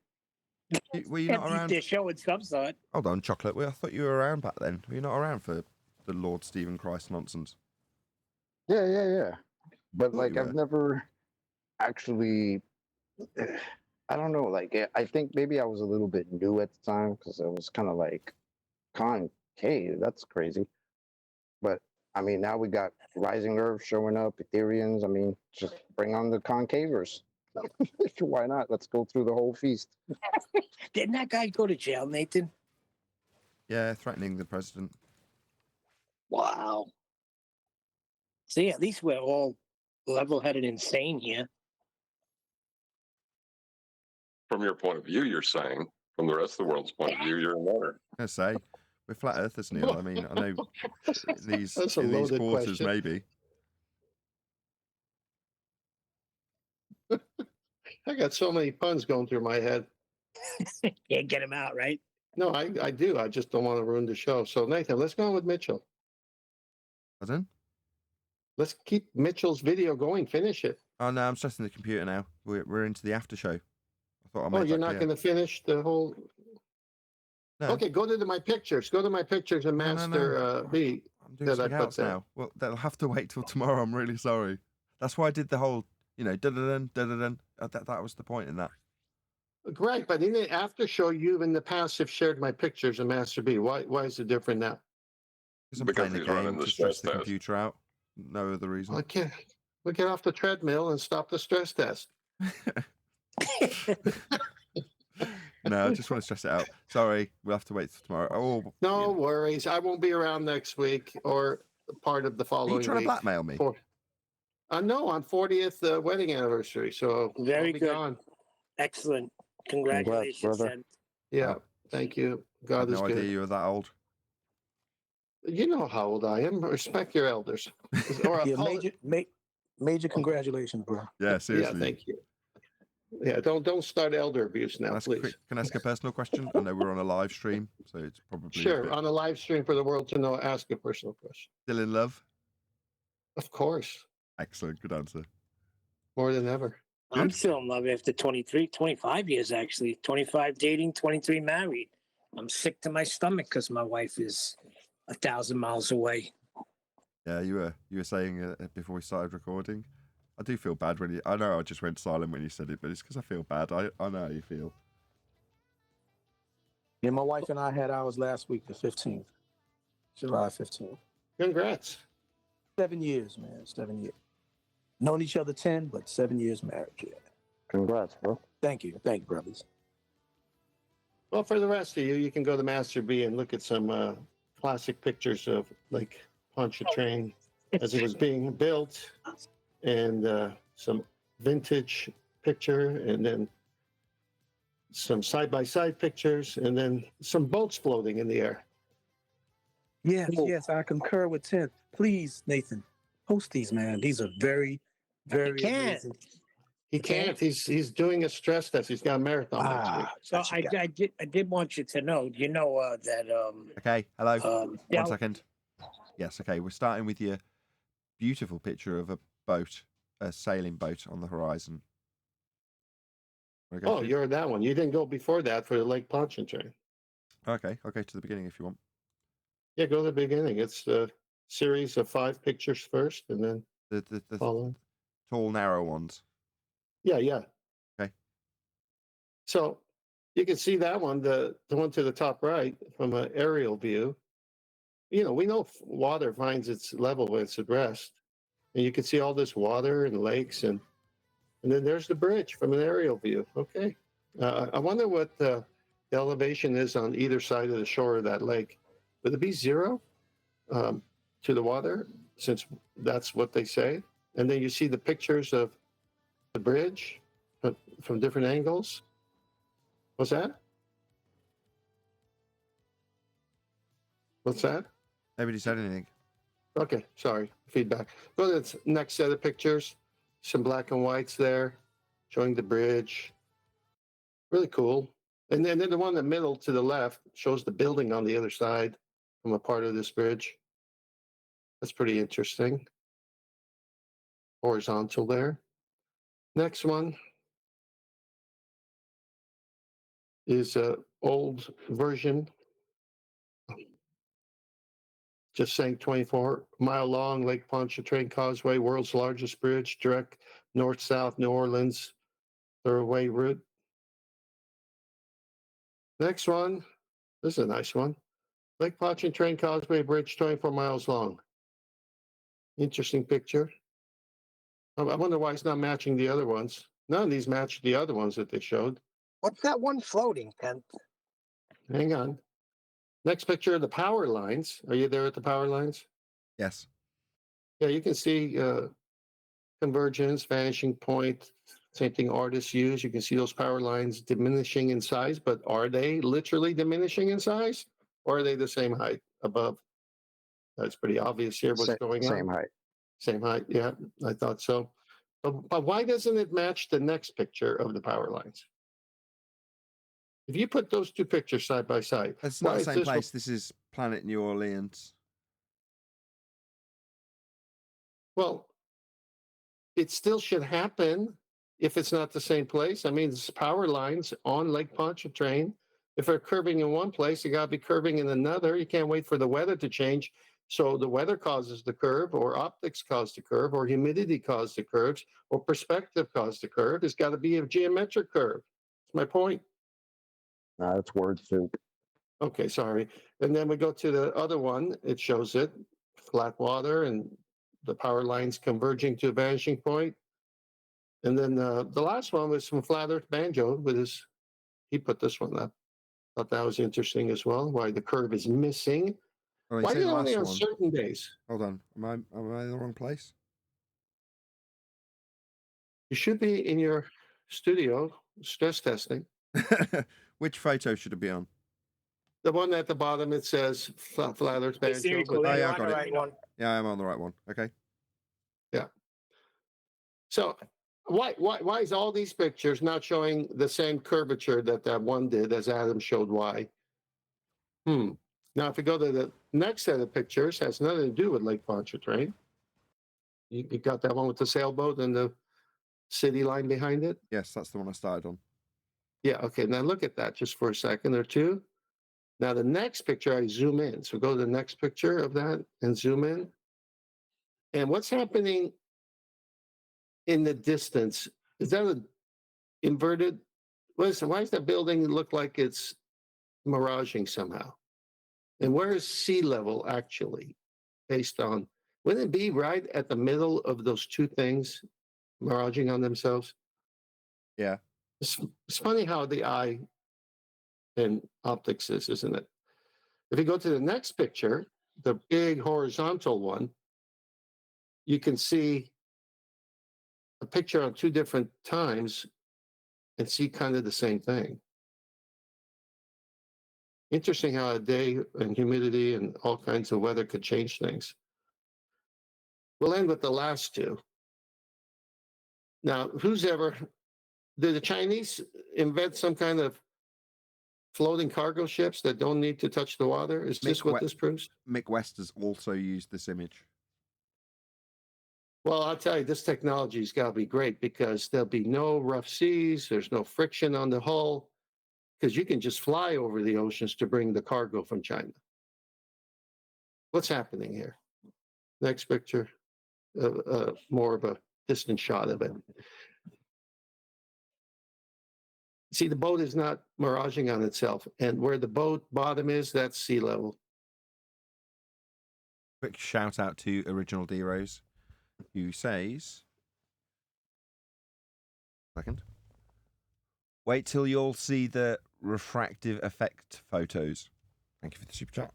Were you not around? They're showing some sort. Hold on, Chocolate. I thought you were around back then. Were you not around for the Lord Stephen Christ nonsense? Yeah. But like, I've never actually. I don't know. Like, I think maybe I was a little bit new at the time because it was kind of like concave. That's crazy. But I mean, now we got Rising Earth showing up, Ethereums. I mean, just bring on the concavers. Why not? Let's go through the whole feast. Didn't that guy go to jail, Nathan? Yeah, threatening the president. Wow. See, at least we're all level-headed insane here. From your point of view, you're saying. From the rest of the world's point of view, you're another. I say, we're flat earthers, Neil. I mean, I know these That's a in these loaded quarters, question. maybe. I got so many puns going through my head. Can't get him out, right? No, I do. I just don't want to ruin the show. So, Nathan, let's go on with Mitchell. Pardon? Let's keep Mitchell's video going. Finish it. Oh, no, I'm stressing the computer now. We're into the after show. I thought I made You're that not clear. going to finish the whole... No. Okay, go to my pictures. Go to my pictures and Master B I'm doing that I something put else there. now. Well, they'll have to wait till tomorrow. I'm really sorry. That's why I did the whole, dun-dun-dun, dun-dun-dun. That was the point in that. Great, but in the after show, you in the past have shared my pictures and Master B. Why is it different now? Because I'm Because playing the he's running game the to stress the stress test. computer out. No other reason. Okay, we'll get off the treadmill and stop the stress test. No, I just want to stress it out. Sorry, we'll have to wait till tomorrow. Oh, No worries. I won't be around next week or part of the are following you trying week. to blackmail me? No, on 40th wedding anniversary. So Very I'll be good. gone. Excellent. Congratulations, brother. Jen. Yeah, thank you. I God had is no good. idea you were that old. You know how old I am. Respect your elders. Or I'll Yeah, call it- major congratulations, bro. Yeah, seriously. Yeah, thank you. Yeah, don't start elder abuse now, please. Can I ask a personal question? I know we're on a live stream, so it's probably a Sure, bit- on a live stream for the world to know, ask a personal question. Still in love? Of course, Excellent, good answer. more than ever. I'm still in love after 25 years, actually. 25 dating, 23 married. I'm sick to my stomach because my wife is 1,000 miles away. Yeah, you were saying before we started recording. I do feel bad when I know I just went silent when you said it, but it's because I feel bad. I know how you feel. Yeah, my wife and I had ours last week, the 15th, July 15th. Congrats. 7 years, man. 7 years. Known each other 10, but 7 years marriage. Yeah. Congrats, bro. Thank you, brothers. Well, for the rest of you, you can go to Master B and look at some classic pictures of Lake Pontchartrain as it was being built, and some vintage picture, and then some side-by-side pictures, and then some boats floating in the air. Yes, I concur with 10. Please, Nathan, post these, man. These are very, very amazing. He can't. He's doing a stress test. He's got a marathon next week. So I did want you to know, that Okay, hello. One Del- second. Yes, okay. We're starting with your beautiful picture of a boat a sailing boat on the horizon. Oh, you're that one. You didn't go before that for the Lake Pontchartrain. Okay, I'll go to the beginning if you want. Yeah, go to the beginning. It's a series of 5 pictures first, and then the follow. Tall, narrow ones. Yeah. Okay. So you can see that one, the one to the top right, from an aerial view. You know, we know water finds its level when it's at rest, and you can see all this water and lakes, and then there's the bridge from an aerial view. Okay. I wonder what the elevation is on either side of the shore of that lake. Would it be 0 to the water, since that's what they say? And then you see the pictures of the bridge from different angles. What's that? What's that? Nobody said anything. Okay, sorry, feedback. Go to the next set of pictures. Some black and whites there, showing the bridge. Really cool. And then the one in the middle to the left shows the building on the other side from a part of this bridge. That's pretty interesting. Horizontal there. Next one is an old version. Just saying 24-mile long Lake Pontchartrain Causeway, world's largest bridge, direct north-south New Orleans thoroughway route. Next one, this is a nice one. Lake Pontchartrain Causeway Bridge, 24 miles long. Interesting picture. I wonder why it's not matching the other ones. None of these match the other ones that they showed. What's that one floating, Kent? Hang on. Next picture of the power lines. Are you there at the power lines? Yes. Yeah, you can see convergence, vanishing point, same thing artists use. You can see those power lines diminishing in size, but are they literally diminishing in size, or are they the same height above? That's pretty obvious here what's going on. Same height. Same height, yeah, I thought so. But why doesn't it match the next picture of the power lines? If you put those two pictures side by side, It's not the same place. This is Planet New Orleans. Well, it still should happen if it's not the same place. I mean, it's power lines on Lake Pontchartrain. If they're curving in one place, you got to be curving in another. You can't wait for the weather to change. So the weather causes the curve, or optics cause the curve, or humidity causes the curves, or perspective causes the curve. It's got to be a geometric curve. That's my point. No, that's word soup. Okay, sorry. And then we go to the other one. It shows it, flat water and the power lines converging to a vanishing point. And then the last one was from Flat Earth Banjo with his, he put this one up. Thought that was interesting as well, why the curve is missing. Oh, Why are the they only last on one. certain days? Hold on. Am I in the wrong place? You should be in your studio stress testing. Which photo should it be on? The one at the bottom, it says Flat Earth Banjo. Oh, yeah, I got it. Yeah, I'm on the right one. Okay. Yeah. So why is all these pictures not showing the same curvature that one did, as Adam showed why? Now, if we go to the next set of pictures, has nothing to do with Lake Pontchartrain. You got that one with the sailboat and the city line behind it? Yes, that's the one I started on. Yeah, okay. Now look at that just for a second or two. Now the next picture, I zoom in. So go to the next picture of that and zoom in. And what's happening in the distance? Is that an inverted? Listen, why does that building look like it's miraging somehow? And where is sea level actually based on? Wouldn't it be right at the middle of those two things miraging on themselves? Yeah. It's funny how the eye and optics is, isn't it? If you go to the next picture, the big horizontal one, you can see a picture on two different times and see kind of the same thing. Interesting how a day and humidity and all kinds of weather could change things. We'll end with the last two. Now, did the Chinese invent some kind of floating cargo ships that don't need to touch the water? Is this what this proves? Mick West has also used this image. Well, I'll tell you, this technology's got to be great because there'll be no rough seas. There's no friction on the hull because you can just fly over the oceans to bring the cargo from China. What's happening here? Next picture, more of a distant shot of it. See, the boat is not miraging on itself. And where the boat bottom is, that's sea level. Quick shout out to Original D-Rose, who says, second, wait till you all see the refractive effect photos. Thank you for the super chat.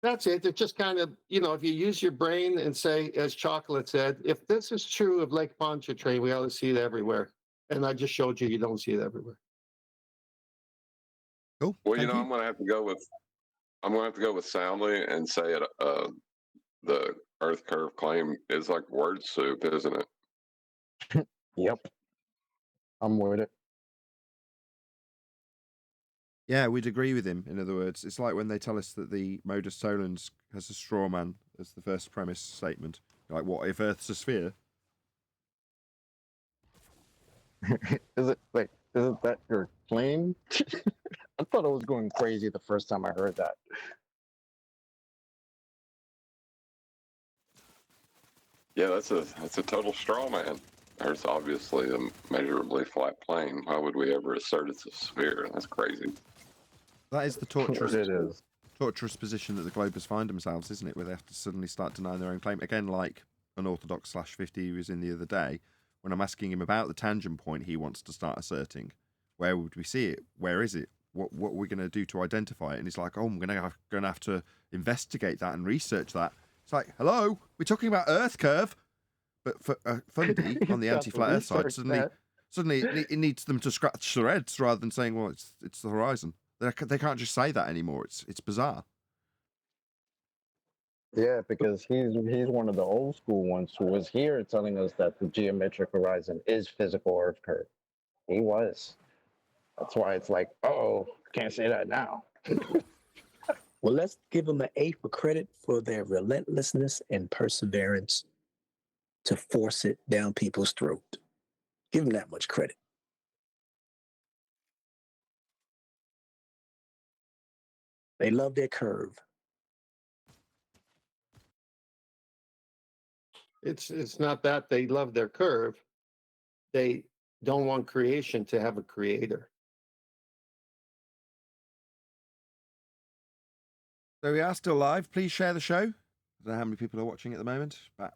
That's it. It's just kind of, if you use your brain and say, as Chocolate said, if this is true of Lake Pontchartrain, we ought to see it everywhere. And I just showed you don't see it everywhere. Cool. Well, I'm going to have to go with soundly and say it. The Earth curve claim is like word soup, isn't it? Yep. I'm with it. Yeah, we'd agree with him. In other words, it's like when they tell us that the modus tollens has a straw man as the first premise statement. Like, what if Earth's a sphere? Isn't that your claim? I thought I was going crazy the first time I heard that. Yeah, that's a total straw man. Earth's obviously a measurably flat plane. Why would we ever assert it's a sphere? That's crazy. That is the torturous position that the Globers find themselves, isn't it? Where they have to suddenly start denying their own claim. Again, like Unorthodox /50 he was in the other day, when I'm asking him about the tangent point he wants to start asserting, where would we see it? Where is it? What are we going to do to identify it? And he's like, oh, I'm going to have to investigate that and research that. It's like, hello, we're talking about Earth curve, but for Fundy on the anti-flat Earth side, suddenly it needs them to scratch their heads rather than saying, well, it's the horizon. They can't just say that anymore. It's bizarre. Yeah, because he's one of the old school ones who was here telling us that the geometric horizon is physical Earth curve. He was. That's why it's like, oh, can't say that now. Well, let's give them an A for credit for their relentlessness and perseverance to force it down people's throat. Give them that much credit. They love their curve. It's not that they love their curve. They don't want creation to have a creator. So we are still live. Please share the show. I don't know how many people are watching at the moment. About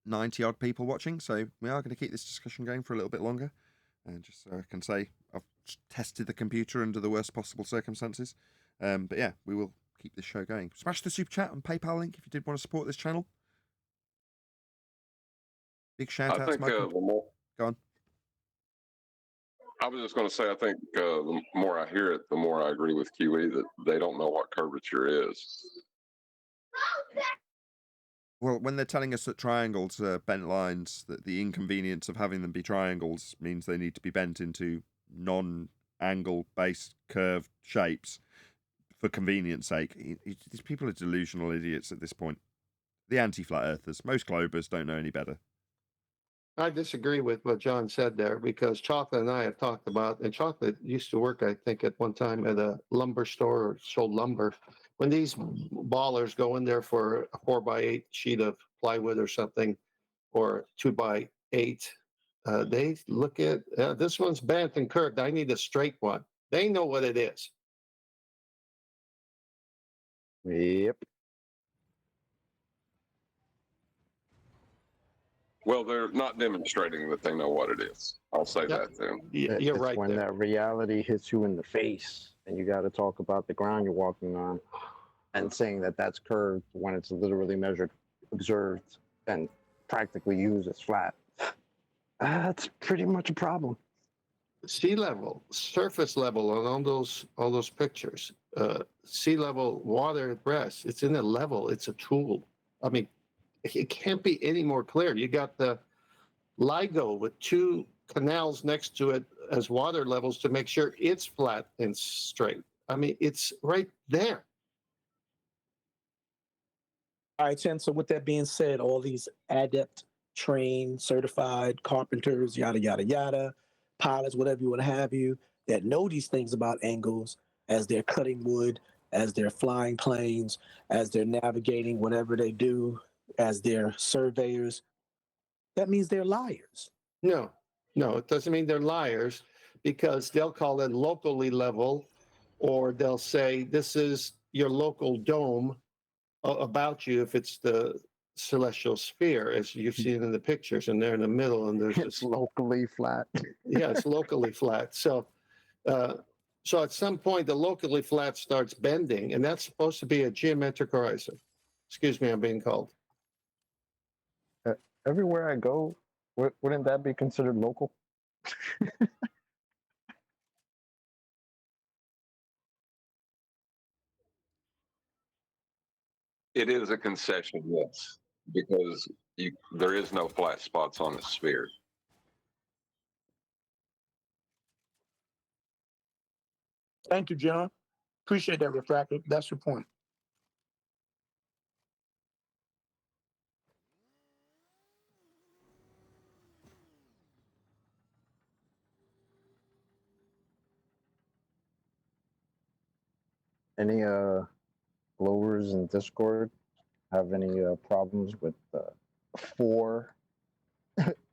90 odd people watching. So we are going to keep this discussion going for a little bit longer. And just so I can say I've tested the computer under the worst possible circumstances. But yeah, we will keep this show going. Smash the super chat and PayPal link if you did want to support this channel. Big shout out to Michael. Go on. I was just going to say, I think the more I hear it, the more I agree with QE that they don't know what curvature is. Well, when they're telling us that triangles are bent lines, that the inconvenience of having them be triangles means they need to be bent into non-angle based curved shapes for convenience sake. These people are delusional idiots at this point. The anti-flat earthers, most globers don't know any better. I disagree with what John said there because Chocolate and I have talked about, and Chocolate used to work, I think, at one time at a lumber store or sold lumber. When these ballers go in there for a 4x8 sheet of plywood or something, or 2x8, they look at this one's bent and curved. I need a straight one. They know what it is. Yep. Well, they're not demonstrating that they know what it is. I'll say that to them. You're right. When that reality hits you in the face and you got to talk about the ground you're walking on and saying that that's curved when it's literally measured, observed, and practically used as flat. That's pretty much a problem. Sea level, surface level on all those pictures. Sea level, water at rest. It's in a level. It's a tool. I mean, it can't be any more clear. You got the LIGO with two canals next to it as water levels to make sure it's flat and straight. I mean, it's right there. All right, Chen. So with that being said, all these adept, trained, certified carpenters, yada yada yada, pilots, whatever you want to have you, that know these things about angles as they're cutting wood, as they're flying planes, as they're navigating whatever they do, as they're surveyors. That means they're liars. No, it doesn't mean they're liars, because they'll call it locally level, or they'll say this is your local dome about you if it's the celestial sphere, as you've seen in the pictures, and they're in the middle, and there's It's locally flat. yeah, it's locally flat. So, so at some point, the locally flat starts bending, and that's supposed to be a geometric horizon. Excuse me, I'm being called. Everywhere I go, wouldn't that be considered local? It is a concession, yes, because there is no flat spots on the sphere. Thank you, John. Appreciate that, Refractor. That's your point. Any blowers in Discord have any problems with 4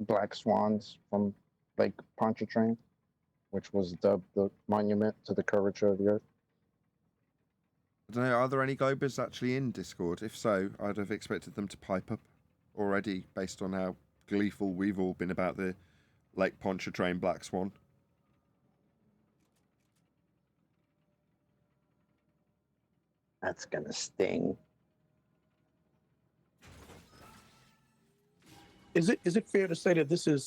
black swans from Lake Pontchartrain, which was dubbed the monument to the curvature of the Earth? I don't know, are there any Globers actually in Discord? If so, I'd have expected them to pipe up already, based on how gleeful we've all been about the Lake Pontchartrain Black Swan. That's gonna sting. Is it fair to say that this is